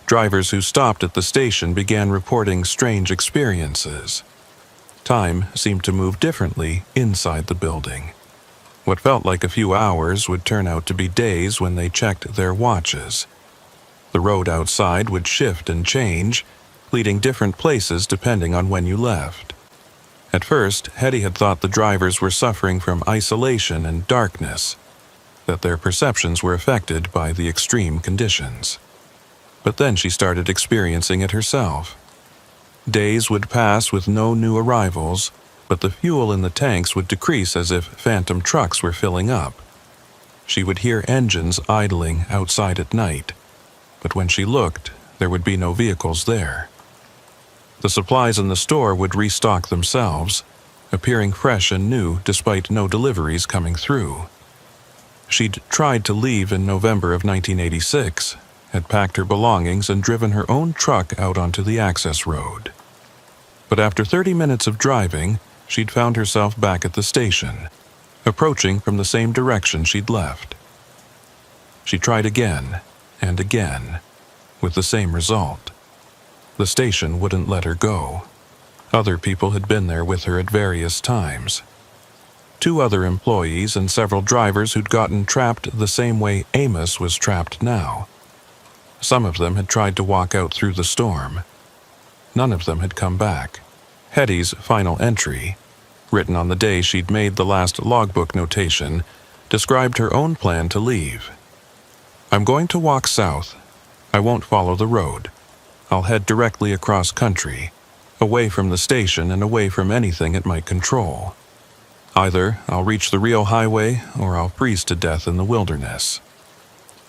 Drivers who stopped at the station began reporting strange experiences. Time seemed to move differently inside the building. What felt like a few hours would turn out to be days when they checked their watches. The road outside would shift and change, leading different places depending on when you left. At first, Hetty had thought the drivers were suffering from isolation and darkness, that their perceptions were affected by the extreme conditions. But then she started experiencing it herself. Days would pass with no new arrivals, but the fuel in the tanks would decrease as if phantom trucks were filling up. She would hear engines idling outside at night, but when she looked, there would be no vehicles there. The supplies in the store would restock themselves, appearing fresh and new despite no deliveries coming through. She'd tried to leave in November of 1986, had packed her belongings and driven her own truck out onto the access road. But after 30 minutes of driving, she'd found herself back at the station, approaching from the same direction she'd left. She tried again and again, with the same result. The station wouldn't let her go. Other people had been there with her at various times. 2 other employees and several drivers who'd gotten trapped the same way Amos was trapped now. Some of them had tried to walk out through the storm. None of them had come back. Hetty's final entry, written on the day she'd made the last logbook notation, described her own plan to leave. "I'm going to walk south. I won't follow the road. I'll head directly across country, away from the station and away from anything it might control. Either I'll reach the real highway or I'll freeze to death in the wilderness.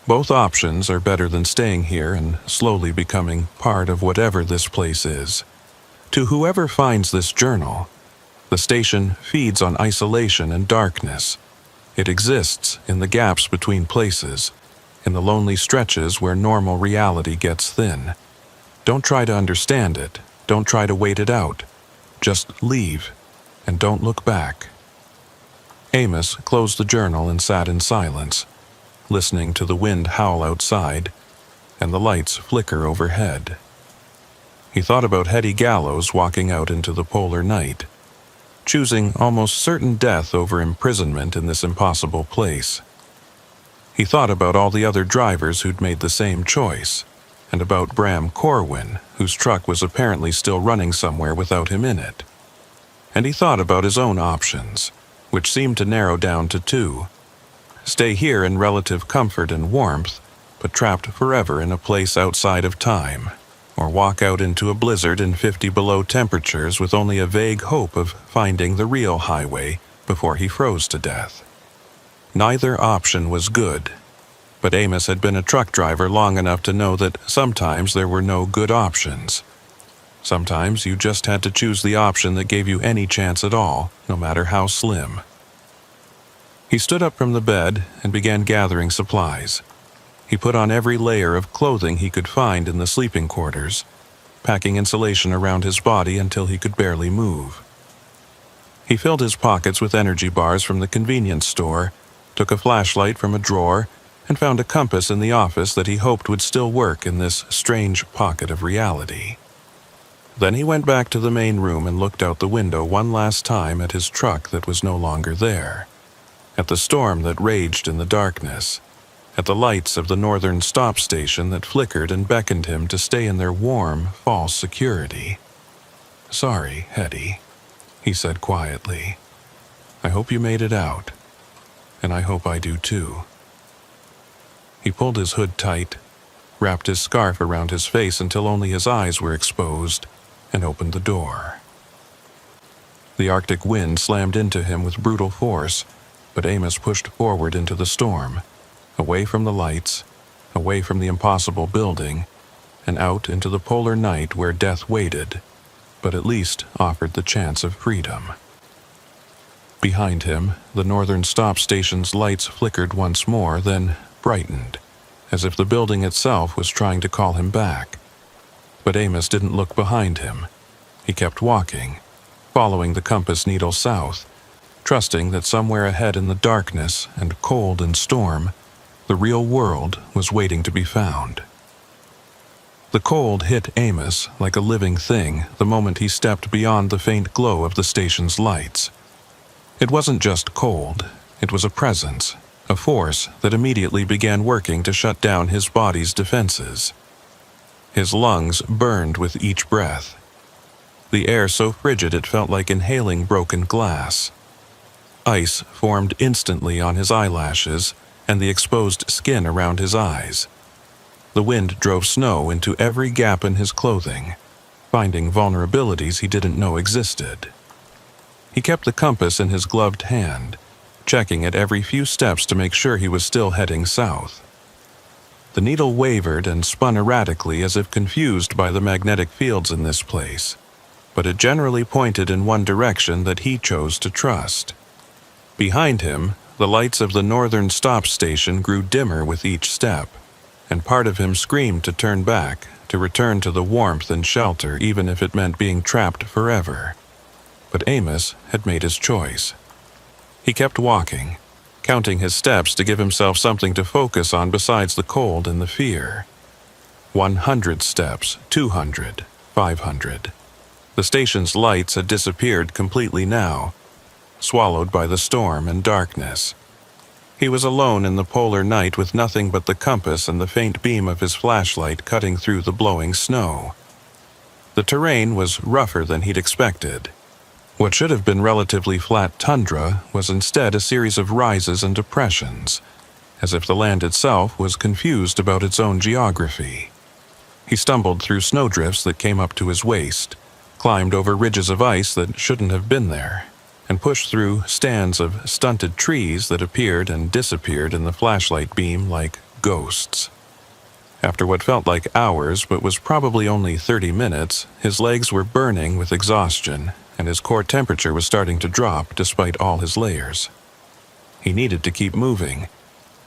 Both options are better than staying here and slowly becoming part of whatever this place is. To whoever finds this journal, the station feeds on isolation and darkness. It exists in the gaps between places, in the lonely stretches where normal reality gets thin. Don't try to understand it. Don't try to wait it out. Just leave, and don't look back." Amos closed the journal and sat in silence, listening to the wind howl outside and the lights flicker overhead. He thought about Hetty Gallows walking out into the polar night, choosing almost certain death over imprisonment in this impossible place. He thought about all the other drivers who'd made the same choice, and about Bram Corwin, whose truck was apparently still running somewhere without him in it. And he thought about his own options, which seemed to narrow down to 2. Stay here in relative comfort and warmth, but trapped forever in a place outside of time, or walk out into a blizzard in 50 below temperatures with only a vague hope of finding the real highway before he froze to death. Neither option was good, but Amos had been a truck driver long enough to know that sometimes there were no good options. Sometimes you just had to choose the option that gave you any chance at all, no matter how slim. He stood up from the bed and began gathering supplies. He put on every layer of clothing he could find in the sleeping quarters, packing insulation around his body until he could barely move. He filled his pockets with energy bars from the convenience store, took a flashlight from a drawer, and found a compass in the office that he hoped would still work in this strange pocket of reality. Then he went back to the main room and looked out the window one last time at his truck that was no longer there, at the storm that raged in the darkness, at the lights of the northern stop station that flickered and beckoned him to stay in their warm, false security. "Sorry, Hetty," he said quietly. "I hope you made it out, and I hope I do too." He pulled his hood tight, wrapped his scarf around his face until only his eyes were exposed, and opened the door. The Arctic wind slammed into him with brutal force, but Amos pushed forward into the storm, away from the lights, away from the impossible building, and out into the polar night where death waited, but at least offered the chance of freedom. Behind him, the northern stop station's lights flickered once more, then brightened, as if the building itself was trying to call him back. But Amos didn't look behind him. He kept walking, following the compass needle south, trusting that somewhere ahead in the darkness and cold and storm, the real world was waiting to be found. The cold hit Amos like a living thing the moment he stepped beyond the faint glow of the station's lights. It wasn't just cold, it was a presence, a force that immediately began working to shut down his body's defenses. His lungs burned with each breath. The air so frigid it felt like inhaling broken glass. Ice formed instantly on his eyelashes and the exposed skin around his eyes. The wind drove snow into every gap in his clothing, finding vulnerabilities he didn't know existed. He kept the compass in his gloved hand, checking it every few steps to make sure he was still heading south. The needle wavered and spun erratically as if confused by the magnetic fields in this place, but it generally pointed in one direction that he chose to trust. Behind him, the lights of the northern stop station grew dimmer with each step, and part of him screamed to turn back, to return to the warmth and shelter even if it meant being trapped forever. But Amos had made his choice. He kept walking, counting his steps to give himself something to focus on besides the cold and the fear. 100 steps, 200, 500. The station's lights had disappeared completely now, swallowed by the storm and darkness. He was alone in the polar night with nothing but the compass and the faint beam of his flashlight cutting through the blowing snow. The terrain was rougher than he'd expected. What should have been relatively flat tundra was instead a series of rises and depressions, as if the land itself was confused about its own geography. He stumbled through snowdrifts that came up to his waist, climbed over ridges of ice that shouldn't have been there, and pushed through stands of stunted trees that appeared and disappeared in the flashlight beam like ghosts. After what felt like hours but was probably only 30 minutes, his legs were burning with exhaustion, and his core temperature was starting to drop despite all his layers. He needed to keep moving,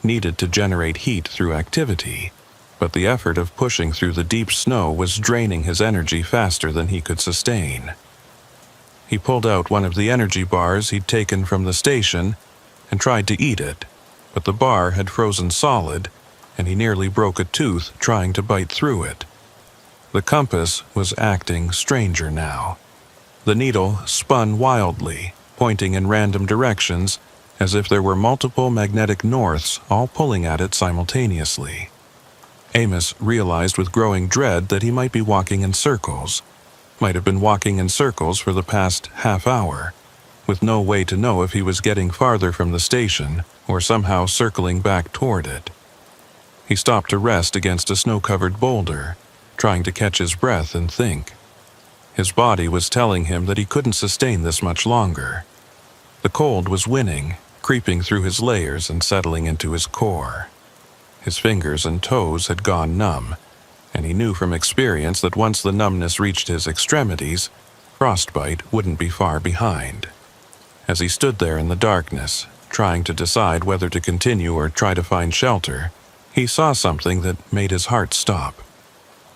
needed to generate heat through activity, but the effort of pushing through the deep snow was draining his energy faster than he could sustain. He pulled out one of the energy bars he'd taken from the station and tried to eat it, but the bar had frozen solid, and he nearly broke a tooth trying to bite through it. The compass was acting stranger now. The needle spun wildly, pointing in random directions, as if there were multiple magnetic norths all pulling at it simultaneously. Amos realized with growing dread that he might be walking in circles, might have been walking in circles for the past half hour, with no way to know if he was getting farther from the station or somehow circling back toward it. He stopped to rest against a snow-covered boulder, trying to catch his breath and think. His body was telling him that he couldn't sustain this much longer. The cold was winning, creeping through his layers and settling into his core. His fingers and toes had gone numb, and he knew from experience that once the numbness reached his extremities, frostbite wouldn't be far behind. As he stood there in the darkness, trying to decide whether to continue or try to find shelter, he saw something that made his heart stop.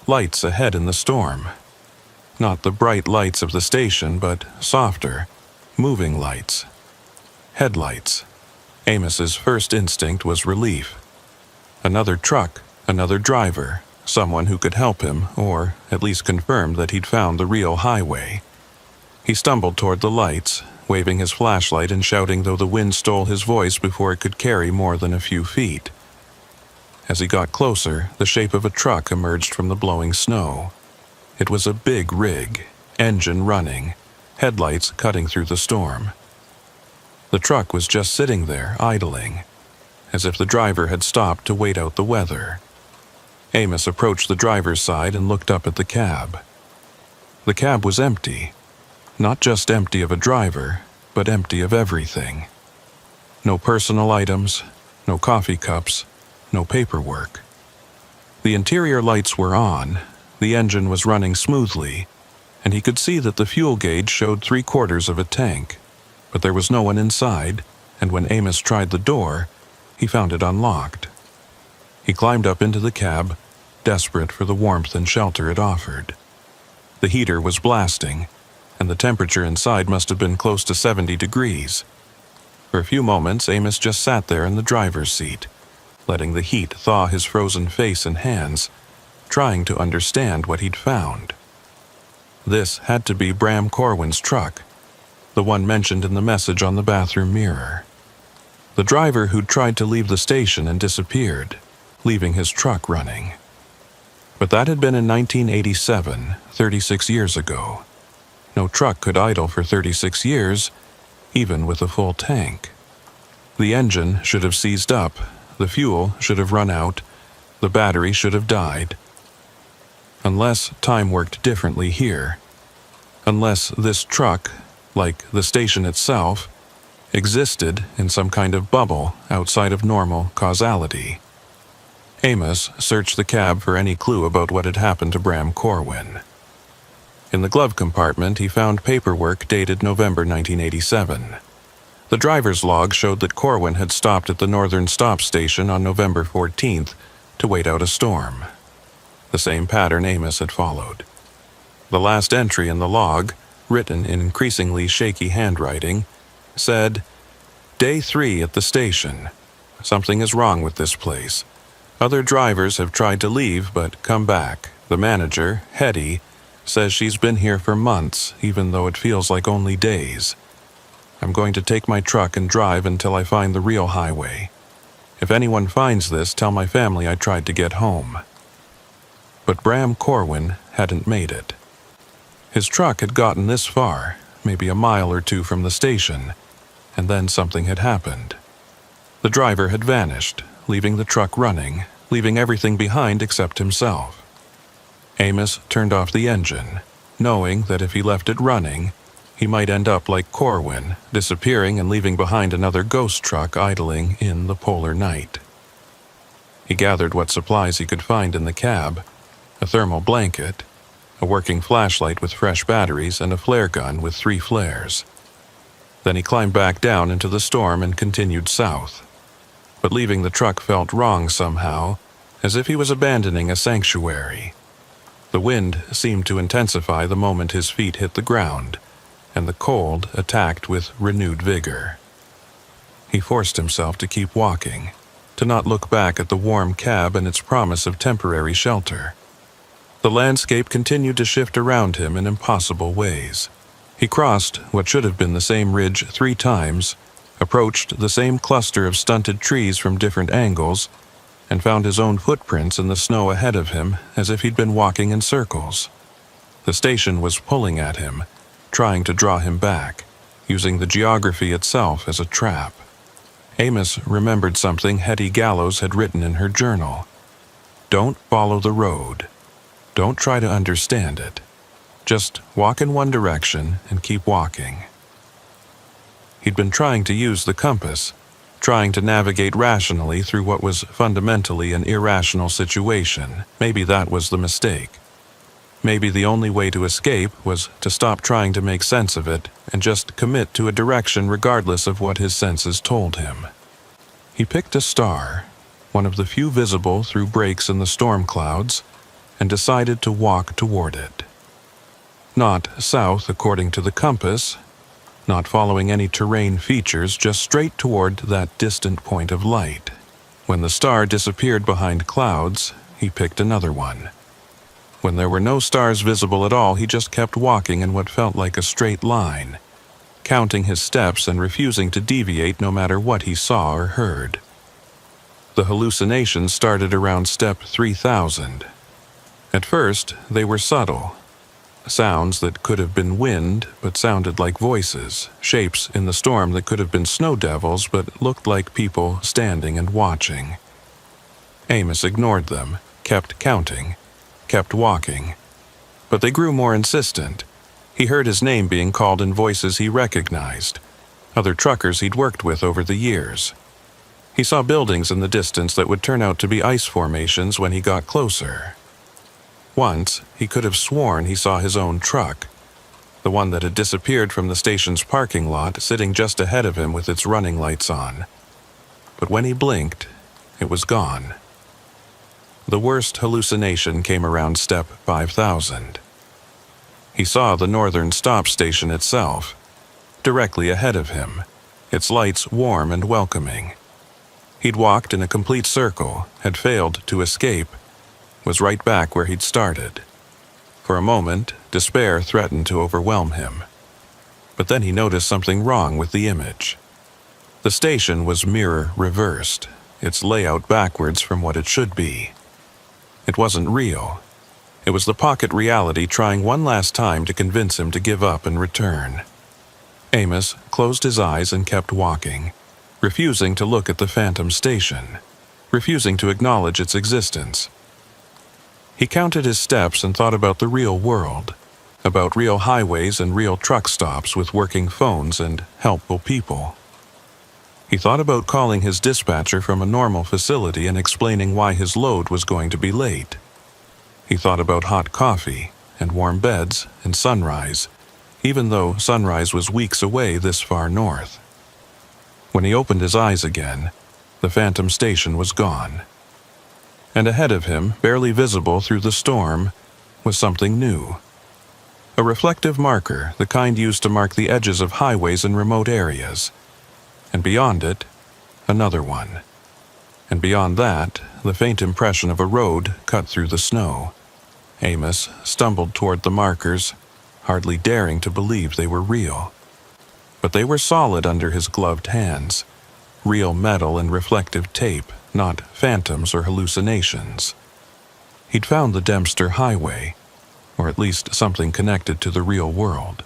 Lights ahead in the storm. Not the bright lights of the station, but softer, moving lights. Headlights. Amos's first instinct was relief. Another truck, another driver, someone who could help him, or at least confirm that he'd found the real highway. He stumbled toward the lights, waving his flashlight and shouting though the wind stole his voice before it could carry more than a few feet. As he got closer, the shape of a truck emerged from the blowing snow. It was a big rig, engine running, headlights cutting through the storm. The truck was just sitting there, idling, as if the driver had stopped to wait out the weather. Amos approached the driver's side and looked up at the cab. The cab was empty. Not just empty of a driver, but empty of everything. No personal items, no coffee cups, no paperwork. The interior lights were on, the engine was running smoothly, and he could see that the fuel gauge showed 3/4 of a tank, but there was no one inside, and when Amos tried the door, he found it unlocked. He climbed up into the cab, desperate for the warmth and shelter it offered. The heater was blasting, and the temperature inside must have been close to 70 degrees. For a few moments, Amos just sat there in the driver's seat, letting the heat thaw his frozen face and hands, trying to understand what he'd found. This had to be Bram Corwin's truck, the one mentioned in the message on the bathroom mirror. The driver who'd tried to leave the station and disappeared, leaving his truck running. But that had been in 1987, 36 years ago. No truck could idle for 36 years, even with a full tank. The engine should have seized up, the fuel should have run out, the battery should have died. Unless time worked differently here. Unless this truck, like the station itself, existed in some kind of bubble outside of normal causality. Amos searched the cab for any clue about what had happened to Bram Corwin. In the glove compartment, he found paperwork dated November 1987. The driver's log showed that Corwin had stopped at the Northern Stop Station on November 14th to wait out a storm. The same pattern Amos had followed. The last entry in the log, written in increasingly shaky handwriting, said, "Day 3 at the station. Something is wrong with this place. Other drivers have tried to leave but come back. The manager, Hetty, says she's been here for months, even though it feels like only days. I'm going to take my truck and drive until I find the real highway. If anyone finds this, tell my family I tried to get home." But Bram Corwin hadn't made it. His truck had gotten this far, maybe a mile or two from the station, and then something had happened. The driver had vanished, leaving the truck running, leaving everything behind except himself. Amos turned off the engine, knowing that if he left it running, he might end up like Corwin, disappearing and leaving behind another ghost truck idling in the polar night. He gathered what supplies he could find in the cab: a thermal blanket, a working flashlight with fresh batteries, and a flare gun with 3 flares. Then he climbed back down into the storm and continued south. But leaving the truck felt wrong somehow, as if he was abandoning a sanctuary. The wind seemed to intensify the moment his feet hit the ground, and the cold attacked with renewed vigor. He forced himself to keep walking, to not look back at the warm cab and its promise of temporary shelter. The landscape continued to shift around him in impossible ways. He crossed what should have been the same ridge 3 times, approached the same cluster of stunted trees from different angles, and found his own footprints in the snow ahead of him as if he'd been walking in circles. The station was pulling at him, trying to draw him back, using the geography itself as a trap. Amos remembered something Hetty Gallows had written in her journal. "Don't follow the road. Don't try to understand it. Just walk in one direction and keep walking." He'd been trying to use the compass, trying to navigate rationally through what was fundamentally an irrational situation. Maybe that was the mistake. Maybe the only way to escape was to stop trying to make sense of it and just commit to a direction regardless of what his senses told him. He picked a star, one of the few visible through breaks in the storm clouds, and decided to walk toward it. Not south according to the compass, not following any terrain features, just straight toward that distant point of light. When the star disappeared behind clouds, he picked another one. When there were no stars visible at all, he just kept walking in what felt like a straight line, counting his steps and refusing to deviate no matter what he saw or heard. The hallucinations started around step 3000. At first, they were subtle. Sounds that could have been wind but sounded like voices, shapes in the storm that could have been snow devils but looked like people standing and watching. Amos ignored them, kept counting, kept walking. But they grew more insistent. He heard his name being called in voices he recognized, other truckers he'd worked with over the years. He saw buildings in the distance that would turn out to be ice formations when he got closer. Once, he could have sworn he saw his own truck, the one that had disappeared from the station's parking lot, sitting just ahead of him with its running lights on. But when he blinked, it was gone. The worst hallucination came around step 5000. He saw the Northern Stop Station itself, directly ahead of him, its lights warm and welcoming. He'd walked in a complete circle, had failed to escape, was right back where he'd started. For a moment, despair threatened to overwhelm him. But then he noticed something wrong with the image. The station was mirror reversed, its layout backwards from what it should be. It wasn't real. It was the pocket reality trying one last time to convince him to give up and return. Amos closed his eyes and kept walking, refusing to look at the phantom station, refusing to acknowledge its existence. He counted his steps and thought about the real world, about real highways and real truck stops with working phones and helpful people. He thought about calling his dispatcher from a normal facility and explaining why his load was going to be late. He thought about hot coffee and warm beds and sunrise, even though sunrise was weeks away this far north. When he opened his eyes again, the phantom station was gone. And ahead of him, barely visible through the storm, was something new. A reflective marker, the kind used to mark the edges of highways in remote areas. And beyond it, another one. And beyond that, the faint impression of a road cut through the snow. Amos stumbled toward the markers, hardly daring to believe they were real. But they were solid under his gloved hands, real metal and reflective tape, not phantoms or hallucinations. He'd found the Dempster Highway, or at least something connected to the real world.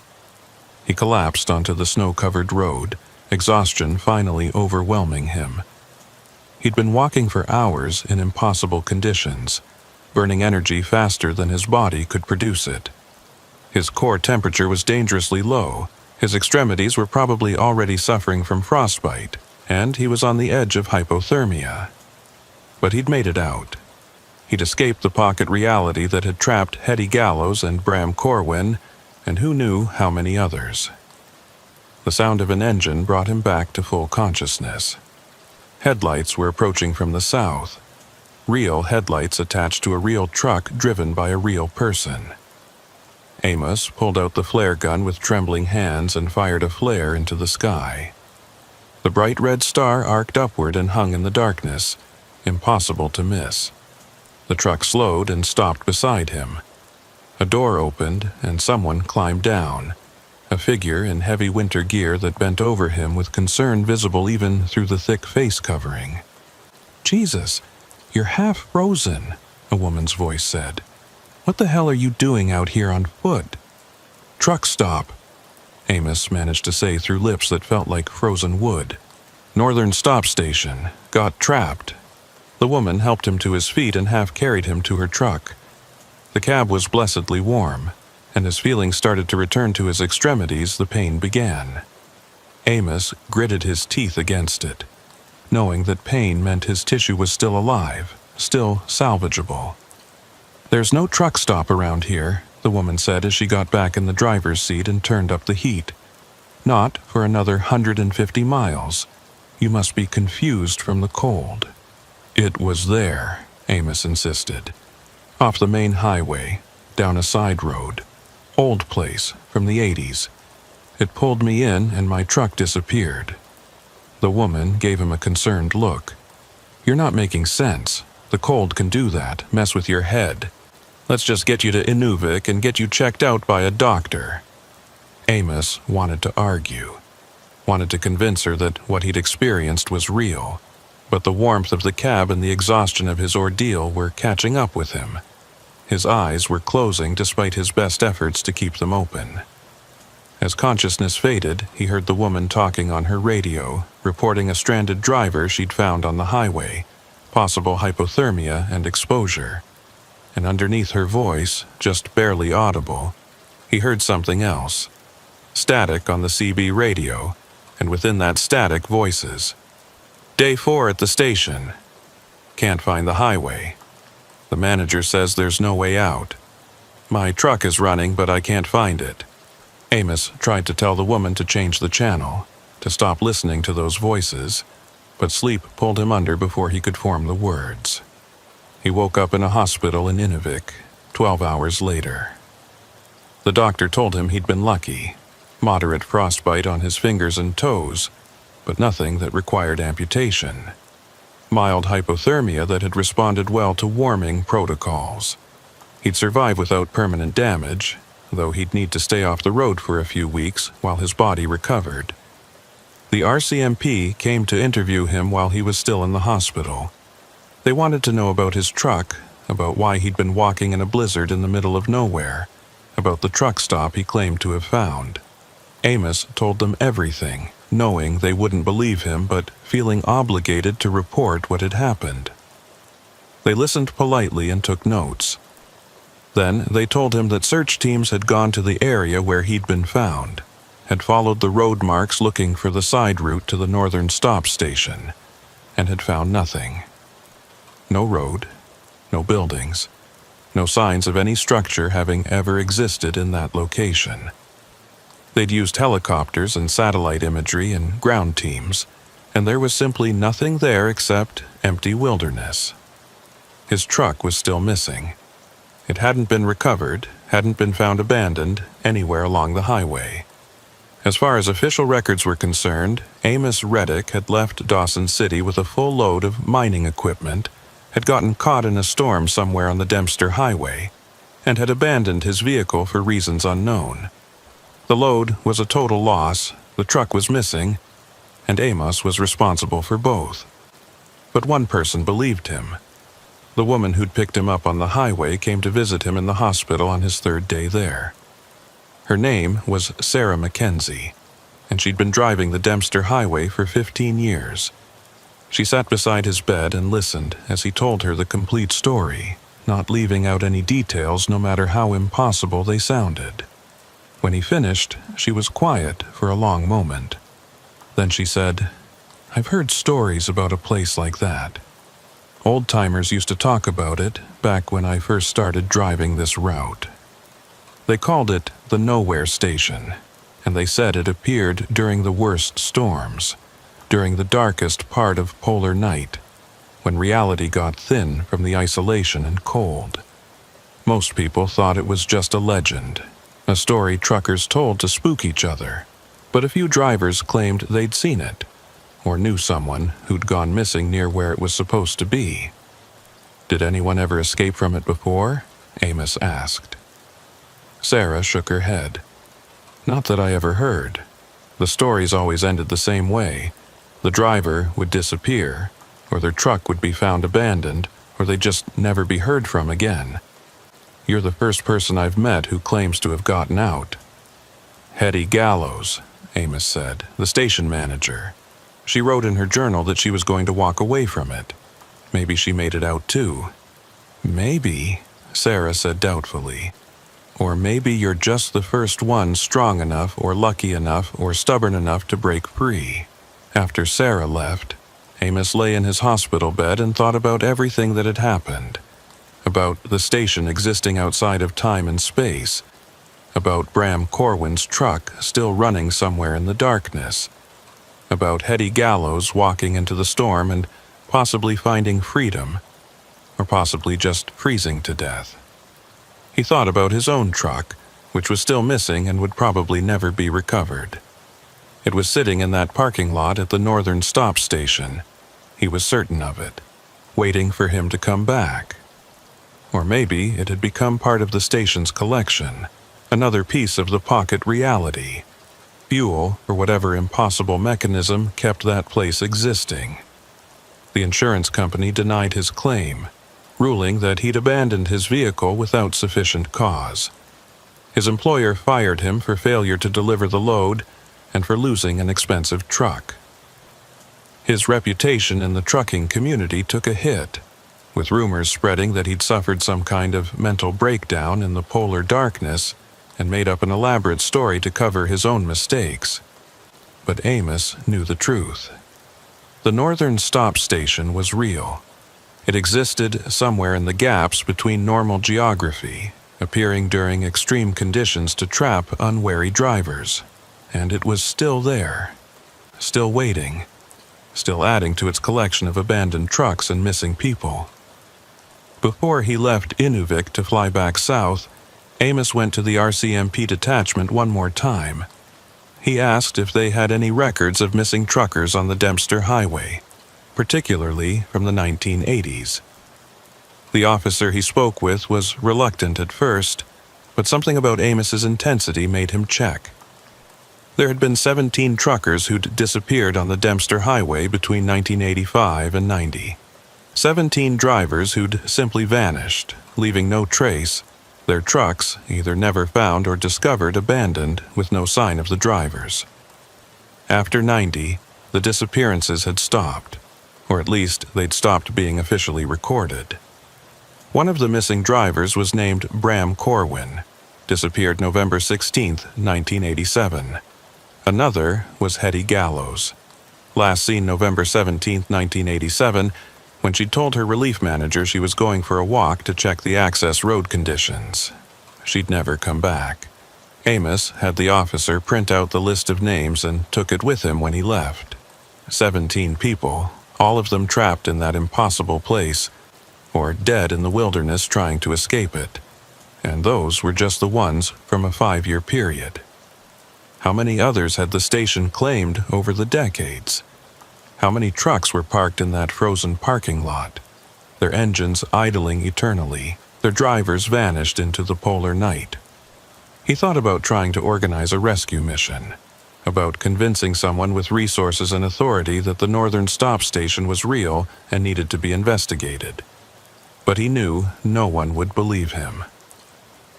He collapsed onto the snow-covered road, exhaustion finally overwhelming him. He'd been walking for hours in impossible conditions, burning energy faster than his body could produce it. His core temperature was dangerously low, his extremities were probably already suffering from frostbite, and he was on the edge of hypothermia. But he'd made it out. He'd escaped the pocket reality that had trapped Hetty Gallows and Bram Corwin, and who knew how many others. The sound of an engine brought him back to full consciousness. Headlights were approaching from the south. Real headlights attached to a real truck driven by a real person. Amos pulled out the flare gun with trembling hands and fired a flare into the sky. The bright red star arced upward and hung in the darkness, impossible to miss. The truck slowed and stopped beside him. A door opened and someone climbed down, a figure in heavy winter gear that bent over him with concern visible even through the thick face covering. "Jesus, you're half frozen," a woman's voice said. "What the hell are you doing out here on foot?" "Truck stop," Amos managed to say through lips that felt like frozen wood. "Northern stop station. Got trapped." The woman helped him to his feet and half carried him to her truck. The cab was blessedly warm, and as feelings started to return to his extremities, the pain began. Amos gritted his teeth against it, knowing that pain meant his tissue was still alive, still salvageable. "There's no truck stop around here," the woman said as she got back in the driver's seat and turned up the heat. "Not for another 150 miles. You must be confused from the cold." "It was there," Amos insisted. "Off the main highway, down a side road. Old place, from the 80s. It pulled me in and my truck disappeared." The woman gave him a concerned look. "You're not making sense. The cold can do that, mess with your head. Let's just get you to Inuvik and get you checked out by a doctor." Amos wanted to argue, wanted to convince her that what he'd experienced was real, but the warmth of the cab and the exhaustion of his ordeal were catching up with him. His eyes were closing despite his best efforts to keep them open. As consciousness faded, he heard the woman talking on her radio, reporting a stranded driver she'd found on the highway, possible hypothermia and exposure. And underneath her voice, just barely audible, he heard something else. Static on the CB radio, and within that static, voices. "Day 4 at the station. Can't find the highway. The manager says there's no way out. My truck is running, but I can't find it." Amos tried to tell the woman to change the channel, to stop listening to those voices, but sleep pulled him under before he could form the words. He woke up in a hospital in Inuvik, 12 hours later. The doctor told him he'd been lucky. Moderate frostbite on his fingers and toes, but nothing that required amputation. Mild hypothermia that had responded well to warming protocols. He'd survive without permanent damage, though he'd need to stay off the road for a few weeks while his body recovered. The RCMP came to interview him while he was still in the hospital. They wanted to know about his truck, about why he'd been walking in a blizzard in the middle of nowhere, about the truck stop he claimed to have found. Amos told them everything, knowing they wouldn't believe him but feeling obligated to report what had happened. They listened politely and took notes. Then they told him that search teams had gone to the area where he'd been found, had followed the road marks looking for the side route to the northern stop station, and had found nothing. No road, no buildings, no signs of any structure having ever existed in that location. They'd used helicopters and satellite imagery and ground teams, and there was simply nothing there except empty wilderness. His truck was still missing. It hadn't been recovered, hadn't been found abandoned anywhere along the highway. As far as official records were concerned, Amos Reddick had left Dawson City with a full load of mining equipment, had gotten caught in a storm somewhere on the Dempster Highway, and had abandoned his vehicle for reasons unknown. The load was a total loss, the truck was missing, and Amos was responsible for both. But one person believed him. The woman who'd picked him up on the highway came to visit him in the hospital on his third day there. Her name was Sarah Mackenzie, and she'd been driving the Dempster Highway for 15 years. She sat beside his bed and listened as he told her the complete story, not leaving out any details no matter how impossible they sounded. When he finished, she was quiet for a long moment. Then she said, "I've heard stories about a place like that. Old-timers used to talk about it back when I first started driving this route. They called it the Nowhere Station, and they said it appeared during the worst storms, during the darkest part of polar night, when reality got thin from the isolation and cold. Most people thought it was just a legend, a story truckers told to spook each other, but a few drivers claimed they'd seen it, or knew someone who'd gone missing near where it was supposed to be." "Did anyone ever escape from it before?" Amos asked. Sarah shook her head. "Not that I ever heard. The stories always ended the same way. The driver would disappear, or their truck would be found abandoned, or they'd just never be heard from again. You're the first person I've met who claims to have gotten out." "Hetty Gallows," Amos said, "the station manager. She wrote in her journal that she was going to walk away from it. Maybe she made it out too." "Maybe," Sarah said doubtfully. "Or maybe you're just the first one strong enough or lucky enough or stubborn enough to break free." After Sarah left, Amos lay in his hospital bed and thought about everything that had happened. About the station existing outside of time and space. About Bram Corwin's truck still running somewhere in the darkness. About Hetty Gallows walking into the storm and possibly finding freedom, or possibly just freezing to death. He thought about his own truck, which was still missing and would probably never be recovered. It was sitting in that parking lot at the northern stop station. He was certain of it, waiting for him to come back. Or maybe it had become part of the station's collection, another piece of the pocket reality. Fuel for whatever impossible mechanism kept that place existing. The insurance company denied his claim, ruling that he'd abandoned his vehicle without sufficient cause. His employer fired him for failure to deliver the load and for losing an expensive truck. His reputation in the trucking community took a hit, with rumors spreading that he'd suffered some kind of mental breakdown in the polar darkness and made up an elaborate story to cover his own mistakes. But Amos knew the truth. The northern stop station was real. It existed somewhere in the gaps between normal geography, appearing during extreme conditions to trap unwary drivers. And it was still there, still waiting, still adding to its collection of abandoned trucks and missing people. Before he left Inuvik to fly back south, Amos went to the RCMP detachment one more time. He asked if they had any records of missing truckers on the Dempster Highway, particularly from the 1980s. The officer he spoke with was reluctant at first, but something about Amos's intensity made him check. There had been 17 truckers who'd disappeared on the Dempster Highway between 1985 and 90. 17 drivers who'd simply vanished, leaving no trace, their trucks either never found or discovered abandoned with no sign of the drivers. After 90, the disappearances had stopped, or at least they'd stopped being officially recorded. One of the missing drivers was named Bram Corwin, disappeared November 16, 1987. Another was Hetty Gallows, last seen November 17, 1987, when she told her relief manager she was going for a walk to check the access road conditions. She'd never come back. Amos had the officer print out the list of names and took it with him when he left. 17 people, all of them trapped in that impossible place, or dead in the wilderness trying to escape it. And those were just the ones from a 5-year period. How many others had the station claimed over the decades? How many trucks were parked in that frozen parking lot, their engines idling eternally, their drivers vanished into the polar night? He thought about trying to organize a rescue mission, about convincing someone with resources and authority that the Northern Stop Station was real and needed to be investigated. But he knew no one would believe him.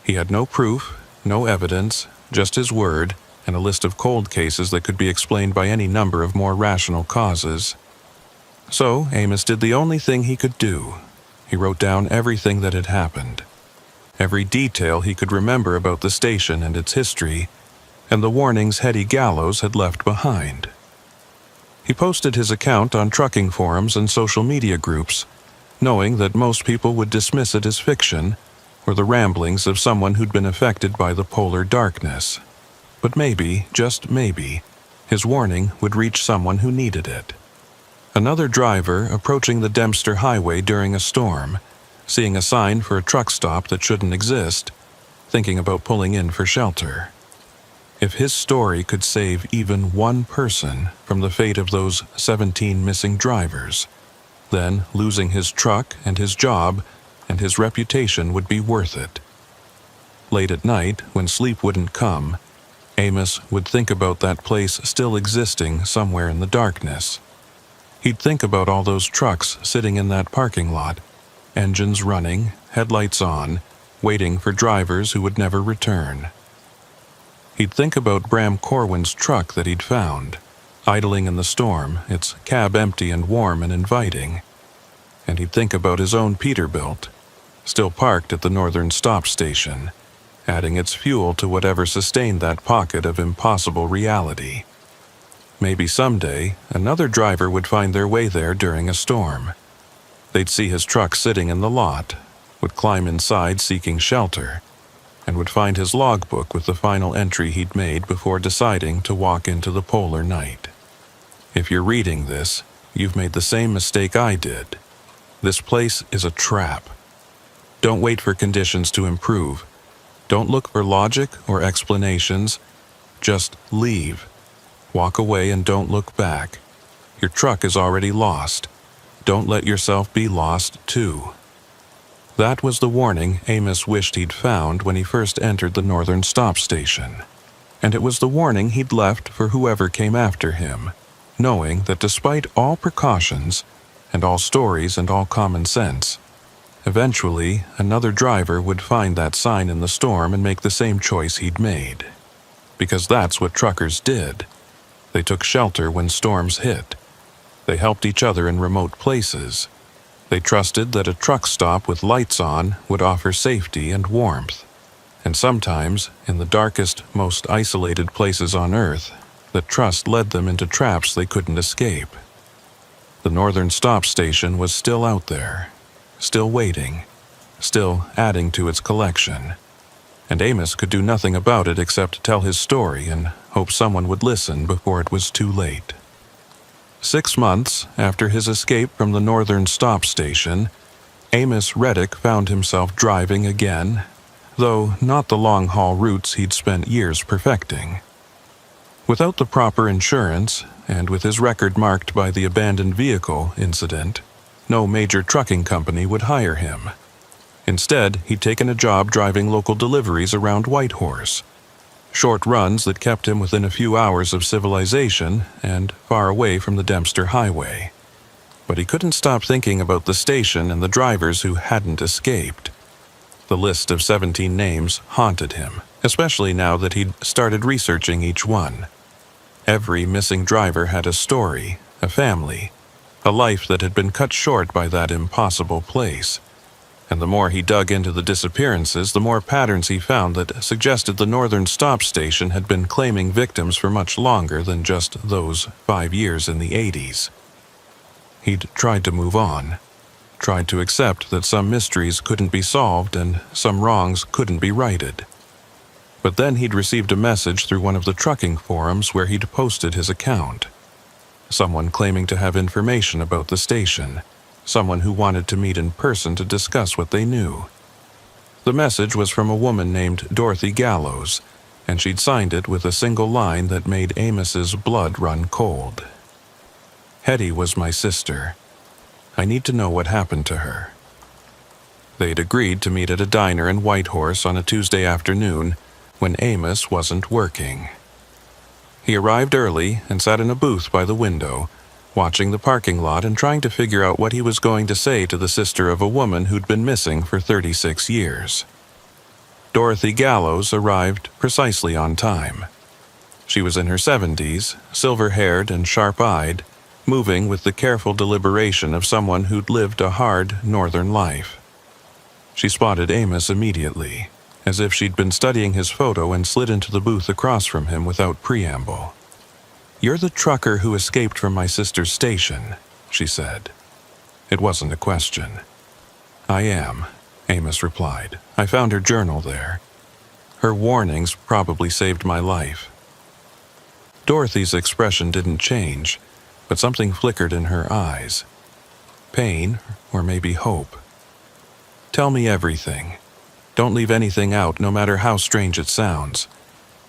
He had no proof, no evidence, just his word, and a list of cold cases that could be explained by any number of more rational causes. So Amos did the only thing he could do. He wrote down everything that had happened, every detail he could remember about the station and its history, and the warnings Hetty Gallows had left behind. He posted his account on trucking forums and social media groups, knowing that most people would dismiss it as fiction or the ramblings of someone who'd been affected by the polar darkness. But maybe, just maybe, his warning would reach someone who needed it. Another driver approaching the Dempster Highway during a storm, seeing a sign for a truck stop that shouldn't exist, thinking about pulling in for shelter. If his story could save even one person from the fate of those 17 missing drivers, then losing his truck and his job and his reputation would be worth it. Late at night, when sleep wouldn't come, Amos would think about that place still existing somewhere in the darkness. He'd think about all those trucks sitting in that parking lot, engines running, headlights on, waiting for drivers who would never return. He'd think about Bram Corwin's truck that he'd found, idling in the storm, its cab empty and warm and inviting. And he'd think about his own Peterbilt, still parked at the Northern Stop Station, adding its fuel to whatever sustained that pocket of impossible reality. Maybe someday, another driver would find their way there during a storm. They'd see his truck sitting in the lot, would climb inside seeking shelter, and would find his logbook with the final entry he'd made before deciding to walk into the polar night. If you're reading this, you've made the same mistake I did. This place is a trap. Don't wait for conditions to improve. Don't look for logic or explanations. Just leave. Walk away and don't look back. Your truck is already lost. Don't let yourself be lost, too. That was the warning Amos wished he'd found when he first entered the Northern Stop Station. And it was the warning he'd left for whoever came after him, knowing that despite all precautions, and all stories and all common sense, eventually, another driver would find that sign in the storm and make the same choice he'd made. Because that's what truckers did. They took shelter when storms hit. They helped each other in remote places. They trusted that a truck stop with lights on would offer safety and warmth. And sometimes, in the darkest, most isolated places on Earth, that trust led them into traps they couldn't escape. The Northern Stop Station was still out there, still waiting, still adding to its collection. And Amos could do nothing about it except tell his story and hope someone would listen before it was too late. 6 months after his escape from the Northern Stop Station, Amos Reddick found himself driving again, though not the long-haul routes he'd spent years perfecting. Without the proper insurance, and with his record marked by the abandoned vehicle incident, no major trucking company would hire him. Instead, he'd taken a job driving local deliveries around Whitehorse, short runs that kept him within a few hours of civilization and far away from the Dempster Highway. But he couldn't stop thinking about the station and the drivers who hadn't escaped. The list of 17 names haunted him, especially now that he'd started researching each one. Every missing driver had a story, a family, a life that had been cut short by that impossible place. And the more he dug into the disappearances, the more patterns he found that suggested the Northern Stop Station had been claiming victims for much longer than just those 5 years in the 80s. He'd tried to move on, tried to accept that some mysteries couldn't be solved and some wrongs couldn't be righted. But then he'd received a message through one of the trucking forums where he'd posted his account. Someone claiming to have information about the station. Someone who wanted to meet in person to discuss what they knew. The message was from a woman named Dorothy Gallows, and she'd signed it with a single line that made Amos's blood run cold. Hetty was my sister. I need to know what happened to her. They'd agreed to meet at a diner in Whitehorse on a Tuesday afternoon when Amos wasn't working. He arrived early and sat in a booth by the window, watching the parking lot and trying to figure out what he was going to say to the sister of a woman who'd been missing for 36 years. Dorothy Gallows arrived precisely on time. She was in her 70s, silver-haired and sharp-eyed, moving with the careful deliberation of someone who'd lived a hard northern life. She spotted Amos immediately, as if she'd been studying his photo and slid into the booth across from him without preamble. "You're the trucker who escaped from my sister's station," she said. It wasn't a question. "I am," Amos replied. "I found her journal there. Her warnings probably saved my life." Dorothy's expression didn't change, but something flickered in her eyes. Pain, or maybe hope. "Tell me everything. Don't leave anything out, no matter how strange it sounds.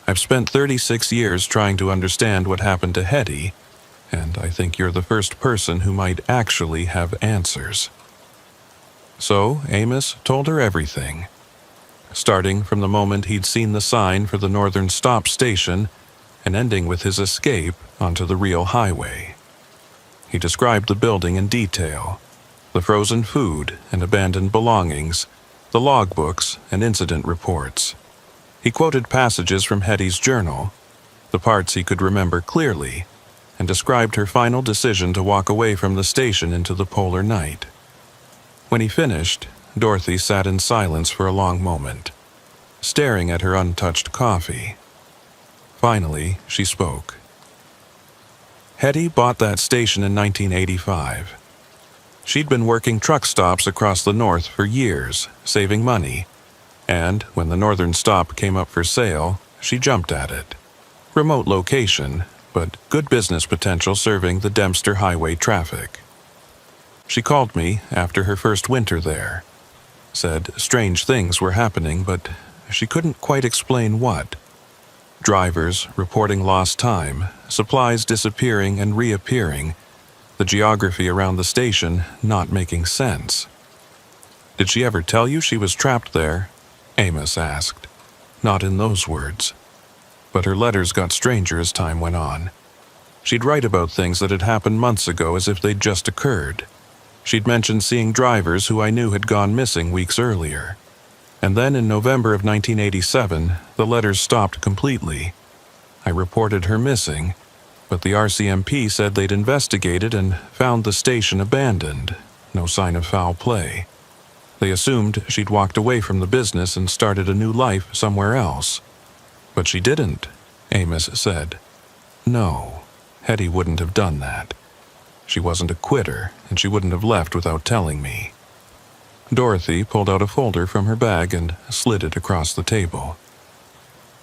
I've spent 36 years trying to understand what happened to Hetty, and I think you're the first person who might actually have answers." So Amos told her everything, starting from the moment he'd seen the sign for the Northern Stop Station and ending with his escape onto the real highway. He described the building in detail, the frozen food and abandoned belongings, the logbooks and incident reports. He quoted passages from Hetty's journal, the parts he could remember clearly, and described her final decision to walk away from the station into the polar night. When he finished, Dorothy sat in silence for a long moment, staring at her untouched coffee. Finally, she spoke. Hetty bought that station in 1985. She'd been working truck stops across the north for years, saving money, and when the Northern Stop came up for sale, she jumped at it. Remote location, but good business potential serving the Dempster Highway traffic. She called me after her first winter there. Said strange things were happening, but she couldn't quite explain what. Drivers reporting lost time, supplies disappearing and reappearing, the geography around the station not making sense. "Did she ever tell you she was trapped there?" Amos asked. Not in those words. But her letters got stranger as time went on. She'd write about things that had happened months ago as if they'd just occurred. She'd mentioned seeing drivers who I knew had gone missing weeks earlier. And then in November of 1987, the letters stopped completely. I reported her missing, but the RCMP said they'd investigated and found the station abandoned, no sign of foul play. They assumed she'd walked away from the business and started a new life somewhere else. But she didn't, Amos said. No, Hetty wouldn't have done that. She wasn't a quitter, and she wouldn't have left without telling me. Dorothy pulled out a folder from her bag and slid it across the table.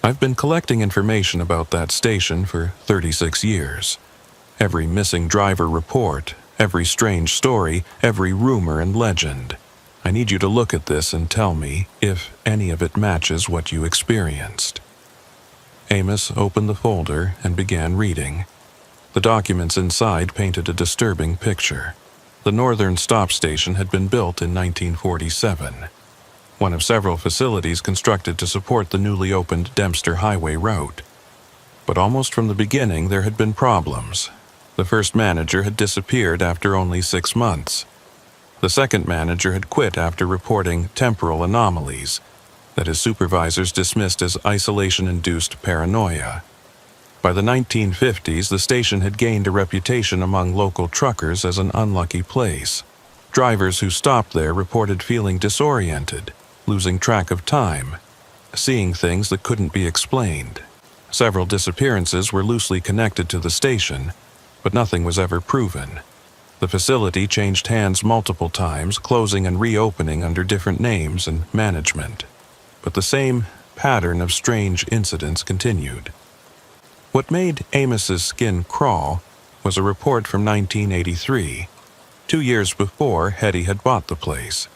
I've been collecting information about that station for 36 years. Every missing driver report, every strange story, every rumor and legend. I need you to look at this and tell me if any of it matches what you experienced. Amos opened the folder and began reading. The documents inside painted a disturbing picture. The Northern Stop Station had been built in 1947, one of several facilities constructed to support the newly opened Dempster Highway route. But almost from the beginning there had been problems. The first manager had disappeared after only 6 months. The second manager had quit after reporting temporal anomalies that his supervisors dismissed as isolation-induced paranoia. By the 1950s, the station had gained a reputation among local truckers as an unlucky place. Drivers who stopped there reported feeling disoriented, losing track of time, seeing things that couldn't be explained. Several disappearances were loosely connected to the station, but nothing was ever proven. The facility changed hands multiple times, closing and reopening under different names and management. But the same pattern of strange incidents continued. What made Amos's skin crawl was a report from 1983, 2 years before Hetty had bought the place.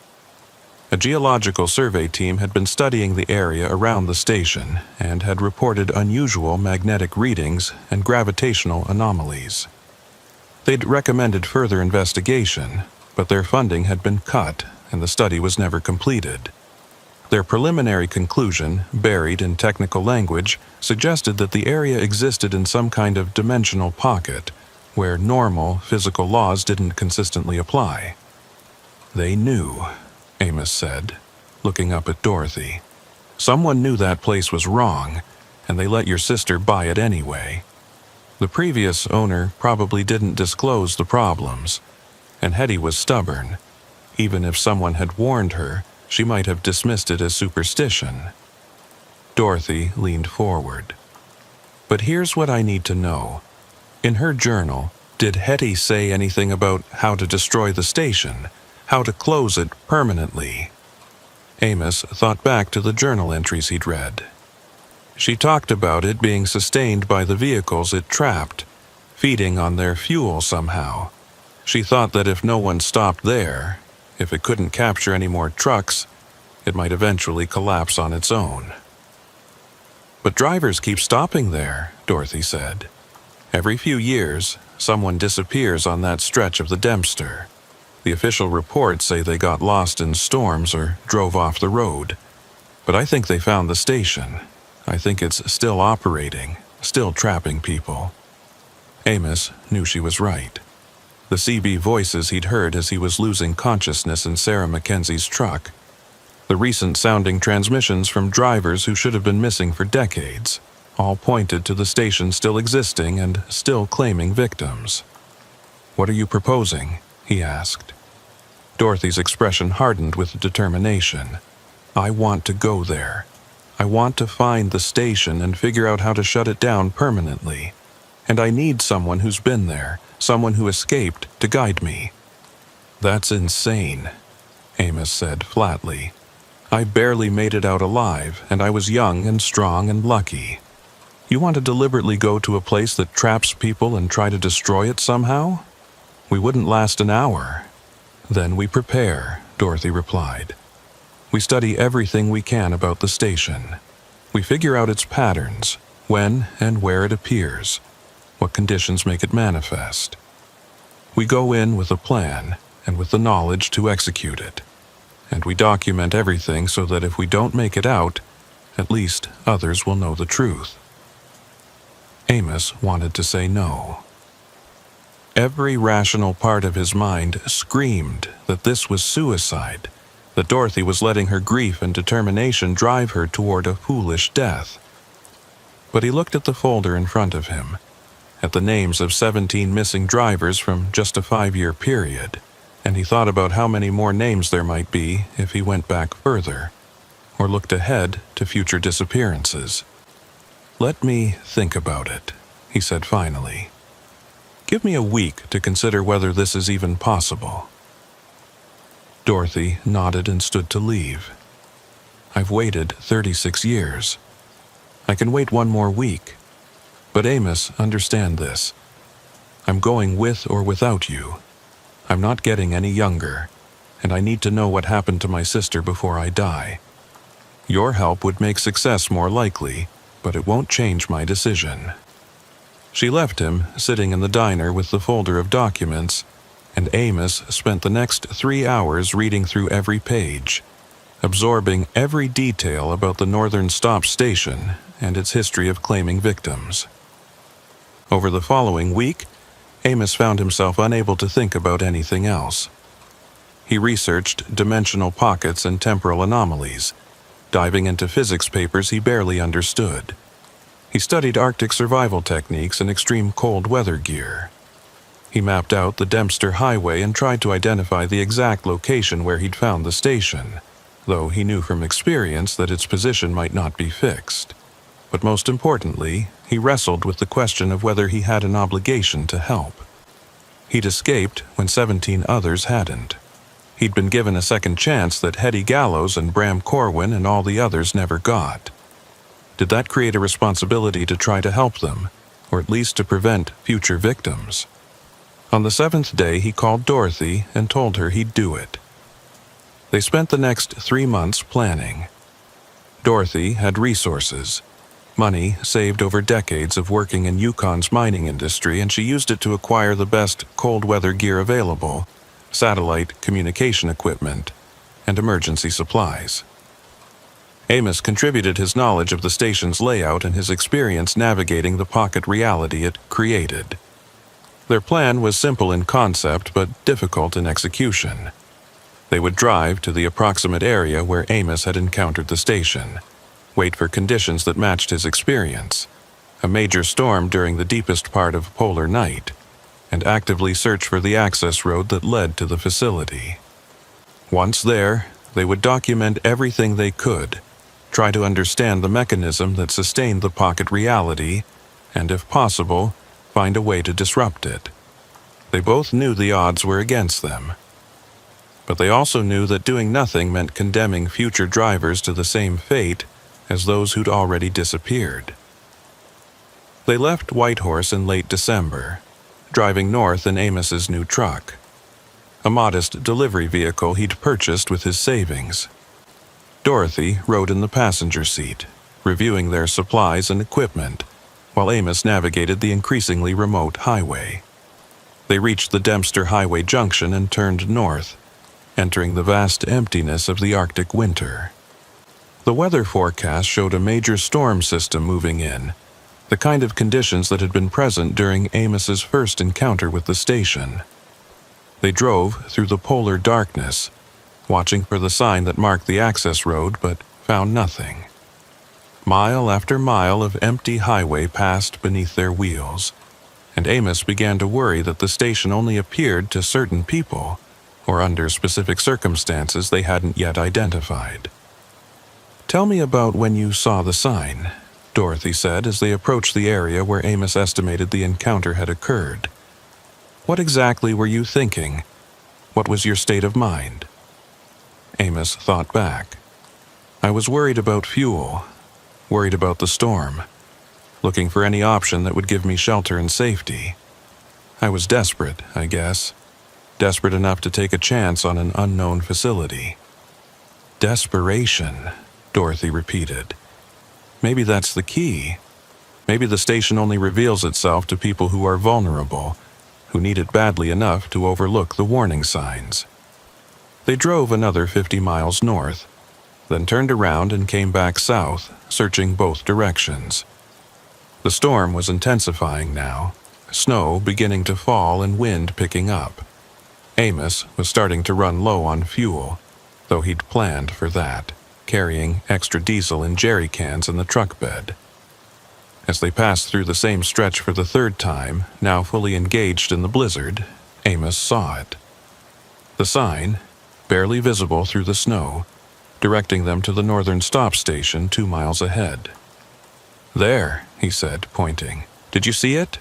A geological survey team had been studying the area around the station and had reported unusual magnetic readings and gravitational anomalies. They'd recommended further investigation, but their funding had been cut and the study was never completed. Their preliminary conclusion, buried in technical language, suggested that the area existed in some kind of dimensional pocket where normal physical laws didn't consistently apply. They knew, Amos said, looking up at Dorothy. Someone knew that place was wrong, and they let your sister buy it anyway. The previous owner probably didn't disclose the problems, and Hetty was stubborn. Even if someone had warned her, she might have dismissed it as superstition. Dorothy leaned forward. But here's what I need to know. In her journal, did Hetty say anything about how to destroy the station, how to close it permanently? Amos thought back to the journal entries he'd read. She talked about it being sustained by the vehicles it trapped, feeding on their fuel somehow. She thought that if no one stopped there, if it couldn't capture any more trucks, it might eventually collapse on its own. But drivers keep stopping there, Dorothy said. Every few years, someone disappears on that stretch of the Dempster. The official reports say they got lost in storms or drove off the road. But I think they found the station. I think it's still operating, still trapping people. Amos knew she was right. The CB voices he'd heard as he was losing consciousness in Sarah Mackenzie's truck. The recent-sounding transmissions from drivers who should have been missing for decades, all pointed to the station still existing and still claiming victims. "What are you proposing?" he asked. Dorothy's expression hardened with determination. "I want to go there. I want to find the station and figure out how to shut it down permanently. And I need someone who's been there, someone who escaped, to guide me." "That's insane," Amos said flatly. "I barely made it out alive, and I was young and strong and lucky. You want to deliberately go to a place that traps people and try to destroy it somehow? We wouldn't last an hour." "Then we prepare," Dorothy replied. "We study everything we can about the station. We figure out its patterns, when and where it appears, what conditions make it manifest. We go in with a plan and with the knowledge to execute it. And we document everything so that if we don't make it out, at least others will know the truth." Amos wanted to say no. Every rational part of his mind screamed that this was suicide, that Dorothy was letting her grief and determination drive her toward a foolish death. But he looked at the folder in front of him, at the names of 17 missing drivers from just a 5-year period, and he thought about how many more names there might be if he went back further, or looked ahead to future disappearances. "Let me think about it," he said finally. "Give me a week to consider whether this is even possible." Dorothy nodded and stood to leave. "I've waited 36 years. I can wait 1 more week. But Amos, understand this. I'm going with or without you. I'm not getting any younger, and I need to know what happened to my sister before I die. Your help would make success more likely, but it won't change my decision." She left him sitting in the diner with the folder of documents, and Amos spent the next 3 hours reading through every page, absorbing every detail about the Northern Stop Station and its history of claiming victims. Over the following week, Amos found himself unable to think about anything else. He researched dimensional pockets and temporal anomalies, diving into physics papers he barely understood. He studied Arctic survival techniques and extreme cold weather gear. He mapped out the Dempster Highway and tried to identify the exact location where he'd found the station, though he knew from experience that its position might not be fixed. But most importantly, he wrestled with the question of whether he had an obligation to help. He'd escaped when 17 others hadn't. He'd been given a second chance that Hetty Gallows and Bram Corwin and all the others never got. Did that create a responsibility to try to help them, or at least to prevent future victims? On the 7th day, he called Dorothy and told her he'd do it. They spent the next 3 months planning. Dorothy had resources, money saved over decades of working in Yukon's mining industry, and she used it to acquire the best cold weather gear available, satellite communication equipment, and emergency supplies. Amos contributed his knowledge of the station's layout and his experience navigating the pocket reality it created. Their plan was simple in concept but difficult in execution. They would drive to the approximate area where Amos had encountered the station, wait for conditions that matched his experience, a major storm during the deepest part of polar night, and actively search for the access road that led to the facility. Once there, they would document everything they could, try to understand the mechanism that sustained the pocket reality, and if possible, find a way to disrupt it. They both knew the odds were against them. But they also knew that doing nothing meant condemning future drivers to the same fate as those who'd already disappeared. They left Whitehorse in late December, driving north in Amos's new truck, a modest delivery vehicle he'd purchased with his savings. Dorothy rode in the passenger seat, reviewing their supplies and equipment, while Amos navigated the increasingly remote highway. They reached the Dempster Highway junction and turned north, entering the vast emptiness of the Arctic winter. The weather forecast showed a major storm system moving in, the kind of conditions that had been present during Amos's first encounter with the station. They drove through the polar darkness, watching for the sign that marked the access road, but found nothing. Mile after mile of empty highway passed beneath their wheels, and Amos began to worry that the station only appeared to certain people, or under specific circumstances they hadn't yet identified. "Tell me about when you saw the sign," Dorothy said as they approached the area where Amos estimated the encounter had occurred. "What exactly were you thinking? What was your state of mind?" Amos thought back. "I was worried about fuel, worried about the storm, looking for any option that would give me shelter and safety. I was desperate, I guess. Desperate enough to take a chance on an unknown facility." "Desperation," Dorothy repeated. "Maybe that's the key. Maybe the station only reveals itself to people who are vulnerable, who need it badly enough to overlook the warning signs." They drove another 50 miles north, then turned around and came back south, searching both directions. The storm was intensifying now, snow beginning to fall and wind picking up. Amos was starting to run low on fuel, though he'd planned for that, carrying extra diesel in jerry cans in the truck bed. As they passed through the same stretch for the third time, now fully engaged in the blizzard, Amos saw it. The sign, barely visible through the snow, directing them to the northern stop station 2 miles ahead. "There," he said, pointing. "Did you see it?"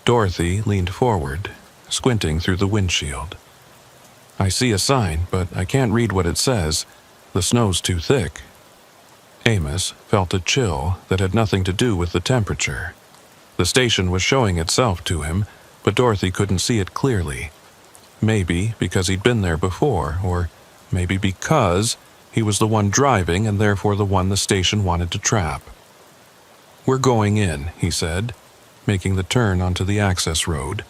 Dorothy leaned forward, squinting through the windshield. "I see a sign, but I can't read what it says. The snow's too thick." Amos felt a chill that had nothing to do with the temperature. The station was showing itself to him, but Dorothy couldn't see it clearly. Maybe because he'd been there before, or maybe because he was the one driving and therefore the one the station wanted to trap. "We're going in," he said, making the turn onto the access road.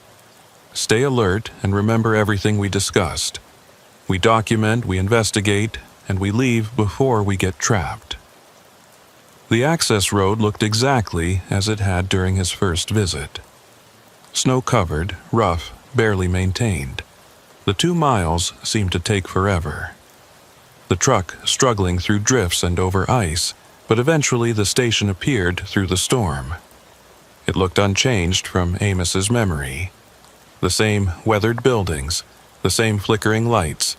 "Stay alert and remember everything we discussed. We document, we investigate, and we leave before we get trapped." The access road looked exactly as it had during his first visit. snow-covered, rough, barely maintained. The 2 miles seemed to take forever. The truck struggling through drifts and over ice, but eventually the station appeared through the storm. It looked unchanged from Amos's memory. The same weathered buildings, the same flickering lights,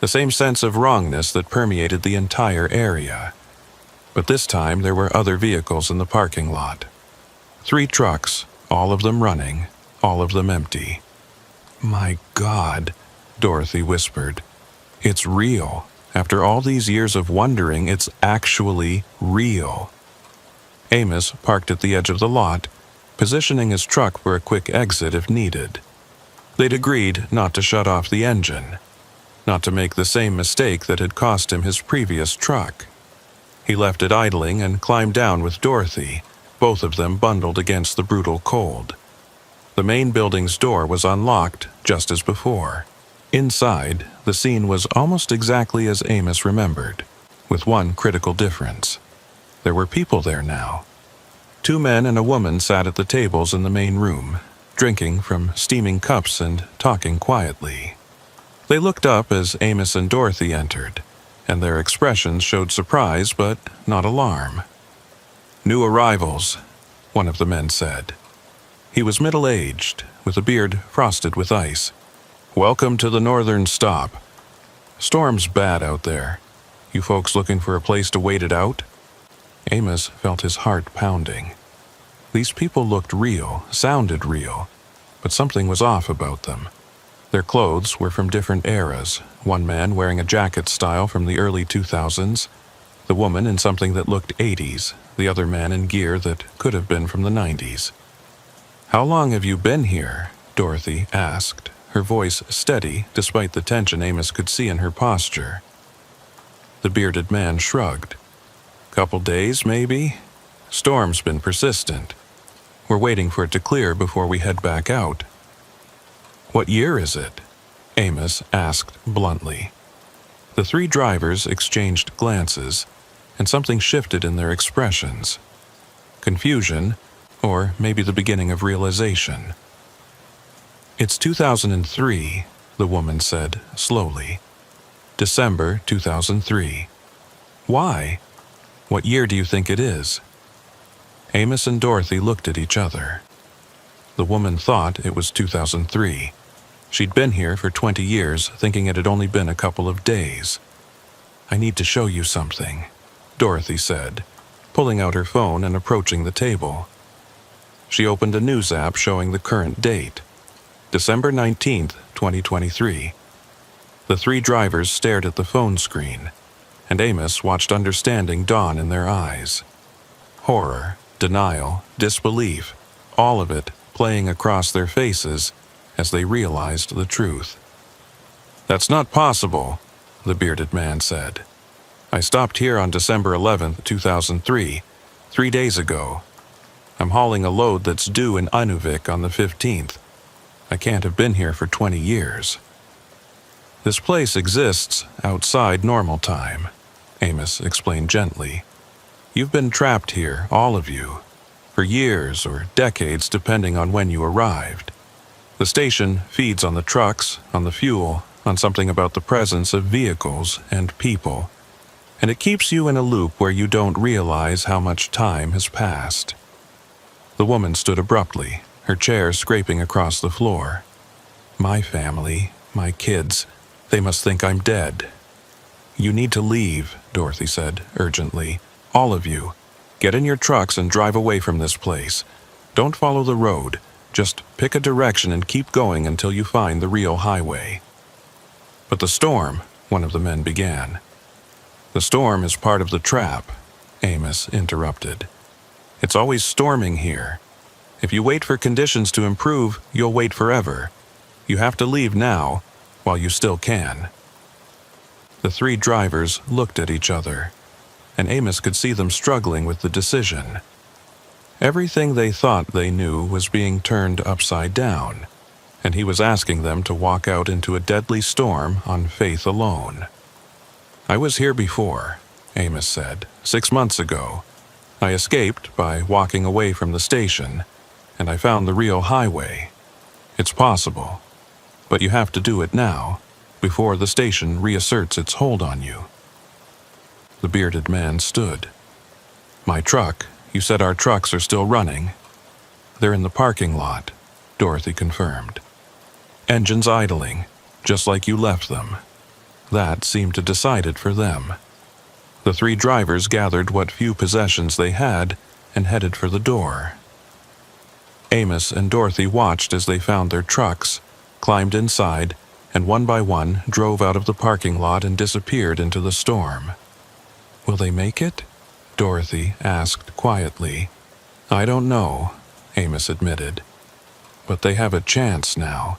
the same sense of wrongness that permeated the entire area. But this time there were other vehicles in the parking lot. 3 trucks, all of them running, all of them empty. "My God," Dorothy whispered. "It's real. After all these years of wondering, it's actually real." Amos parked at the edge of the lot, positioning his truck for a quick exit if needed. They'd agreed not to shut off the engine, not to make the same mistake that had cost him his previous truck. He left it idling and climbed down with Dorothy, both of them bundled against the brutal cold. The main building's door was unlocked, just as before. Inside, the scene was almost exactly as Amos remembered, with one critical difference. There were people there now. 2 men and a woman sat at the tables in the main room, drinking from steaming cups and talking quietly. They looked up as Amos and Dorothy entered, and their expressions showed surprise but not alarm. "New arrivals," one of the men said. He was middle-aged, with a beard frosted with ice. "Welcome to the northern stop. Storm's bad out there. You folks looking for a place to wait it out?" Amos felt his heart pounding. These people looked real, sounded real, but something was off about them. Their clothes were from different eras, one man wearing a jacket style from the early 2000s, the woman in something that looked 80s, the other man in gear that could have been from the 90s. "How long have you been here?" Dorothy asked, her voice steady despite the tension Amos could see in her posture. The bearded man shrugged. "Couple days, maybe? Storm's been persistent. We're waiting for it to clear before we head back out." "What year is it?" Amos asked bluntly. The 3 drivers exchanged glances, and something shifted in their expressions. Confusion, or maybe the beginning of realization. "It's 2003, the woman said, slowly. "December 2003. "Why? What year do you think it is?" Amos and Dorothy looked at each other. The woman thought it was 2003. She'd been here for 20 years, thinking it had only been a couple of days. "I need to show you something," Dorothy said, pulling out her phone and approaching the table. She opened a news app showing the current date, December 19th, 2023. The 3 drivers stared at the phone screen, and Amos watched understanding dawn in their eyes. Horror, denial, disbelief, all of it playing across their faces as they realized the truth. "That's not possible," the bearded man said. "I stopped here on December 11th, 2003, 3 days ago. I'm hauling a load that's due in Inuvik on the 15th. I can't have been here for 20 years. "This place exists outside normal time," Amos explained gently. "You've been trapped here, all of you, for years or decades depending on when you arrived. The station feeds on the trucks, on the fuel, on something about the presence of vehicles and people, and it keeps you in a loop where you don't realize how much time has passed." The woman stood abruptly, her chair scraping across the floor. "My family, my kids, they must think I'm dead." "You need to leave," Dorothy said, urgently. "All of you. Get in your trucks and drive away from this place. Don't follow the road. Just pick a direction and keep going until you find the real highway." "But the storm," one of the men began. "The storm is part of the trap," Amos interrupted. "It's always storming here. If you wait for conditions to improve, you'll wait forever. You have to leave now, while you still can." The 3 drivers looked at each other, and Amos could see them struggling with the decision. Everything they thought they knew was being turned upside down, and he was asking them to walk out into a deadly storm on faith alone. "I was here before," Amos said, 6 months ago. I escaped by walking away from the station, and I found the real highway. It's possible, but you have to do it now, before the station reasserts its hold on you." The bearded man stood. "My truck, you said our trucks are still running?" "They're in the parking lot," Dorothy confirmed. "Engines idling, just like you left them." That seemed to decide it for them. The three drivers gathered what few possessions they had and headed for the door. Amos and Dorothy watched as they found their trucks, climbed inside, and one by one drove out of the parking lot and disappeared into the storm. "Will they make it?" Dorothy asked quietly. "I don't know," Amos admitted. "But they have a chance now.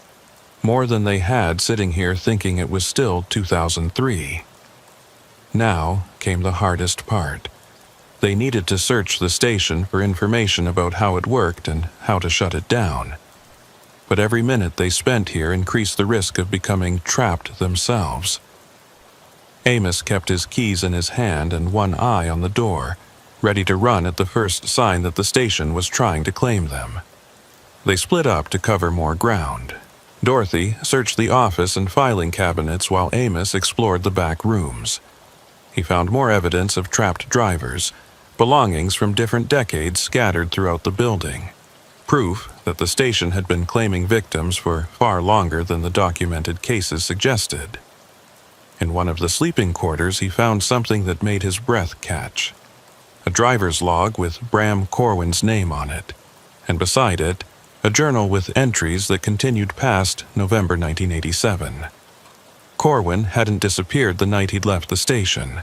More than they had sitting here thinking it was still 2003. Now came the hardest part. They needed to search the station for information about how it worked and how to shut it down. But every minute they spent here increased the risk of becoming trapped themselves. Amos kept his keys in his hand and one eye on the door, ready to run at the first sign that the station was trying to claim them. They split up to cover more ground. Dorothy searched the office and filing cabinets while Amos explored the back rooms. He found more evidence of trapped drivers, belongings from different decades scattered throughout the building. Proof that the station had been claiming victims for far longer than the documented cases suggested. In one of the sleeping quarters, he found something that made his breath catch. A driver's log with Bram Corwin's name on it, and beside it, a journal with entries that continued past November 1987. Corwin hadn't disappeared the night he'd left the station.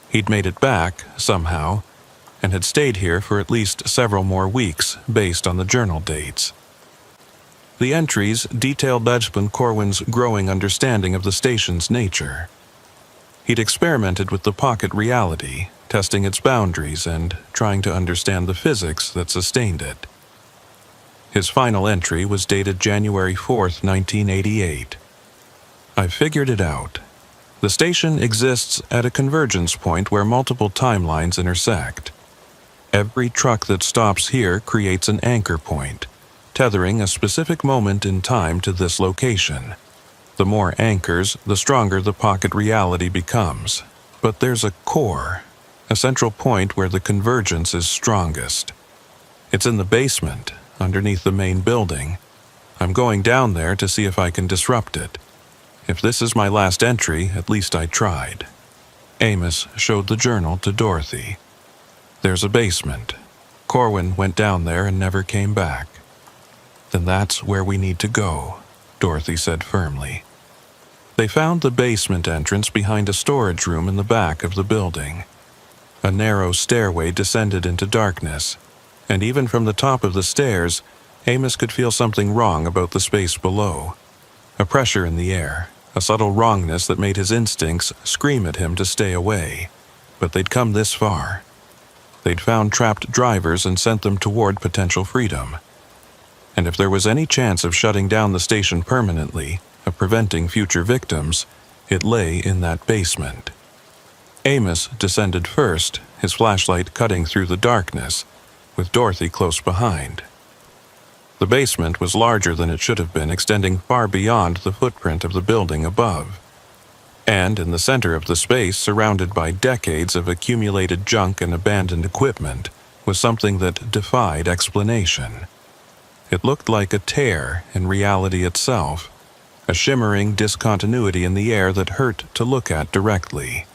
He'd made it back, somehow, and had stayed here for at least several more weeks based on the journal dates. The entries detailed Benjamin Corwin's growing understanding of the station's nature. He'd experimented with the pocket reality, testing its boundaries and trying to understand the physics that sustained it. His final entry was dated January 4th, 1988. "I've figured it out. The station exists at a convergence point where multiple timelines intersect. Every truck that stops here creates an anchor point, tethering a specific moment in time to this location. The more anchors, the stronger the pocket reality becomes. But there's a core, a central point where the convergence is strongest. It's in the basement, underneath the main building. I'm going down there to see if I can disrupt it. If this is my last entry, at least I tried." Amos showed the journal to Dorothy. "There's a basement. Corwin went down there and never came back." "Then that's where we need to go," Dorothy said firmly. They found the basement entrance behind a storage room in the back of the building. A narrow stairway descended into darkness, and even from the top of the stairs, Amos could feel something wrong about the space below. A pressure in the air, a subtle wrongness that made his instincts scream at him to stay away. But they'd come this far. They'd found trapped drivers and sent them toward potential freedom. And if there was any chance of shutting down the station permanently, of preventing future victims, it lay in that basement. Amos descended first, his flashlight cutting through the darkness, with Dorothy close behind. The basement was larger than it should have been, extending far beyond the footprint of the building above. And in the center of the space, surrounded by decades of accumulated junk and abandoned equipment, was something that defied explanation. It looked like a tear in reality itself, a shimmering discontinuity in the air that hurt to look at directly.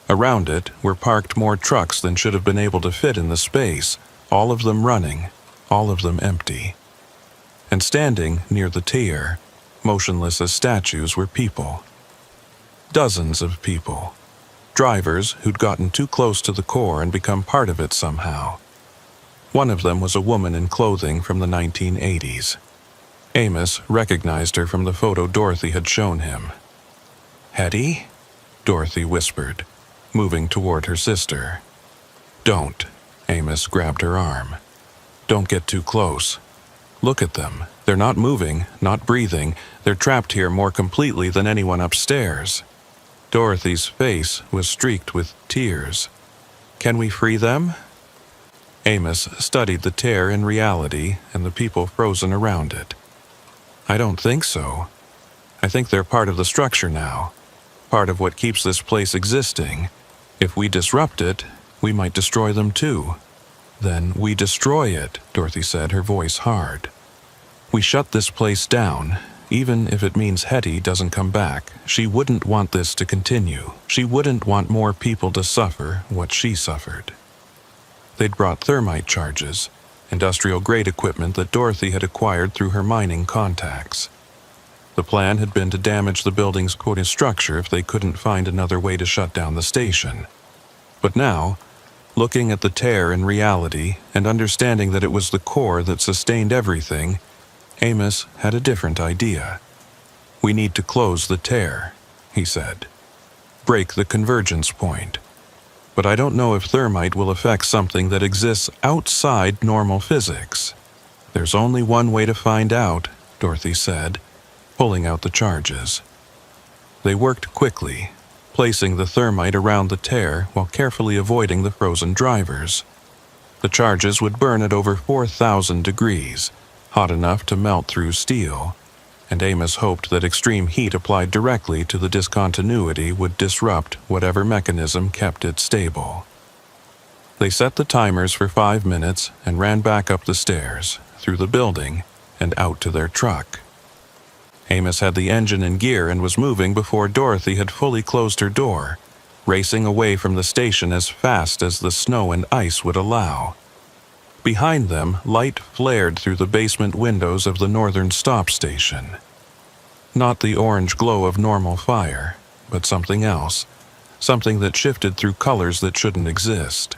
Around it were parked more trucks than should have been able to fit in the space, all of them running, all of them empty. And standing near the tier, motionless as statues, were people. Dozens of people. Drivers who'd gotten too close to the core and become part of it somehow. One of them was a woman in clothing from the 1980s. Amos recognized her from the photo Dorothy had shown him. "Hetty?" Dorothy whispered, moving toward her sister. "Don't." Amos grabbed her arm. "Don't get too close. Look at them. They're not moving, not breathing. They're trapped here more completely than anyone upstairs." Dorothy's face was streaked with tears. "Can we free them?" Amos studied the tear in reality and the people frozen around it. I don't think so. I think they're part of the structure now, part of what keeps this place existing. If we disrupt it, we might destroy them too. Then we destroy it, Dorothy said, her voice hard. We shut this place down, even if it means Hetty doesn't come back. She wouldn't want this to continue. She wouldn't want more people to suffer what she suffered. They'd brought thermite charges, industrial-grade equipment that Dorothy had acquired through her mining contacts. The plan had been to damage the building's core structure if they couldn't find another way to shut down the station. But now, looking at the tear in reality and understanding that it was the core that sustained everything, Amos had a different idea. We need to close the tear, he said. Break the convergence point. But I don't know if thermite will affect something that exists outside normal physics. There's only one way to find out, Dorothy said, pulling out the charges. They worked quickly, placing the thermite around the tear while carefully avoiding the frozen drivers. The charges would burn at over 4,000 degrees, hot enough to melt through steel, and Amos hoped that extreme heat applied directly to the discontinuity would disrupt whatever mechanism kept it stable. They set the timers for 5 minutes and ran back up the stairs, through the building, and out to their truck. Amos had the engine in gear and was moving before Dorothy had fully closed her door, racing away from the station as fast as the snow and ice would allow. Behind them, light flared through the basement windows of the northern stop station. Not the orange glow of normal fire, but something else, something that shifted through colors that shouldn't exist.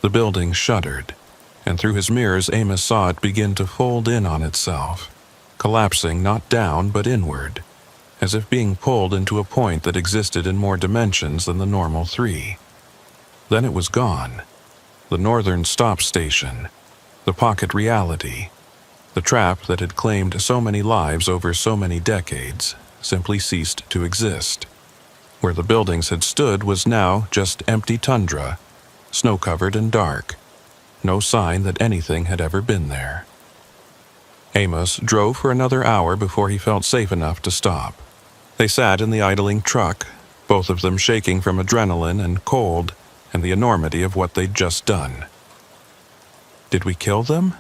The building shuddered, and through his mirrors Amos saw it begin to fold in on itself, collapsing not down but inward, as if being pulled into a point that existed in more dimensions than the normal 3. Then it was gone. The northern stop station, the pocket reality, the trap that had claimed so many lives over so many decades, simply ceased to exist. Where the buildings had stood was now just empty tundra, snow-covered and dark, no sign that anything had ever been there. Amos drove for another hour before he felt safe enough to stop. They sat in the idling truck, both of them shaking from adrenaline and cold and the enormity of what they'd just done. "Did we kill them?"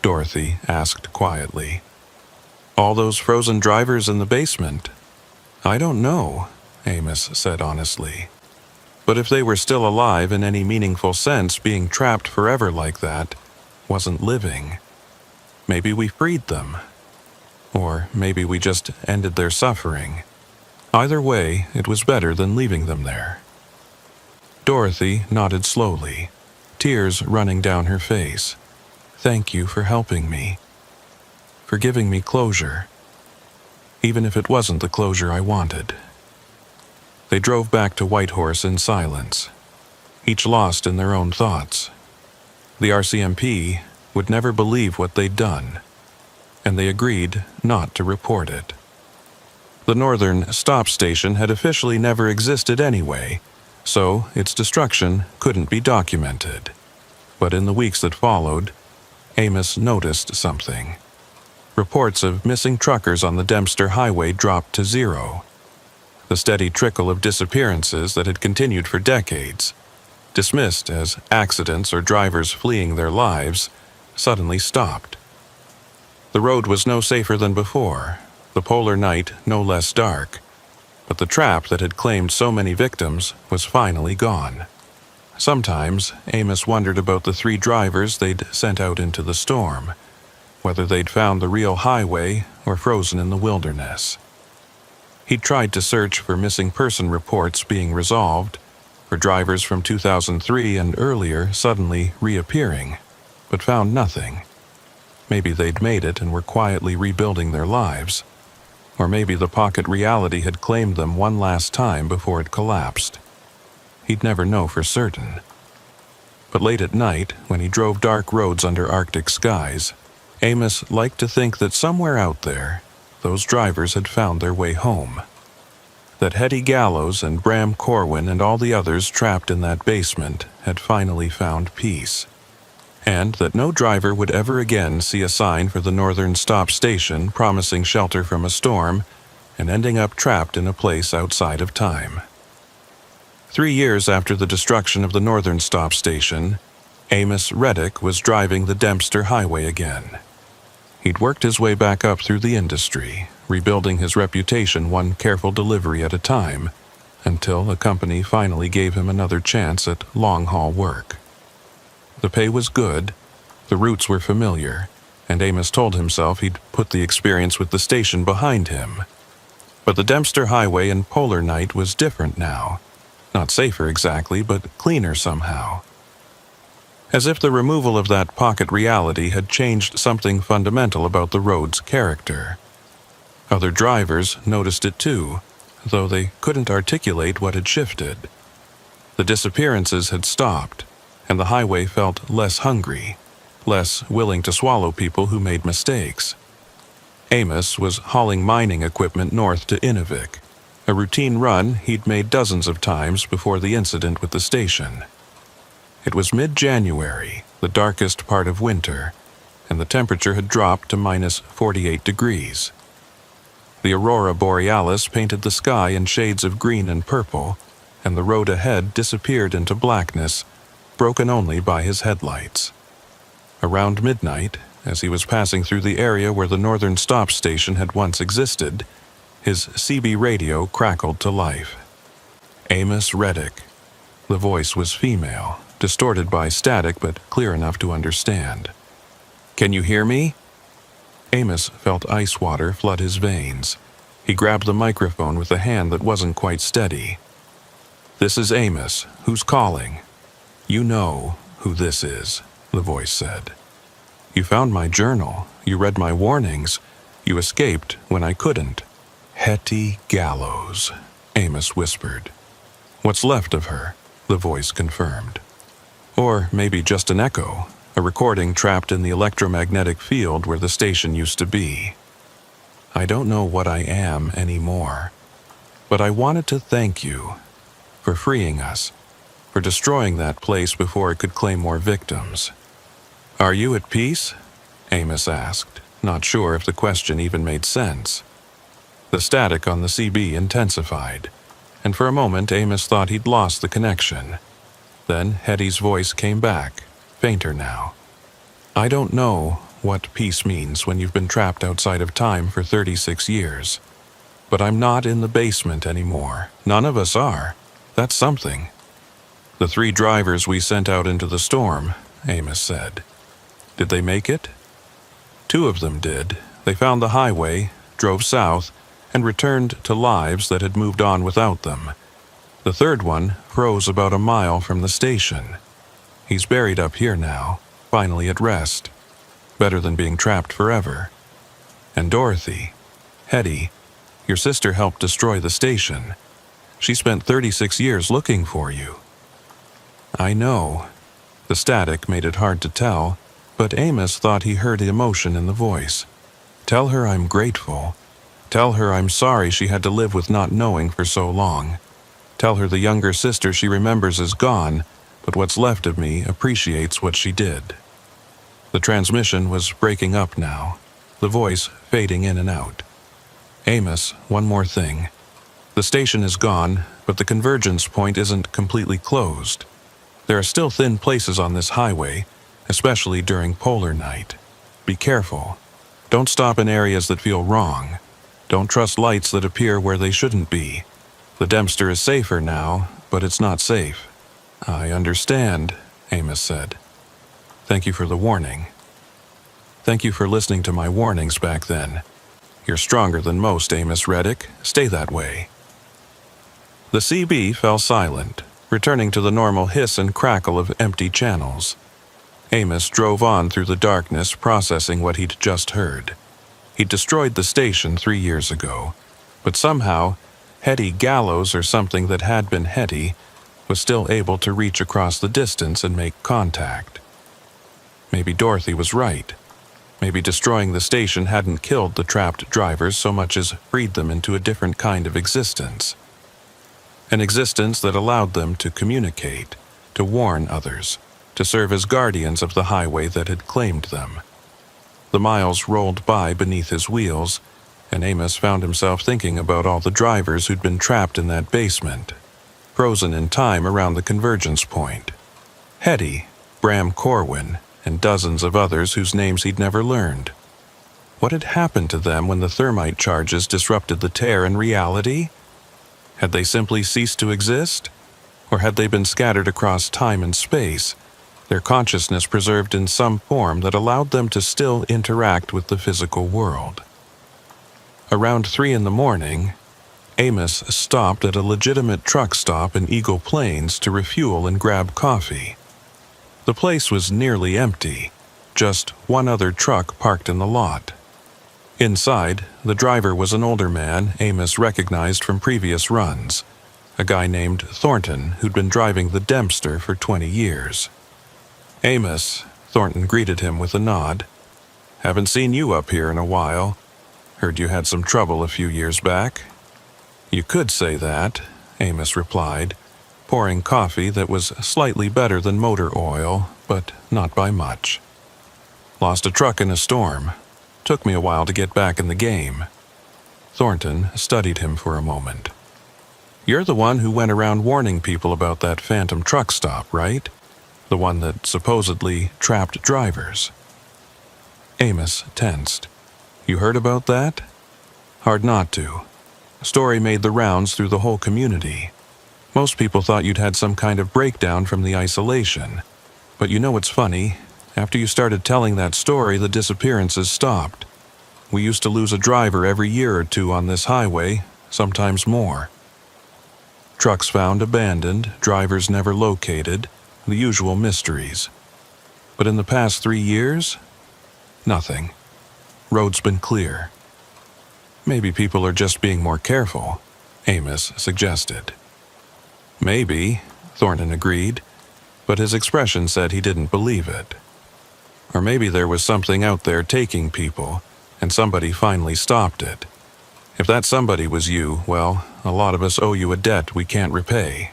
Dorothy asked quietly. "All those frozen drivers in the basement?" "I don't know," Amos said honestly. "But if they were still alive in any meaningful sense, being trapped forever like that wasn't living. Maybe we freed them. Or maybe we just ended their suffering. Either way, it was better than leaving them there." Dorothy nodded slowly, tears running down her face. "Thank you for helping me. For giving me closure. Even if it wasn't the closure I wanted." They drove back to Whitehorse in silence, each lost in their own thoughts. The RCMP would never believe what they'd done, and they agreed not to report it. The northern stop station had officially never existed anyway, so its destruction couldn't be documented. But in the weeks that followed, Amos noticed something. Reports of missing truckers on the Dempster Highway dropped to zero. The steady trickle of disappearances that had continued for decades, dismissed as accidents or drivers fleeing their lives, suddenly stopped. The road was no safer than before, the polar night no less dark, but the trap that had claimed so many victims was finally gone. Sometimes Amos wondered about the 3 drivers they'd sent out into the storm, whether they'd found the real highway or frozen in the wilderness. He'd tried to search for missing person reports being resolved, for drivers from 2003 and earlier suddenly reappearing, but found nothing. Maybe they'd made it and were quietly rebuilding their lives. Or maybe the pocket reality had claimed them one last time before it collapsed. He'd never know for certain. But late at night, when he drove dark roads under Arctic skies, Amos liked to think that somewhere out there, those drivers had found their way home. That Hetty Gallows and Bram Corwin and all the others trapped in that basement had finally found peace. and that no driver would ever again see a sign for the northern stop station promising shelter from a storm and ending up trapped in a place outside of time. 3 years after the destruction of the northern stop station, Amos Reddick was driving the Dempster Highway again. He'd worked his way back up through the industry, rebuilding his reputation one careful delivery at a time, until a company finally gave him another chance at long-haul work. The pay was good, the routes were familiar, and Amos told himself he'd put the experience with the station behind him. But the Dempster Highway in polar night was different now. Not safer exactly, but cleaner somehow. As if the removal of that pocket reality had changed something fundamental about the road's character. Other drivers noticed it too, though they couldn't articulate what had shifted. The disappearances had stopped, and the highway felt less hungry, less willing to swallow people who made mistakes. Amos was hauling mining equipment north to Inuvik, a routine run he'd made dozens of times before the incident with the station. It was mid-January, the darkest part of winter, and the temperature had dropped to minus 48 degrees. The aurora borealis painted the sky in shades of green and purple, and the road ahead disappeared into blackness, broken only by his headlights. Around midnight, as he was passing through the area where the northern stop station had once existed, his CB radio crackled to life. Amos Reddick. The voice was female, distorted by static but clear enough to understand. "Can you hear me?" Amos felt ice water flood his veins. He grabbed the microphone with a hand that wasn't quite steady. "This is Amos. Who's calling?" "You know who this is," the voice said. "You found my journal. You read my warnings. You escaped when I couldn't." "Hetty Gallows," Amos whispered. "What's left of her," the voice confirmed. Or maybe just an echo, a recording trapped in the electromagnetic field where the station used to be. "I don't know what I am anymore, but I wanted to thank you for freeing us, for destroying that place before it could claim more victims." "Are you at peace?" Amos asked, not sure if the question even made sense. The static on the CB intensified, and for a moment Amos thought he'd lost the connection. Then Hetty's voice came back, fainter now. "I don't know what peace means when you've been trapped outside of time for 36 years. But I'm not in the basement anymore. None of us are. That's something." "The 3 drivers we sent out into the storm," Amos said. "Did they make it?" "2 of them did. They found the highway, drove south, and returned to lives that had moved on without them. The 3rd one froze about a mile from the station. He's buried up here now, finally at rest. Better than being trapped forever. And Dorothy, Hetty, your sister helped destroy the station. She spent 36 years looking for you." "I know." The static made it hard to tell, but Amos thought he heard emotion in the voice. "Tell her I'm grateful. Tell her I'm sorry she had to live with not knowing for so long. Tell her the younger sister she remembers is gone, but what's left of me appreciates what she did." The transmission was breaking up now, the voice fading in and out. "Amos, one more thing. The station is gone, but the convergence point isn't completely closed. There are still thin places on this highway, especially during polar night. Be careful. Don't stop in areas that feel wrong. Don't trust lights that appear where they shouldn't be. The Dempster is safer now, but it's not safe." "I understand," Amos said. "Thank you for the warning. Thank you for listening to my warnings back then. You're stronger than most, Amos Reddick. Stay that way." The CB fell silent, returning to the normal hiss and crackle of empty channels. Amos drove on through the darkness, processing what he'd just heard. He'd destroyed the station 3 years ago, but somehow, Hetty Gallows, or something that had been Hetty, was still able to reach across the distance and make contact. Maybe Dorothy was right. Maybe destroying the station hadn't killed the trapped drivers so much as freed them into a different kind of existence. An existence that allowed them to communicate, to warn others, to to serve as guardians of the highway that had claimed them. The miles rolled by beneath his wheels, and Amos found himself thinking about all the drivers who'd been trapped in that basement, frozen in time around the convergence point. Hetty, Bram Corwin, and dozens of others whose names he'd never learned. What had happened to them when the thermite charges disrupted the tear in reality? Had they simply ceased to exist? Or had they been scattered across time and space, their consciousness preserved in some form that allowed them to still interact with the physical world? Around 3 a.m, Amos stopped at a legitimate truck stop in Eagle Plains to refuel and grab coffee. The place was nearly empty, just one other truck parked in the lot. Inside, the driver was an older man Amos recognized from previous runs, a guy named Thornton who'd been driving the Dempster for 20 years. "Amos," Thornton greeted him with a nod. "Haven't seen you up here in a while. Heard you had some trouble a few years back." "You could say that," Amos replied, pouring coffee that was slightly better than motor oil, but not by much. "Lost a truck in a storm. Took me a while to get back in the game." Thornton studied him for a moment. "You're the one who went around warning people about that phantom truck stop, right? The one that supposedly trapped drivers." Amos tensed. "You heard about that?" "Hard not to. Story made the rounds through the whole community. Most people thought you'd had some kind of breakdown from the isolation. But you know what's funny? After you started telling that story, the disappearances stopped. We used to lose a driver every year or two on this highway, sometimes more. Trucks found abandoned, drivers never located, the usual mysteries. But in the past 3 years, nothing. Road's been clear." "Maybe people are just being more careful," Amos suggested. "Maybe," Thornton agreed, but his expression said he didn't believe it. "Or maybe there was something out there taking people, and somebody finally stopped it. If that somebody was you, well, a lot of us owe you a debt we can't repay."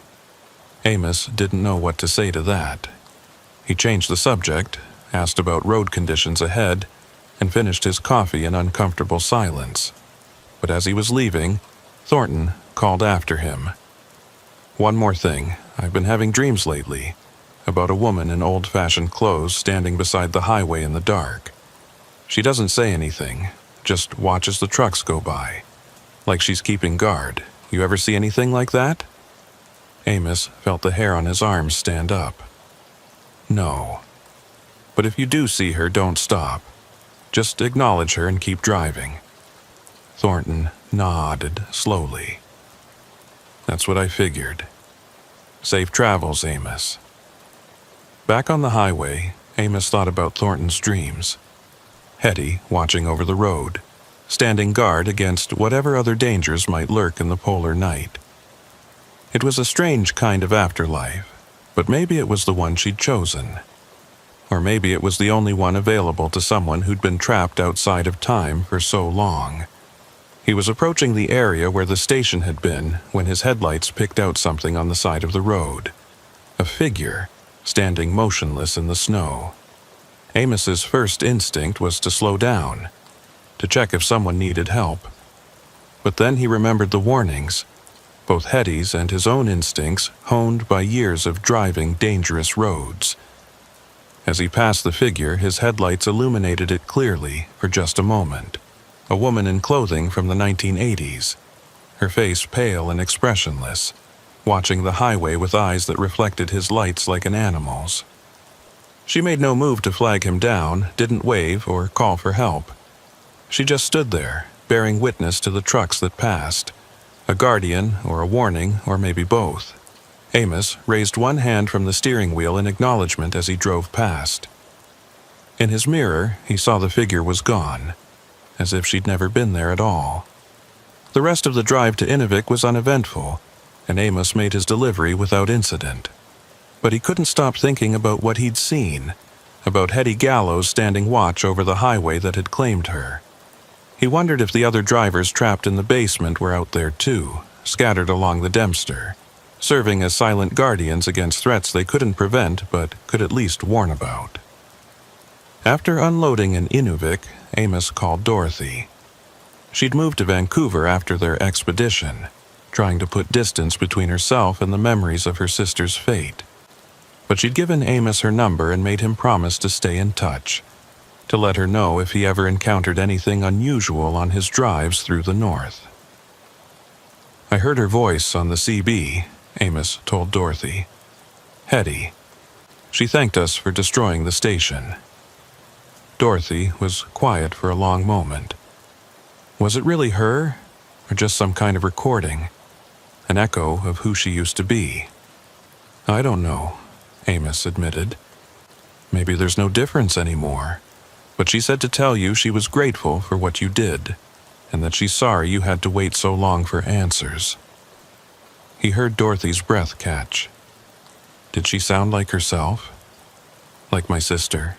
Amos didn't know what to say to that. He changed the subject, asked about road conditions ahead, and finished his coffee in uncomfortable silence. But as he was leaving, Thornton called after him. "One more thing, I've been having dreams lately, about a woman in old-fashioned clothes standing beside the highway in the dark. She doesn't say anything, just watches the trucks go by, like she's keeping guard. You ever see anything like that?" Amos felt the hair on his arms stand up. "No. But if you do see her, don't stop. Just acknowledge her and keep driving." Thornton nodded slowly. "That's what I figured. Safe travels, Amos." Back on the highway, Amos thought about Thornton's dreams. Hetty watching over the road, standing guard against whatever other dangers might lurk in the polar night. It was a strange kind of afterlife, but maybe it was the one she'd chosen. Or maybe it was the only one available to someone who'd been trapped outside of time for so long. He was approaching the area where the station had been when his headlights picked out something on the side of the road. A figure, standing motionless in the snow. Amos's first instinct was to slow down, to check if someone needed help. But then he remembered the warnings, both Hetty's and his own instincts honed by years of driving dangerous roads. As he passed the figure, his headlights illuminated it clearly for just a moment. A woman in clothing from the 1980s, her face pale and expressionless, watching the highway with eyes that reflected his lights like an animal's. She made no move to flag him down, didn't wave or call for help. She just stood there, bearing witness to the trucks that passed, a guardian or a warning or maybe both. Amos raised one hand from the steering wheel in acknowledgement as he drove past. In his mirror, he saw the figure was gone, as if she'd never been there at all. The rest of the drive to Inuvik was uneventful, and Amos made his delivery without incident. But he couldn't stop thinking about what he'd seen, about Hetty Gallows standing watch over the highway that had claimed her. He wondered if the other drivers trapped in the basement were out there too, scattered along the Dempster. serving as silent guardians against threats they couldn't prevent but could at least warn about. After unloading in Inuvik, Amos called Dorothy. She'd moved to Vancouver after their expedition, trying to put distance between herself and the memories of her sister's fate. But she'd given Amos her number and made him promise to stay in touch, to let her know if he ever encountered anything unusual on his drives through the north. "I heard her voice on the CB," Amos told Dorothy. "Hetty. She thanked us for destroying the station." Dorothy was quiet for a long moment. Was it really her, or just some kind of recording? An echo of who she used to be? "I don't know," Amos admitted. "Maybe there's no difference anymore. But she said to tell you she was grateful for what you did, and that she's sorry you had to wait so long for answers." He heard Dorothy's breath catch. Did she sound like herself? Like my sister?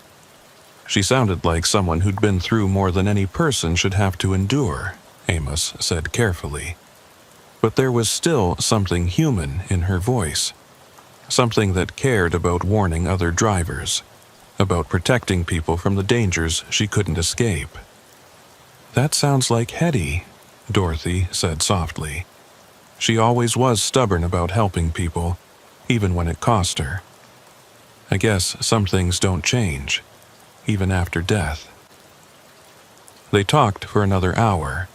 She sounded like someone who'd been through more than any person should have to endure, Amos said carefully. But there was still something human in her voice, something that cared about warning other drivers, about protecting people from the dangers she couldn't escape. "That sounds like Hetty," Dorothy said softly. "She always was stubborn about helping people, even when it cost her. I guess some things don't change, even after death." They talked for another hour,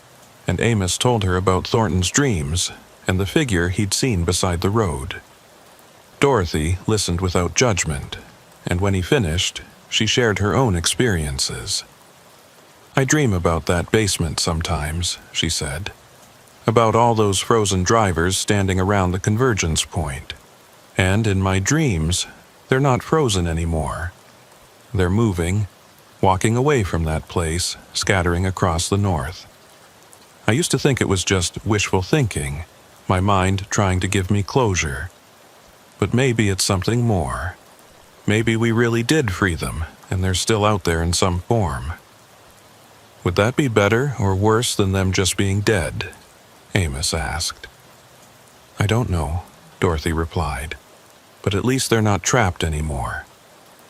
and Amos told her about Thornton's dreams and the figure he'd seen beside the road. Dorothy listened without judgment, and when he finished, she shared her own experiences. "I dream about that basement sometimes," she said. "About all those frozen drivers standing around the convergence point. And in my dreams, they're not frozen anymore. They're moving, walking away from that place, scattering across the north. I used to think it was just wishful thinking, my mind trying to give me closure. But maybe it's something more. Maybe we really did free them, and they're still out there in some form." "Would that be better or worse than them just being dead?" Amos asked. "I don't know," Dorothy replied. "But at least they're not trapped anymore.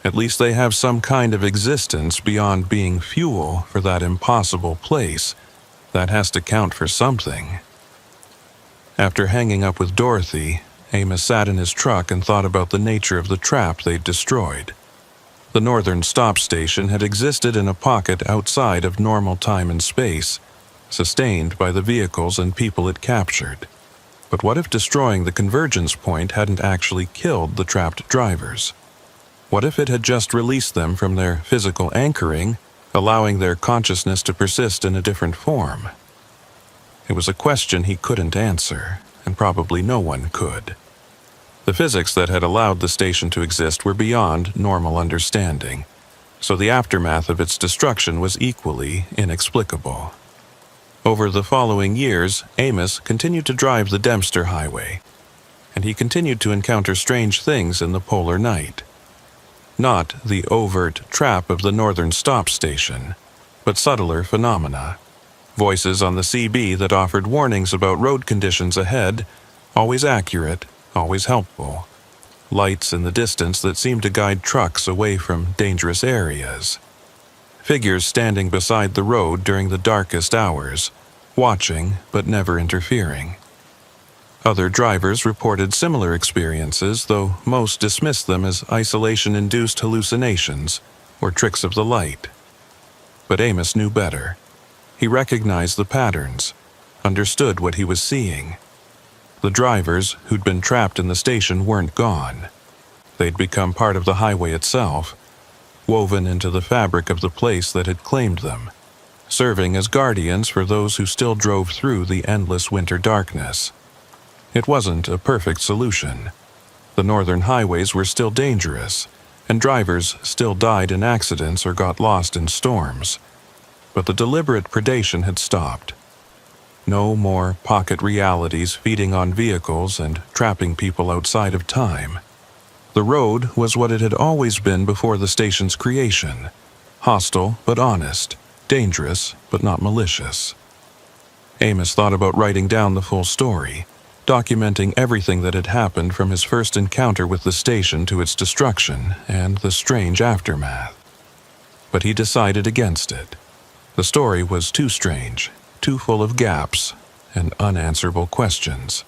At least they have some kind of existence beyond being fuel for that impossible place. That has to count for something." After hanging up with Dorothy, Amos sat in his truck and thought about the nature of the trap they'd destroyed. The northern stop station had existed in a pocket outside of normal time and space, sustained by the vehicles and people it captured. But what if destroying the convergence point hadn't actually killed the trapped drivers? What if it had just released them from their physical anchoring, allowing their consciousness to persist in a different form? It was a question he couldn't answer, and probably no one could. The physics that had allowed the station to exist were beyond normal understanding, so the aftermath of its destruction was equally inexplicable. Over the following years, Amos continued to drive the Dempster Highway, and he continued to encounter strange things in the polar night. Not the overt trap of the northern stop station, but subtler phenomena. Voices on the CB that offered warnings about road conditions ahead, always accurate, always helpful. Lights in the distance that seemed to guide trucks away from dangerous areas. Figures standing beside the road during the darkest hours, watching but never interfering. Other drivers reported similar experiences, though most dismissed them as isolation-induced hallucinations or tricks of the light. But Amos knew better. He recognized the patterns, understood what he was seeing. The drivers who'd been trapped in the station weren't gone. They'd become part of the highway itself, woven into the fabric of the place that had claimed them, serving as guardians for those who still drove through the endless winter darkness. It wasn't a perfect solution. The northern highways were still dangerous, and drivers still died in accidents or got lost in storms. But the deliberate predation had stopped. No more pocket realities feeding on vehicles and trapping people outside of time. The road was what it had always been before the station's creation. Hostile but honest, dangerous but not malicious. Amos thought about writing down the full story, documenting everything that had happened from his first encounter with the station to its destruction and the strange aftermath. But he decided against it. The story was too strange, too full of gaps and unanswerable questions.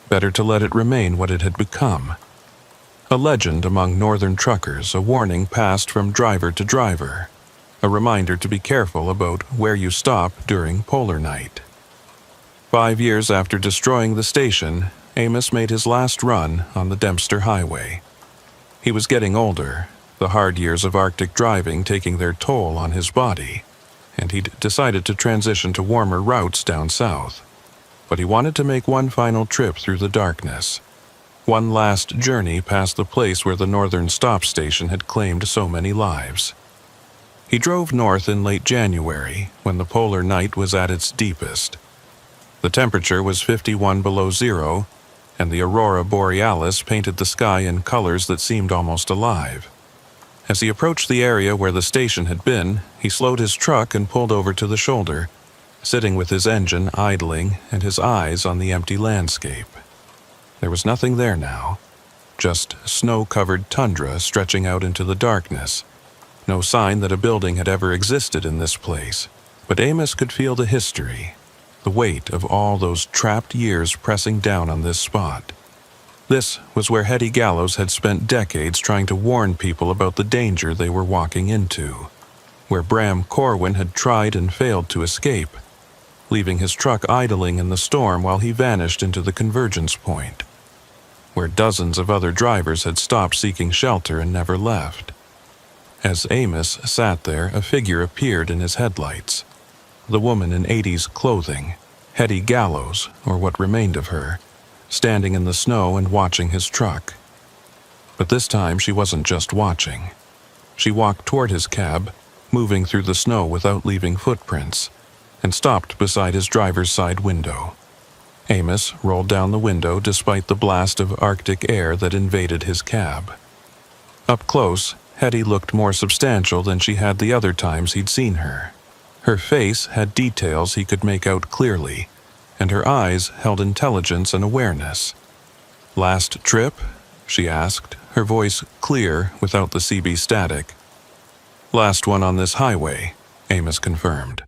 Better to let it remain what it had become. A legend among northern truckers, a warning passed from driver to driver, a reminder to be careful about where you stop during polar night. 5 years after destroying the station, Amos made his last run on the Dempster Highway. He was getting older, the hard years of Arctic driving taking their toll on his body, and he'd decided to transition to warmer routes down south. But he wanted to make one final trip through the darkness. One last journey past the place where the northern stop station had claimed so many lives. He drove north in late January, when the polar night was at its deepest. The temperature was 51 below zero, and the aurora borealis painted the sky in colors that seemed almost alive. As he approached the area where the station had been, he slowed his truck and pulled over to the shoulder, sitting with his engine idling and his eyes on the empty landscape. There was nothing there now, just snow-covered tundra stretching out into the darkness. No sign that a building had ever existed in this place, but Amos could feel the history, the weight of all those trapped years pressing down on this spot. This was where Hetty Gallows had spent decades trying to warn people about the danger they were walking into, where Bram Corwin had tried and failed to escape, leaving his truck idling in the storm while he vanished into the convergence point, where dozens of other drivers had stopped seeking shelter and never left. As Amos sat there, a figure appeared in his headlights. The woman in 80s clothing, Hetty Gallows, or what remained of her, standing in the snow and watching his truck. But this time she wasn't just watching. She walked toward his cab, moving through the snow without leaving footprints, and stopped beside his driver's side window. Amos rolled down the window despite the blast of Arctic air that invaded his cab. Up close, Hetty looked more substantial than she had the other times he'd seen her. Her face had details he could make out clearly, and her eyes held intelligence and awareness. "Last trip?" she asked, her voice clear without the CB static. "Last one on this highway," Amos confirmed.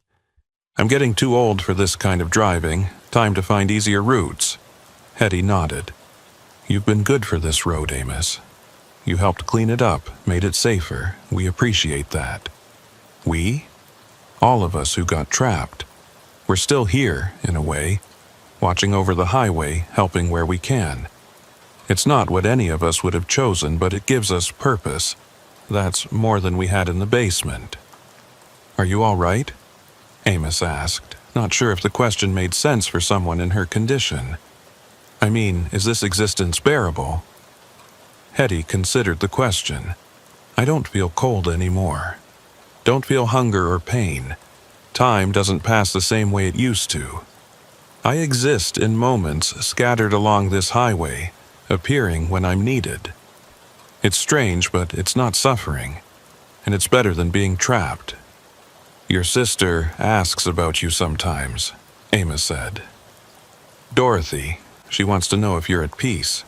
"I'm getting too old for this kind of driving. Time to find easier routes." Hetty nodded. "You've been good for this road, Amos. You helped clean it up, made it safer. We appreciate that." "We?" "All of us who got trapped. We're still here, in a way, watching over the highway, helping where we can. It's not what any of us would have chosen, but it gives us purpose. That's more than we had in the basement." "Are you all right?" Amos asked, not sure if the question made sense for someone in her condition. "I mean, is this existence bearable?" Hetty considered the question. "I don't feel cold anymore. Don't feel hunger or pain. Time doesn't pass the same way it used to. I exist in moments scattered along this highway, appearing when I'm needed. It's strange, but it's not suffering, and it's better than being trapped." "Your sister asks about you sometimes," Amos said. "Dorothy, she wants to know if you're at peace."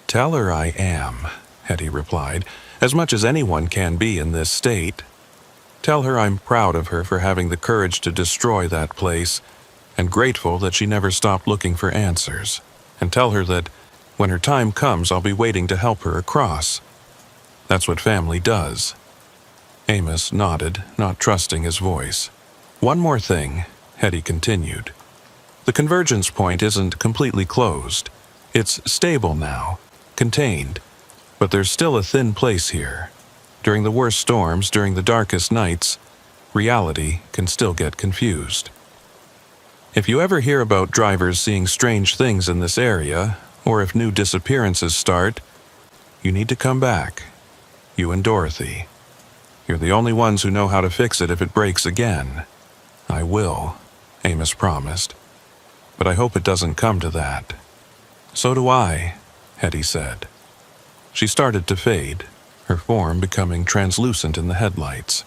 "Tell her I am," Hetty replied, "as much as anyone can be in this state. Tell her I'm proud of her for having the courage to destroy that place, and grateful that she never stopped looking for answers. And tell her that when her time comes, I'll be waiting to help her across. That's what family does." Amos nodded, not trusting his voice. "One more thing," Hetty continued. "The convergence point isn't completely closed. It's stable now, contained, but there's still a thin place here. During the worst storms, during the darkest nights, reality can still get confused. If you ever hear about drivers seeing strange things in this area, or if new disappearances start, you need to come back. You and Dorothy. You're the only ones who know how to fix it if it breaks again." "I will," Amos promised. "But I hope it doesn't come to that." "So do I," Hetty said. She started to fade, her form becoming translucent in the headlights.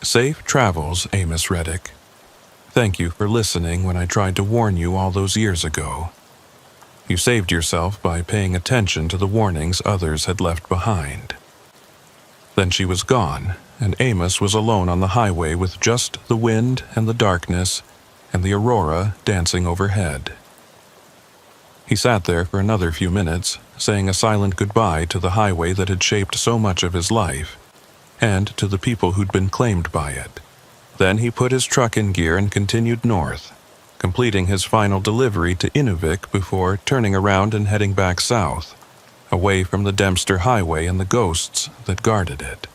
"Safe travels, Amos Reddick. Thank you for listening when I tried to warn you all those years ago." You saved yourself by paying attention to the warnings others had left behind. Then she was gone, and Amos was alone on the highway with just the wind and the darkness and the aurora dancing overhead. He sat there for another few minutes, saying a silent goodbye to the highway that had shaped so much of his life, and to the people who'd been claimed by it. Then he put his truck in gear and continued north, completing his final delivery to Inuvik before turning around and heading back south, away from the Dempster Highway and the ghosts that guarded it.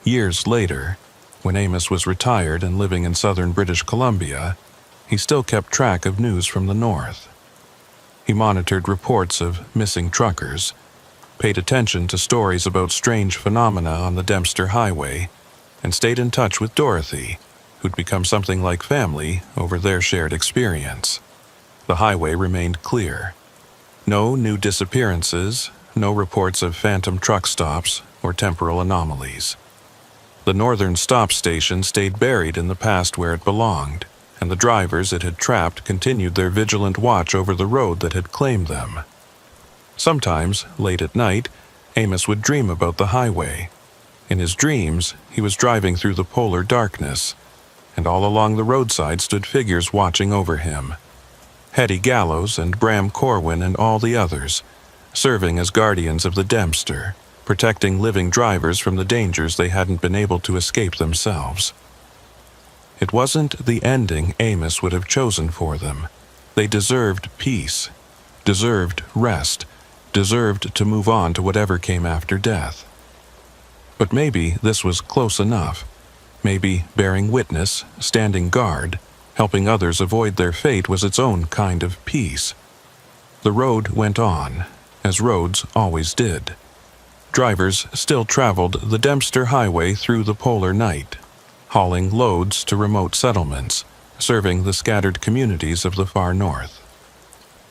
Years later, when Amos was retired and living in southern British Columbia, he still kept track of news from the north. He monitored reports of missing truckers, paid attention to stories about strange phenomena on the Dempster Highway, and stayed in touch with Dorothy, who'd become something like family over their shared experience. The highway remained clear. No new disappearances, no reports of phantom truck stops or temporal anomalies. The northern stop station stayed buried in the past where it belonged, and the drivers it had trapped continued their vigilant watch over the road that had claimed them. Sometimes, late at night, Amos would dream about the highway. In his dreams, he was driving through the polar darkness, and all along the roadside stood figures watching over him. Hetty Gallows and Bram Corwin and all the others, serving as guardians of the Dempster, protecting living drivers from the dangers they hadn't been able to escape themselves. It wasn't the ending Amos would have chosen for them. They deserved peace, deserved rest, deserved to move on to whatever came after death. But maybe this was close enough. Maybe bearing witness, standing guard, helping others avoid their fate was its own kind of peace. The road went on, as roads always did. Drivers still traveled the Dempster Highway through the polar night, hauling loads to remote settlements, serving the scattered communities of the far north.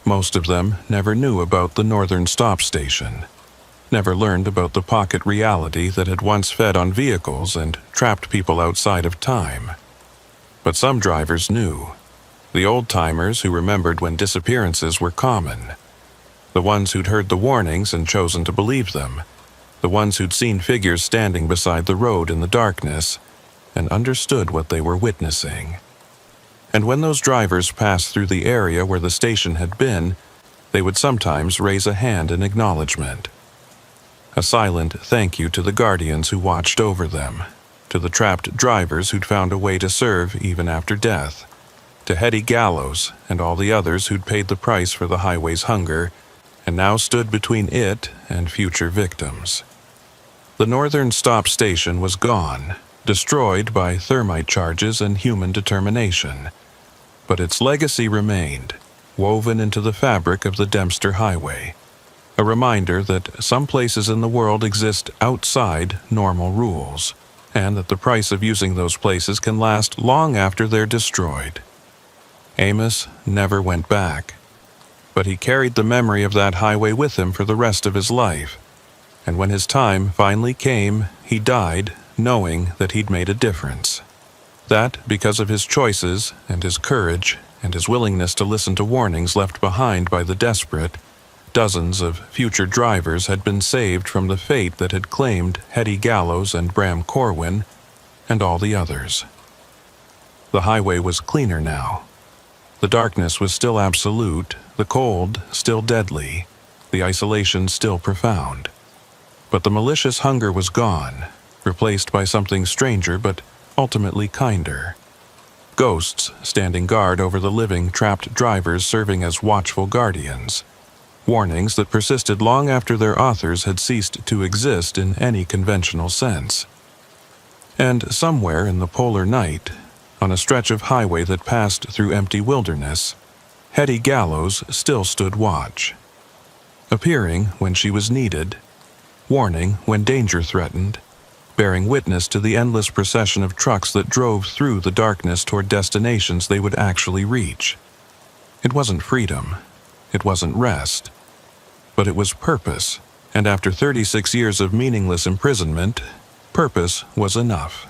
Most of them never knew about the northern stop station, never learned about the pocket reality that had once fed on vehicles and trapped people outside of time. But some drivers knew. The old-timers who remembered when disappearances were common. The ones who'd heard the warnings and chosen to believe them. The ones who'd seen figures standing beside the road in the darkness and understood what they were witnessing. And when those drivers passed through the area where the station had been, they would sometimes raise a hand in acknowledgement. A silent thank you to the guardians who watched over them, to the trapped drivers who'd found a way to serve even after death, to Hetty Gallows and all the others who'd paid the price for the highway's hunger and now stood between it and future victims. The northern stop station was gone, destroyed by thermite charges and human determination. But its legacy remained, woven into the fabric of the Dempster Highway, a reminder that some places in the world exist outside normal rules, and that the price of using those places can last long after they're destroyed. Amos never went back, but he carried the memory of that highway with him for the rest of his life, and when his time finally came, he died knowing that he'd made a difference. That, because of his choices and his courage and his willingness to listen to warnings left behind by the desperate, dozens of future drivers had been saved from the fate that had claimed Hetty Gallows and Bram Corwin and all the others. The highway was cleaner now. The darkness was still absolute, the cold still deadly, the isolation still profound. But the malicious hunger was gone, replaced by something stranger but ultimately kinder. Ghosts standing guard over the living, trapped drivers serving as watchful guardians. Warnings that persisted long after their authors had ceased to exist in any conventional sense. And somewhere in the polar night, on a stretch of highway that passed through empty wilderness, Hetty Gallows still stood watch, appearing when she was needed, warning when danger threatened, bearing witness to the endless procession of trucks that drove through the darkness toward destinations they would actually reach. It wasn't freedom, it wasn't rest, but it was purpose, and after 36 years of meaningless imprisonment, purpose was enough.